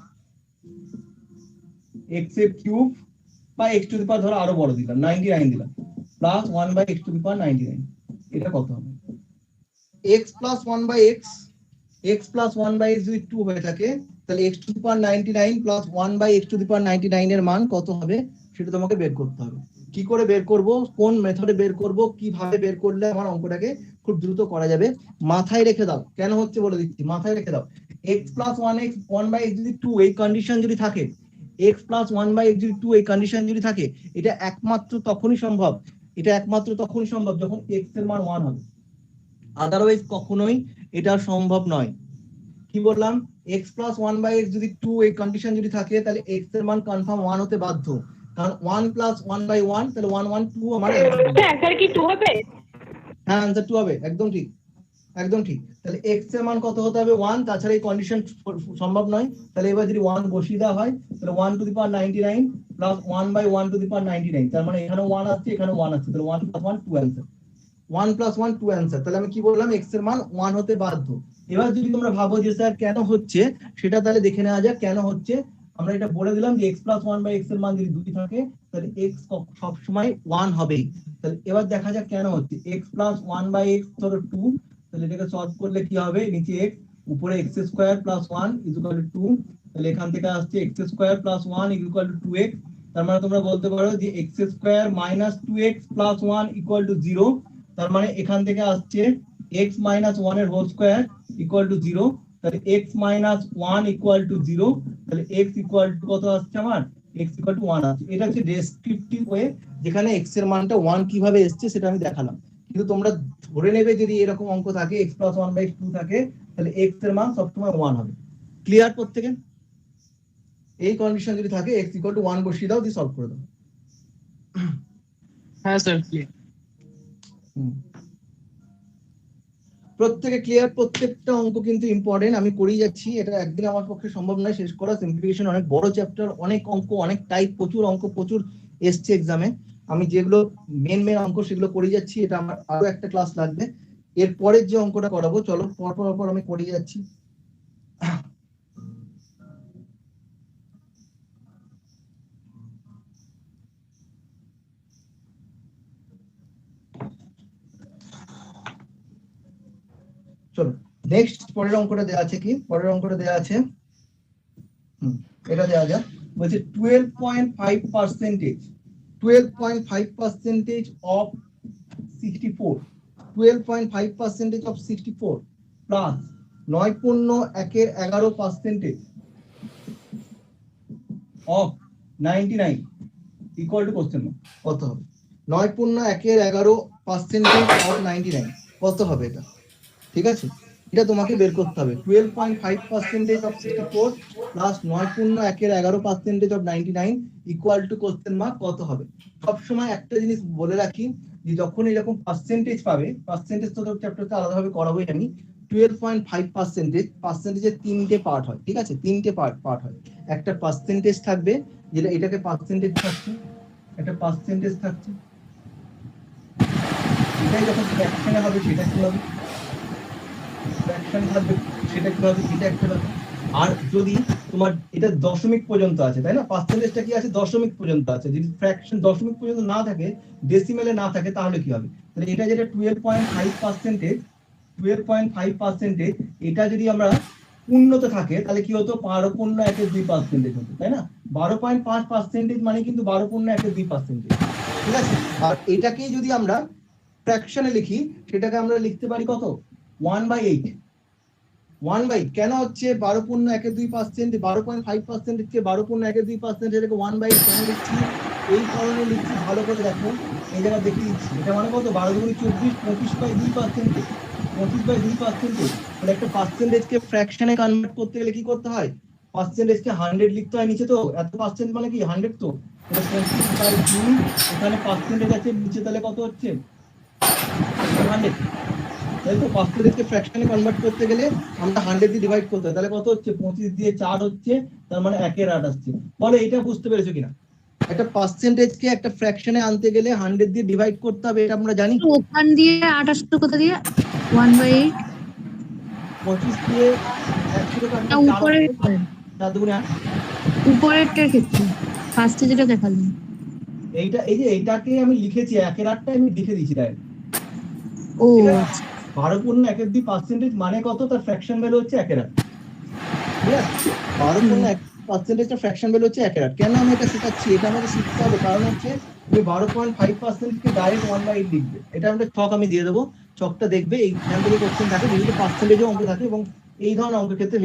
x এর কিউব বা x টু দি পাওয়ার ধরো আরো বড় দিলাম 99 দিলাম, plus 1 by x to the power 99, এটা কত হবে? x plus 1 by x plus 1 by x যদি 2 হয়ে থাকে, তাহলে x to the power 99 plus 1 by x to the power 99 এর মান কত হবে সেটা তোমাকে বের করতে হবে। কি করে বের করব, কোন মেথডে বের করব, কিভাবে বের করলে আমার অঙ্কটাকে খুব দ্রুত করা যাবে, মাথায় রেখে দাও। কেন হচ্ছে বলে দিচ্ছি, মাথায় রেখে দাও। x প্লাস 1 বাই x যদি 2 এই কন্ডিশন যদি থাকে, x প্লাস 1 বাই x যদি 2 এই কন্ডিশন যদি থাকে, এটা একমাত্র তখনই সম্ভব যখন x এর মান 1 হবে, আদারওয়াইজ কখনোই এটা সম্ভব নয়। কি বললাম? x প্লাস 1 বাই x যদি 2 এই কন্ডিশন যদি থাকে, তাহলে x এর মান কনফার্ম 1 হতে বাধ্য, কারণ 1 প্লাস 1 বাই 1 তাহলে 1 1 2 আমার অ্যানসার কি 2 হবে? হ্যাঁ আনসার 2 হবে, একদম ঠিক, একদম ঠিক। তাহলে x এর মান কত হতে হবে? 1, তাছাড়া এই কন্ডিশন সম্ভব নয়। তাহলে এবার যদি 1 বসিয়ে দেওয়া হয়, তাহলে 1 to the power 99 plus 1 by 1 to the power 99, তার মানে এখানে 1 আসছে, এখানে 1 আসছে, তাহলে 1 প্লাস 1 2 অ্যান্সার, 1 প্লাস 1 2 অ্যান্সার। তাহলে আমি কি বললাম? x এর মান 1 হতে বাধ্য। এবার যদি তোমরা ভাবো যে স্যার কেন হচ্ছে, সেটা তাহলে দেখে নেওয়া যাক কেন হচ্ছে। আমরা এটা বলে দিলাম যে x প্লাস 1/x এর মান যদি 2 থাকে তাহলে x সব সময় 1 হবেই। তাহলে এবার দেখা যাক কেন হচ্ছে। x প্লাস 1/x ধরো 2, তাহলে এটাকে সলভ করলে কি হবে, নিচে x উপরে x square plus 1 equal to 2, তাহলে এখান থেকে আসছে x square plus 1 equal to 2x। তার মানে তোমরা বলতে পারো যে x square minus 2x plus 1 equal to 0। তার মানে এখান থেকে আসছে x মাইনাস 1 এর হোল স্কয়ার ইকুয়াল টু 0। তাহলে x মাইনাস 1 ইকুয়াল টু 0, তাহলে x ইকুয়াল টু কত আসছে আমার, x ইকুয়াল টু 1 আসছে। এটা হচ্ছে ডেসক্রিপটিভ ওয়ে, যেখানে x এর মানটা 1 কিভাবে এসছে সেটা আমি দেখালাম। কিন্তু তোমরা ধরে নেবে যদি এরকম অঙ্ক থাকে x প্লাস 1/2 থাকে, তাহলে x এর মান সবসময় 1 হবে। ক্লিয়ার প্রত্যেকে? এই কন্ডিশন যদি থাকে x ইকুয়াল টু 1 বসিয়ে দাও, দিয়ে সলভ করে দাও। হ্যাঁ স্যার ক্লিয়ার। প্রত্যেকে ক্লিয়ার? প্রত্যেকটা অঙ্ক কিন্তু ইম্পর্টেন্ট, আমি করেই যাচ্ছি। এটা একদিন আমার পক্ষে সম্ভব নয় শেষ করা। সিম্পলিফিকেশন অনেক বড় চ্যাপ্টার, অনেক অঙ্ক, অনেক টাইপ, প্রচুর অঙ্ক, প্রচুর এসছে এক্সামে। আমি যেগুলো মেন অঙ্ক সেগুলো করে যাচ্ছি। এটা আমার আরো একটা ক্লাস লাগবে। এর পরের যে অঙ্কটা করাবো, চলো পর আমি করে যাচ্ছি। চলো নেক্সট পরের অঙ্কটা দেওয়া আছে কি, পরের অঙ্কটা দেওয়া আছে এটা দেওয়া যাক। বলছে 12.5% of 64, 12.5% of 64 plus 9.1% of 99 equal to question mark কত হবে? 9.1% অফ 99 কত হবে এটা? ঠিক আছে, এটা তোমাকে বের করতে হবে। 12.5% of 64 plus 9.1% of 99 equal to question mark কত হবে? সবসময় একটা জিনিস বলে রাখি যে যখন এরকম পার্সেন্টেজ পাবে, পার্সেন্টেজ তো চ্যাপ্টারটা আলাদাভাবে করাবোই আমি। 12.5% পার্সেন্টেজের 3টে পার্ট হয়, ঠিক আছে? 3টে পার্ট হয়। একটা পার্সেন্টেজ থাকবে, যেটা এটাকে পার্সেন্টেজ থাকছে, একটা পার্সেন্টেজ থাকছে, এটাই যখন ফ্র্যাকশনে হবে সেটা কি হবে, ফ্র্যাকশন থাকবে সেটা কি হবে, এটা একটা ব্যাপার। আর যদি তোমার এটা দশমিক পর্যন্ত আছে, তাই না? পার্সেন্টেজটা কি আছে, দশমিক পর্যন্ত আছে। যদি ফ্র্যাকশন দশমিক পর্যন্ত না থাকে, ডেসিমেলে না থাকে, তাহলে কি হবে? তাহলে এটা যেটা 12.5%, এটা যদি আমরা পূর্ণতে থাকে তাহলে কি হতো, 12.1% হতো, তাই না? 12.5% মানে কিন্তু 12.1%, ঠিক আছে? আর এটাকেই যদি আমরা ফ্র্যাকশনে লিখি, সেটাকে আমরা লিখতে পারি কত, 1/8। 1/8 কেন হচ্ছে 12.12%, 12.5% কে 12.12%, এটাকে 1/8 কেন লিখছি? এই কারণে লিখছি, ভালো করে দেখো, এই জায়গা দেখিয়ে দিচ্ছি। এটা মানে কত, 12 × 24, 25/2%, 25/2%। তাহলে একটা পার্সেন্টেজকে ফ্র্যাকশনে কনভার্ট করতে গেলে কি করতে হয়, পার্সেন্টেজকে 100 লিখতে হয় নিচে, তো এত পার্সেন্ট মানে কি 100, তো 25/2, এখানে পার্সেন্টেজ আছে নিচে, তাহলে কত হচ্ছে 100, তাই তো? পার্সেন্টেজকে ফ্র্যাকশনে কনভার্ট করতে গেলে আমরা 100 দিয়ে ডিভাইড করতে হয়, তাহলে কত হচ্ছে, 25 দিয়ে 4 হচ্ছে, তার মানে 1/8 আসছে। বলো এটা বুঝতে পেরেছো কিনা? একটা পার্সেন্টেজকে একটা ফ্র্যাকশনে আনতে গেলে 100 দিয়ে ডিভাইড করতে হবে, এটা আমরা জানি। ওখান দিয়ে 28 কোথা দিয়ে 1/8 25 দিয়ে 100 না উপরের 4 দুগুণে 8। উপরেরটার ক্ষেত্রে ফার্স্টে যেটা দেখালাম, এইটা, এই যে এটাকে আমি লিখেছি 1/8টা আমি লিখে দিয়েছি, তাই ও 12.1% মানে কত, তার ফ্র্যাকশন ভ্যালু হচ্ছে 1/8, ঠিক আছে? 12.1%টা ফ্র্যাকশন ভ্যালু হচ্ছে 1/8। কেন আমি এটা শেখাচ্ছি, এটা আমাদের শিখতে হবে, কারণ হচ্ছে তুমি 12.5% কে ডাইরেক্ট 1/8 লিখবে। এটা আমাদের ছক আমি দিয়ে দেবো, ছকটা দেখবে, এই থেকে কোশ্চেন থাকে, যেহেতু পার্সেন্টেজও অঙ্ক থাকে, এবং এই ধরনের অঙ্কের ক্ষেত্রে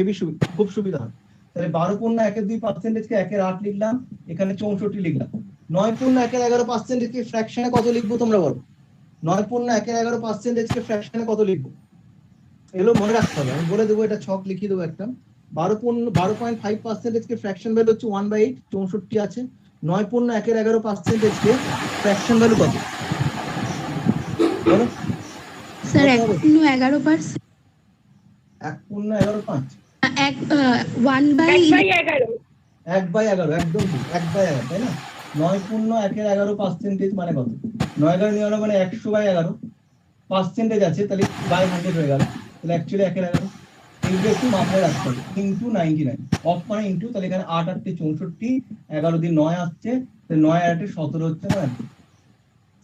খুব সুবিধা হয়। তাহলে 12.12% কে 1/8 লিখলাম, এখানে 64 লিখলাম। 9.1% কে ফ্র্যাকশনে কত লিখবো তোমরা বলো? 9.1% কে ফ্র্যাকশনে কত লিখবো? এগুলো মনে রাখতে হবে, আমি বলে দেবো, এটা ছক লিখিয়ে দেবো একটা। 12.5% কে ফ্র্যাকশন ভ্যালু হচ্ছে 1/8, 64 আছে। 9.1% কে ফ্র্যাকশন ভ্যালু কত বলো? স্যার 1.11%, 1.115, 1/11 1/11, একদম ঠিক, 1/11, তাই না? 9.1% মানে কত, 9/11 মানে 100/11, পার্সেন্টেজ আছে, তাহলে বাই 100 হয়ে গেল, তাহলে অ্যাকচুয়ালি 1/11। এইটা একটু মাথায় রাখতে হবে, ইন্টু 99, অফ মানে ইন্টু, তাহলে এখানে 8 8 64, 11 দিয়ে 9 আসছে, তাহলে 9 আর 8 17 হচ্ছে না,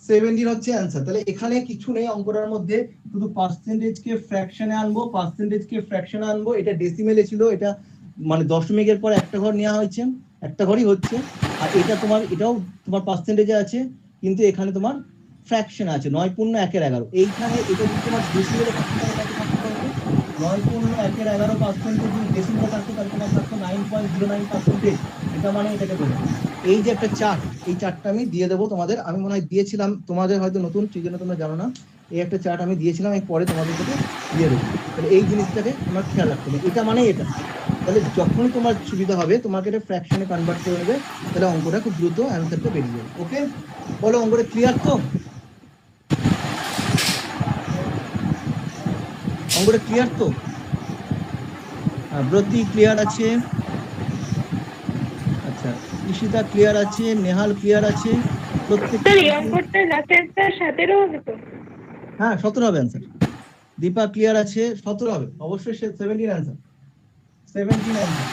17 হচ্ছে অ্যান্সার। তাহলে এখানে কিছু নেই অঙ্কটার মধ্যে, শুধু পার্সেন্টেজকে ফ্র্যাকশনে আনবো, পার্সেন্টেজকে ফ্র্যাকশনে আনবো। এটা ডেসিমেলে ছিল, এটা মানে দশমিকের পর একটা ঘর নেওয়া হয়েছে, একটা ঘরই হচ্ছে। আর এটা তোমার, এটাও তোমার পার্সেন্টেজে আছে, কিন্তু এখানে তোমার ফ্র্যাকশন আছে, 9.1/11। এইখানে এটা যদি তোমার ডেসিমেলে থাকতে পারে, 9.1/11% যদি ডেসিমেলে থাকতো, তাহলে তোমার থাকতো 9.09%। এটা মানে এটাকে বলে, এই যে একটা চার্ট, এই চার্টটা আমি দিয়ে দেবো তোমাদের, আমি মনে হয় দিয়েছিলাম তোমাদের, হয়তো নতুন সেই জন্য তোমরা জানো না। এই একটা চার্ট আমি দিয়েছিলাম, আমি পরে তোমাদের সাথে দিয়ে দেবো। তাহলে এই জিনিসটাকে তোমার খেয়াল রাখতে হবে, এটা মানে এটা। তাহলে যখনই তোমার সুবিধা হবে তোমাকে এটা ফ্র্যাকশনে কনভার্ট করে নেবে, তাহলে অঙ্কটা খুব দ্রুত অ্যান্সারটা বেরিয়ে যাবে। ওকে, বলো অঙ্কটা ক্লিয়ার তো? অঙ্কটা ক্লিয়ার তো? ব্রতি ক্লিয়ার আছে, আচ্ছা ঈশিতা ক্লিয়ার আছে, নেহাল ক্লিয়ার আছে, প্রত্যেকটা স্যার এই অঙ্কটা লাস্টের 17 হবে তো? হ্যাঁ 17 হবে অ্যান্সার। দীপা ক্লিয়ার আছে, 17 হবে অবশ্যই, 17 অ্যান্সার, 17 অ্যান্সার।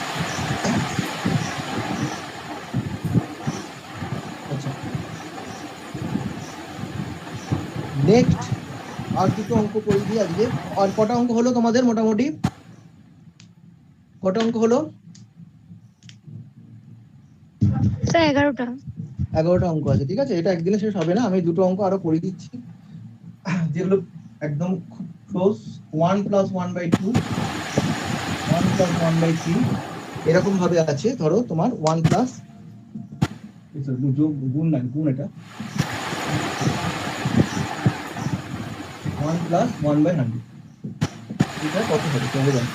আচ্ছা নেক্সট আর দুটো অঙ্ক করে দিই আজকে। আর কটা অঙ্ক হলো তোমাদের মোটামুটি, কটা অঙ্ক হলো? স্যার 11টা। 11টা অঙ্ক আছে, ঠিক আছে। এটা একদিনে শেষ হবে না, আমি দুটো অঙ্ক আরো করে দিচ্ছি, যেগুলো একদম খুব ক্লোজ। 1 + 1/2, 1 + 1/3 এরকম ভাবে আছে। ধরো তোমার 1 প্লাস গুণ না, গুণ এটা 1 + 1/100, এটা কত হবে তোমরা জানো,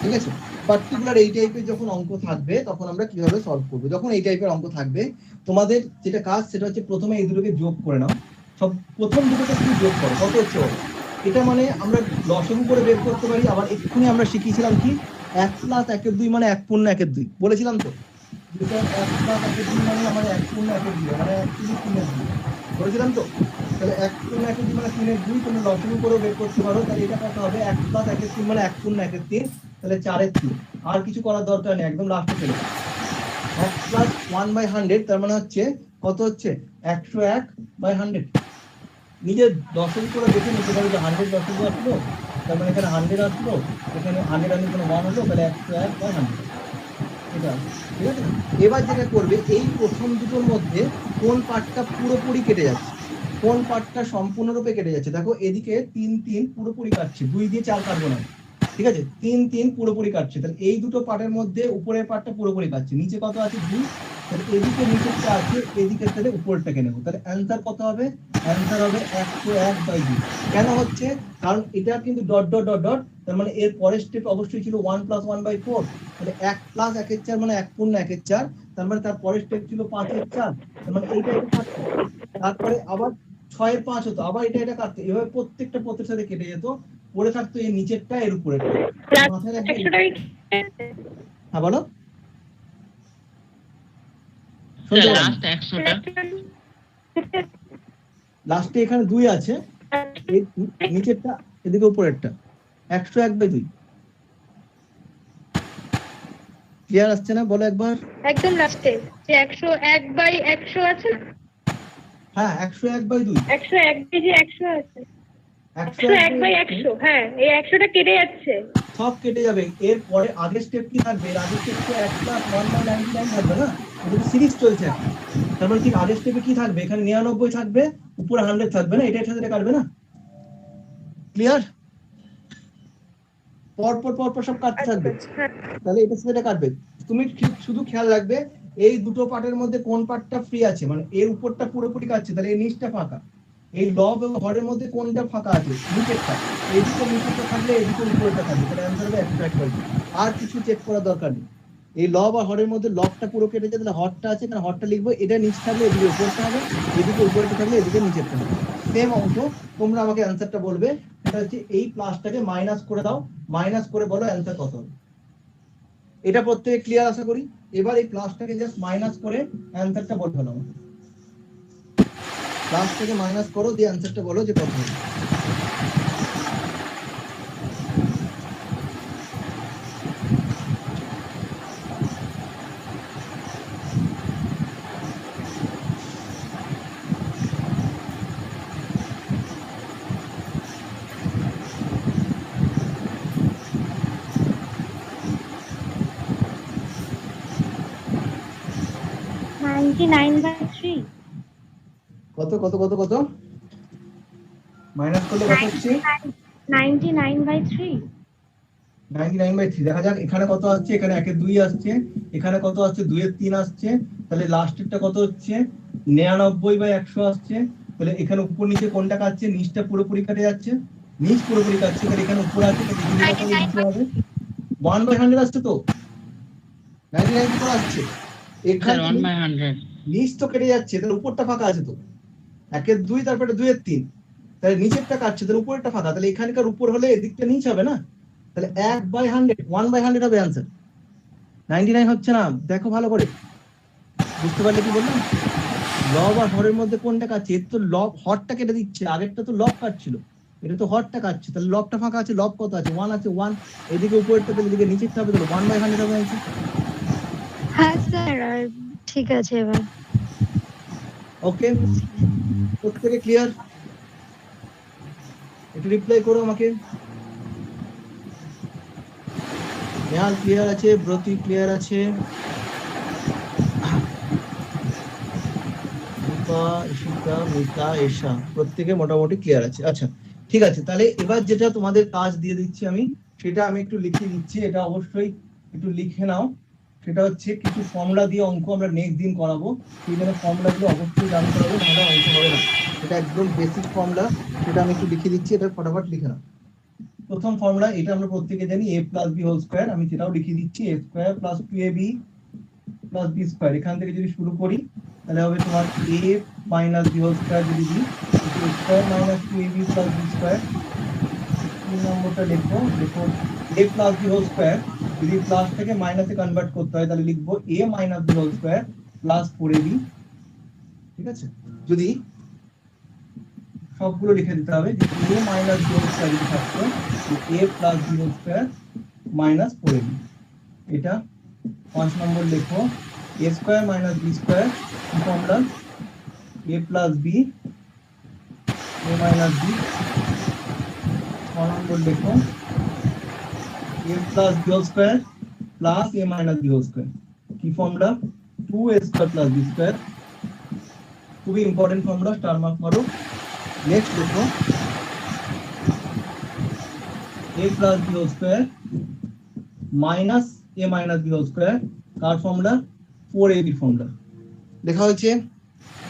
ঠিক আছে। পার্টিকুলার এই টাইপের যখন অঙ্ক থাকবে তখন আমরা কিভাবে সলভ করব। যখন এই টাইপের অঙ্ক থাকবে তোমাদের যেটা কাজ সেটা হচ্ছে প্রথমে এই দুটোকে যোগ করে নাও, সব প্রথম দুটোকে শুধু যোগ করো, কত হচ্ছে বলো। এটা মানে আমরা লসাগু করে বের করতে পারি। আবার এক্ষুনি আমরা শিখিয়েছিলাম কি 1 + 1/2 মানে 1.1/2 বলেছিলাম তো, যেটা 1 + 1/2 মানে আমার 1.1/2 মানে 1/3 বলেছিলাম তো। তাহলে 1.1/2 মানে 3/2, তুমি লসাগু করে বের করতে পারো। তাহলে এটা কত হবে, 1 + 1/3 মানে 1.1/3, তাহলে 4/3। আর কিছু করার দরকার নেই, একদম লাস্টে চলে 1 + 1/100, তার মানে হচ্ছে কত হচ্ছে 101/100। নিজে দশমিক করে দেখে নিতে পারো যে 100 দশমিক আসলো, তার মানে এখানে 100 আসলো, এখানে 100 আমি কোনো 1 হলো, তাহলে 101/100 এটা, ঠিক আছে। এবার যেটা করবে, এই প্রথম দুটোর মধ্যে কোন পার্টটা পুরোপুরি কেটে যাচ্ছে, কোন পার্টটা সম্পূর্ণরূপে কেটে যাচ্ছে। দেখো এদিকে 3 3 পুরোপুরি কাটছে, 2 দিয়ে 4 কাটবো না, ঠিক আছে। 3 3 পুরোপুরি কাটছে, তাহলে এই দুটো পার্টের মধ্যে উপরের পার্টটা পুরোপুরি কাটছে, নিচে কত আছে 2, তাহলে এদিকে নিচেরটা আছে, এদিকে তাহলে উপরেরটাকে নেবো। তাহলে অ্যান্সার কত হবে, অ্যান্সার হবে 101/2। কেন হচ্ছে, কারণ এটা কিন্তু ডট ডট ডট ডট, তার মানে এর পরের স্টেপ অবশ্যই ছিল 1 + 1/4, তাহলে 1 + 1/4 মানে 1.1/4, তার মানে তার পরের স্টেপ ছিল 5/4, তার মানে এইটা এটা কাটতো। তারপরে আবার 6/5 হতো, আবার এটা কাটতো, এভাবে প্রত্যেকটা পথের সাথে কেটে যেত, পড়ে থাকতো এই নিচেরটা, এর উপরেরটা। মাথায় রাখবে। 100টাই হ্যাঁ বলো, শুনতে পাচ্ছি। লাস্ট 100টা লাস্টে এখানে 2 আছে, এই নিচেরটা এদিকে উপরেরটা, 101/2। ক্লিয়ার আসছে না, বলো একবার। একদম লাস্টে যে 101/100 আছে না, হ্যাঁ 101/2, 101 যে 100 আছে, 101/100, হ্যাঁ এই 100টা কেটে যাচ্ছে। সব কেটে যাবে। এর পরে আগের স্টেপ কি থাকবে, এর আগের স্টেপ তো 1 + 1/99 থাকবে না, এটা তো সিরিজ চলছে এখন। তারপরে ঠিক আগের স্টেপে কি থাকবে, এখানে 99 থাকবে, উপরে 100 থাকবে না, এটা এর সাথে কাটবে না। ক্লিয়ার, পর সব কাটতে থাকবে, তাহলে এটার সাথে কাটবে। তুমি শুধু খেয়াল রাখবে এই দুটো পার্টের মধ্যে কোন পার্টটা ফ্রি আছে, মানে এর উপরটা পুরোপুরি কাটছে, তাহলে এই নিচটা ফাঁকা। এই লব এবং হরের মধ্যে কোনটা ফাঁকা আছে, নিচেরটা। এইদিকে নিচেরটা থাকলে এদিকে উপরেরটা থাকবে, তাহলে অ্যান্সার হবে 101/2। আর কিছু চেক করার দরকার নেই। এই লব আর হরের মধ্যে লবটা পুরো কেটে যায়, তাহলে হরটা আছে, কারণ হরটা লিখবো, এটা নিচ থাকলে এদিকে উপরটা হবে, এদিকে উপরেরটা থাকলে এদিকে নিচেরটা হবে। সেম অংশ, তোমরা আমাকে অ্যান্সারটা বলবে। এটা হচ্ছে এই প্লাসটাকে মাইনাস করে দাও, মাইনাস করে বলো অ্যান্সার কত হবে। এটা প্রত্যেকে ক্লিয়ার আশা করি। এবার এই প্লাসটাকে জাস্ট মাইনাস করে অ্যান্সারটা বলে ফেলো। প্লাস থেকে মাইনাস করো, দিয়ে অ্যান্সারটা বলো যে কত হবে। 99/3 কত কত কত কত মাইনাস করলে কত হচ্ছে 99/3 99/3। দেখা যাক এখানে কত আসছে, এখানে 1 এর 2 আসছে, এখানে কত আসছে 2 এর 3 আসছে, তাহলে লাস্টেরটা কত হচ্ছে 99/100 আসছে। তাহলে এখানে উপর নিচে কোনটা কাটছে, নিচটা পুরোপুরি কেটে যাচ্ছে, নিচ পুরোপুরি কাটছে, তাহলে এখানে উপর আছে তাহলে এদিকে কত দিতে হবে 1/100 আসছে তো 99 কি করে আসছে স্যার এখানে 1/100 নিচ তো কেটে যাচ্ছে, তাহলে উপরটা ফাঁকা আছে তো 1 এর 2 তারপরে 2 এর 3, তাহলে নিচেরটা কাটছে তাহলে উপরেরটা ফাঁকা, তাহলে এখানকার উপর হলে এদিকটা নিচ হবে না, তাহলে 1/100 হবে অ্যান্সার। 99 হচ্ছে না, দেখো ভালো করে, বুঝতে পারলে কি বললাম? লব আর হরের মধ্যে কোনটা কাটছে, এর তো লব হরটা কেটে দিচ্ছে, আগেরটা তো লব কাটছিল, এটা তো হরটা কাটছে, তাহলে লবটা ফাঁকা আছে, লব কত আছে 1 আছে, 1 এদিকে উপরেরটা তাহলে এদিকে নিচেরটা হবে, তাহলে 1/100 হবে অ্যান্সার। হ্যাঁ স্যার ঠিক আছে এবার ওকে, প্রত্যেকে ক্লিয়ার? একটু রিপ্লাই করো আমাকে। নেহাল ক্লিয়ার আছে, ব্রতি ক্লিয়ার আছে, রূপা, ঈশিতা, মিতা, এশা প্রত্যেকে মোটামুটি ক্লিয়ার আছে। আচ্ছা ঠিক আছে, তাহলে এবার যেটা তোমাদের কাজ দিয়ে দিচ্ছি আমি, সেটা আমি একটু লিখে দিচ্ছি, এটা অবশ্যই একটু লিখে নাও। সেটা হচ্ছে কিছু ফর্মুলা দিয়ে অঙ্ক আমরা নেক্সট দিন করাবো, সেই জন্য ফর্মুলাগুলো অবশ্যই জানতে হবে, নাহলে অঙ্ক হবে না। এটা একদম বেসিক ফর্মুলা, সেটা আমি একটু লিখে দিচ্ছি, এটা ফটাফট লিখে নাও। প্রথম ফর্মুলা এটা আমরা প্রত্যেকে জানি, a plus B whole square, আমি সেটাও লিখে দিচ্ছি, a square plus 2ab plus B square. এখান থেকে যদি শুরু করি তাহলে হবে তোমার a minus B whole square যদি দিই, a square minus 2ab plus B square. 3 নম্বরটা লিখবো, দেখো a plus B whole square যদি প্লাসটাকে মাইনাসে কনভার্ট করতে হয় তাহলে লিখবো a minus B whole square plus 4ab। ঠিক আছে, যদি সবগুলো লিখে দিতে হবে যে a minus B whole square যদি থাকতো a plus B whole square minus 4ab। এটা 5 নম্বর লিখো a square minus B square, কি formula a plus B a minus B. 6 নম্বর লিখো a plus B whole square plus a minus B whole square, কি formula 2a square plus B square. খুবই ইম্পর্টেন্ট ফর্মুলা, স্টার মার্ক মারো। নেক্সট লিখো a plus B whole square minus a minus B whole square, car formula 4ab formula. লেখা হয়েছে,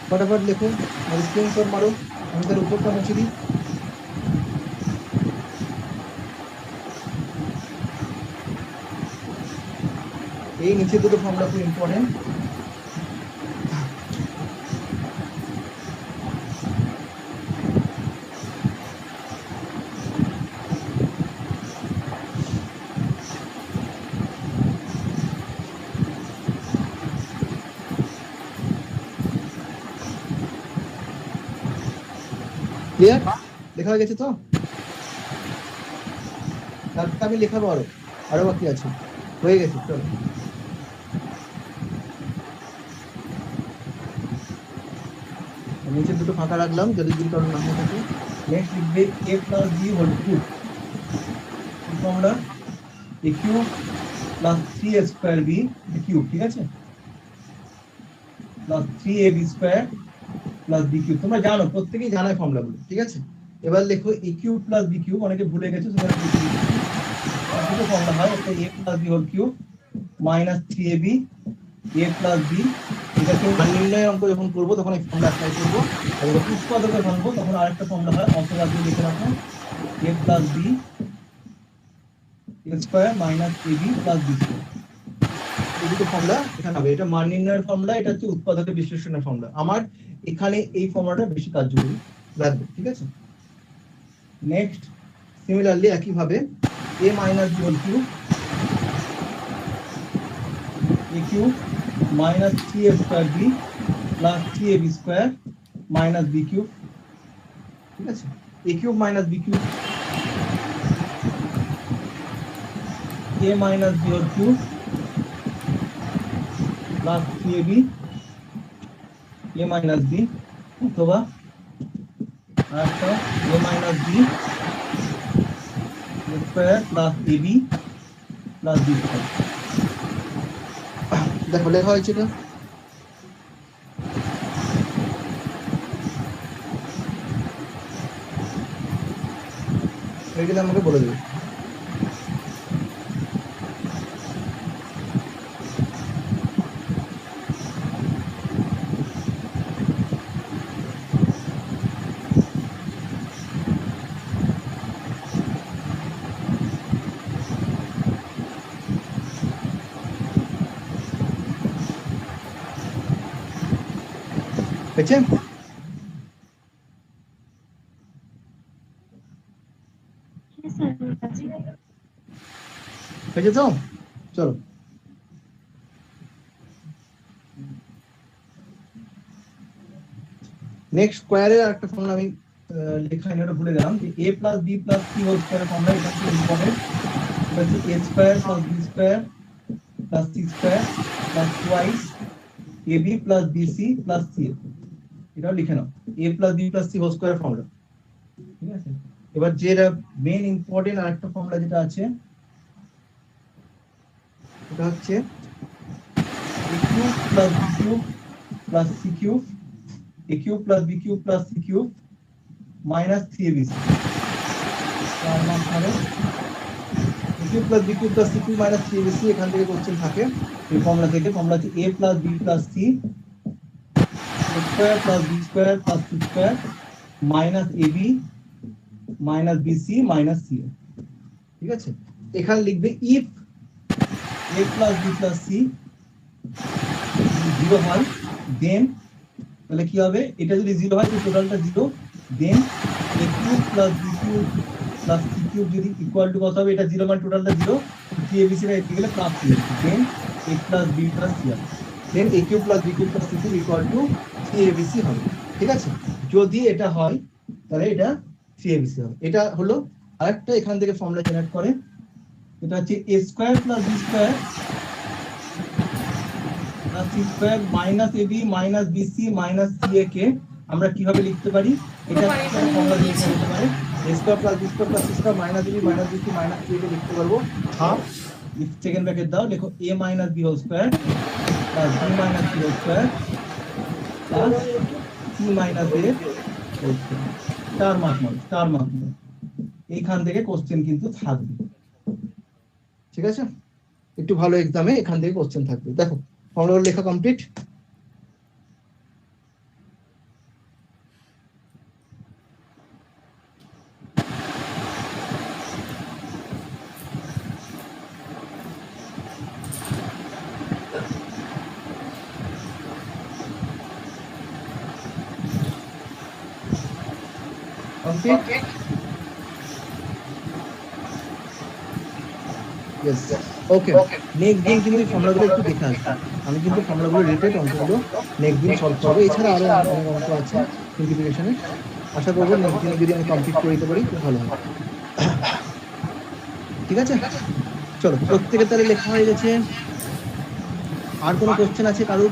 ফটাফট লেখো আর স্ক্রিনশট মারো, আমি তার উপরটা মুছে দিই। এই নিচে দুটো ফর্মুলা খুব ইম্পর্টেন্ট। ক্লিয়ার? লেখা হয়ে গেছে তো? তারপর আমি লেখাবো, আরো বাকি আছে, হয়ে গেছে। চলো নিচে দুটো ফাঁকা রাখলাম যদি কারণ না হয়ে থাকে। নেক্সট লিখবে a plus b whole cube, formula a cube plus 3a square b cube, ঠিক আছে, plus 3ab square plus b cube. তোমরা জানো, প্রত্যেকেই জানায় ফর্মুলাগুলো, ঠিক আছে। এবার লেখো a cube plus b cube, অনেকে ভুলে গেছো, সেটা দুটো ফর্মুলা হয়, একটা a plus b whole cube minus 3ab a plus b। এটাকে মান নির্ণয়ের অঙ্ক যখন করবো তখন এই ফর্মুলা অ্যাপ্লাই করবো, আর যখন উৎপাদকের ভাঙবো তখন আরেকটা ফর্মুলা হয়, অথবা আপনি লিখে রাখো a plus b a square minus ab plus b square. এই দুটো ফর্মুলা এখানে হবে, এটা মান নির্ণয়ের ফর্মুলা, এটা হচ্ছে উৎপাদকের বিশ্লেষণের ফর্মুলা। আমার এখানে এই ফর্মুলাটা বেশি কার্যকরী লাগবে, ঠিক আছে। নেক্সট সিমিলারলি একই ভাবে a minus b whole cube a cube minus 3a square b plus 3ab square minus b cube, ঠিক আছে। a cube minus b cube, a minus b whole cube plus 3ab a minus b, অথবা আরেকটা a minus b square plus ab plus b square. দেখো লেখা হয়েছে এটা, হয়ে গেলে আমাকে বলে দেবে। হয়েছে? Yes, sir. That's it. হয়েছে তো? চলো নেক্সট স্কোয়ারের একটা ফর্মুলা আমি লেখা এটা ভুলে গেলাম যে a plus b plus c whole square formula, এটা খুব ইম্পর্টেন্ট। এটা হচ্ছে a square plus b square plus c square plus twice ab plus bc plus c। এটাও লিখে নাও, a plus b plus c whole square formula. ঠিক আছে, এবার যেটা মেইন ইম্পর্টেন্ট আরেকটা ফর্মুলা যেটা আছে এটা হচ্ছে a cube plus b cube plus c cube, a cube plus b cube plus c cube minus 3abc। তার মান হবে a cube plus b cube plus c cube minus 3abc। এখান থেকে কোশ্চেন থাকে এই ফর্মুলা থেকে, ফর্মুলা হচ্ছে a plus b plus c square plus b square plus c square minus ab minus bc minus c। ঠিক আছে, এখানে লিখবে if a plus b plus c 0 হয় দেন, তাহলে কি হবে, এটা যদি 0 হয় তো টোটালটা 0, দেন a cube plus b cube plus c cube যদি ইকুয়াল টু কত হবে, এটা 0 মানে টোটালটা 0, 3abc টা এদিকে গেলে plus 3abc, then a plus b plus c হবে, then a cube plus b cube plus c cube equal to 3abc হবে। ঠিক আছে, যদি এটা হয় তাহলে এটা 3abc হবে। এটা হলো আরেকটা এখান থেকে ফর্মুলা জেনারেট করে, এটা হচ্ছে a square plus b square plus c square minus ab minus bc minus ca কে আমরা কিভাবে লিখতে পারি, এটা একটা ফর্মুলা দিয়ে লিখতে পারি, a square plus b square plus c square minus ab minus bc minus ca কে লিখতে পারবো হাফ, সেকেন্ড ব্র্যাকেট দাও, লেখো a minus b whole square plus b minus c whole square plus c minus a whole square. Star mark এইখান থেকে কোশ্চেন কিন্তু থাকবে। ঠিক আছে, একটু ভালো এক্সামে এখান থেকে কোশ্চেন থাকবে। দেখো ফর্মুলা লেখা কমপ্লিট। কমপ্লিট? ইয়েস, ওকে। নেক্সট দিন কিন্তু ফর্মুলাগুলো একটু দেখে আসবে, আমি কিন্তু ফর্মুলাগুলো রিলেটেড অঙ্কগুলো নেক্সট দিন সলভ করবো। এছাড়া আরো অনেক অঙ্ক আছে সিম্পলিফিকেশনের, আশা করবো নেক্সট দিন যদি আমি কমপ্লিট করে দিতে পারি খুব ভালো হবে। ঠিক আছে, চলো প্রত্যেকের তাহলে লেখা হয়ে গেছে। আর কোনো কোশ্চেন আছে কারোর,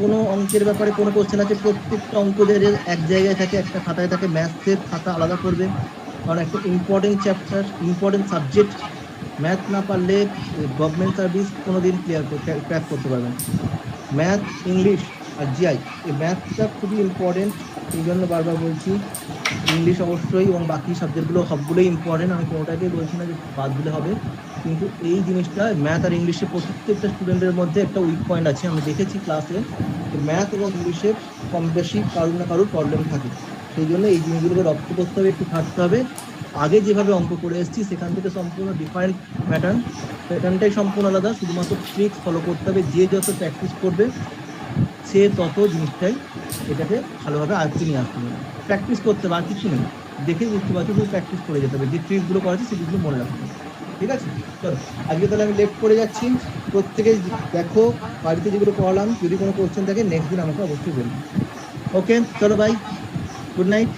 কোনো অঙ্কের ব্যাপারে কোনো কোশ্চেন আছে? প্রত্যেকটা অঙ্ক যে এক জায়গায় থাকে, একটা খাতায় থাকে, ম্যাথসের খাতা আলাদা করবে, কারণ একটা important chapter, important subject. Math না পারলে গভর্নমেন্ট সার্ভিস কোনোদিন ক্র্যাক করতে পারবেন। ম্যাথ, ইংলিশ আর জিআই, এই ম্যাথটা খুবই ইম্পর্টেন্ট, এই জন্য বারবার বলছি। ইংলিশ অবশ্যই, এবং বাকি সাবজেক্টগুলো সবগুলোই ইম্পর্টেন্ট, আমি কোনোটাকে বলছি না যে বাদ দিলে হবে, কিন্তু এই জিনিসটা ম্যাথ আর ইংলিশে প্রত্যেকটা স্টুডেন্টের মধ্যে একটা উইক পয়েন্ট আছে। আমি দেখেছি ক্লাসে ম্যাথ এবং ইংলিশে কম বেশি কারোর না কারোর প্রবলেম থাকে, সেই জন্য এই জিনিসগুলোকে রপ্ত করতে হবে, একটু খাটতে হবে। আগে যেভাবে অঙ্ক করে এসেছি সেখান থেকে সম্পূর্ণ ডিফারেন্ট প্যাটার্নটাই সম্পূর্ণ আলাদা, শুধুমাত্র ট্রিক্স ফলো করতে হবে। যে যত প্র্যাকটিস করবে সে তত জিনিসটাই এটাকে ভালোভাবে আয়ত্তে নিয়ে আসতে হবে। প্র্যাকটিস করতে হবে, আর কিছু নেই, দেখেই বুঝতে পারছি, শুধু প্র্যাকটিস করে যেতে হবে, যে ট্রিকগুলো করা আছে সেগুলো মনে রাখতে হবে। ঠিক আছে, চলো আজকে তাহলে আমি লেট করে যাচ্ছি। প্রত্যেকে দেখো বাড়িতে যেগুলো পড়ালাম, যদি কোনো কোশ্চেন থাকে নেক্সট দিন আমাকে অবশ্যই বলবেন। ওকে, চলো বাই, গুড নাইট।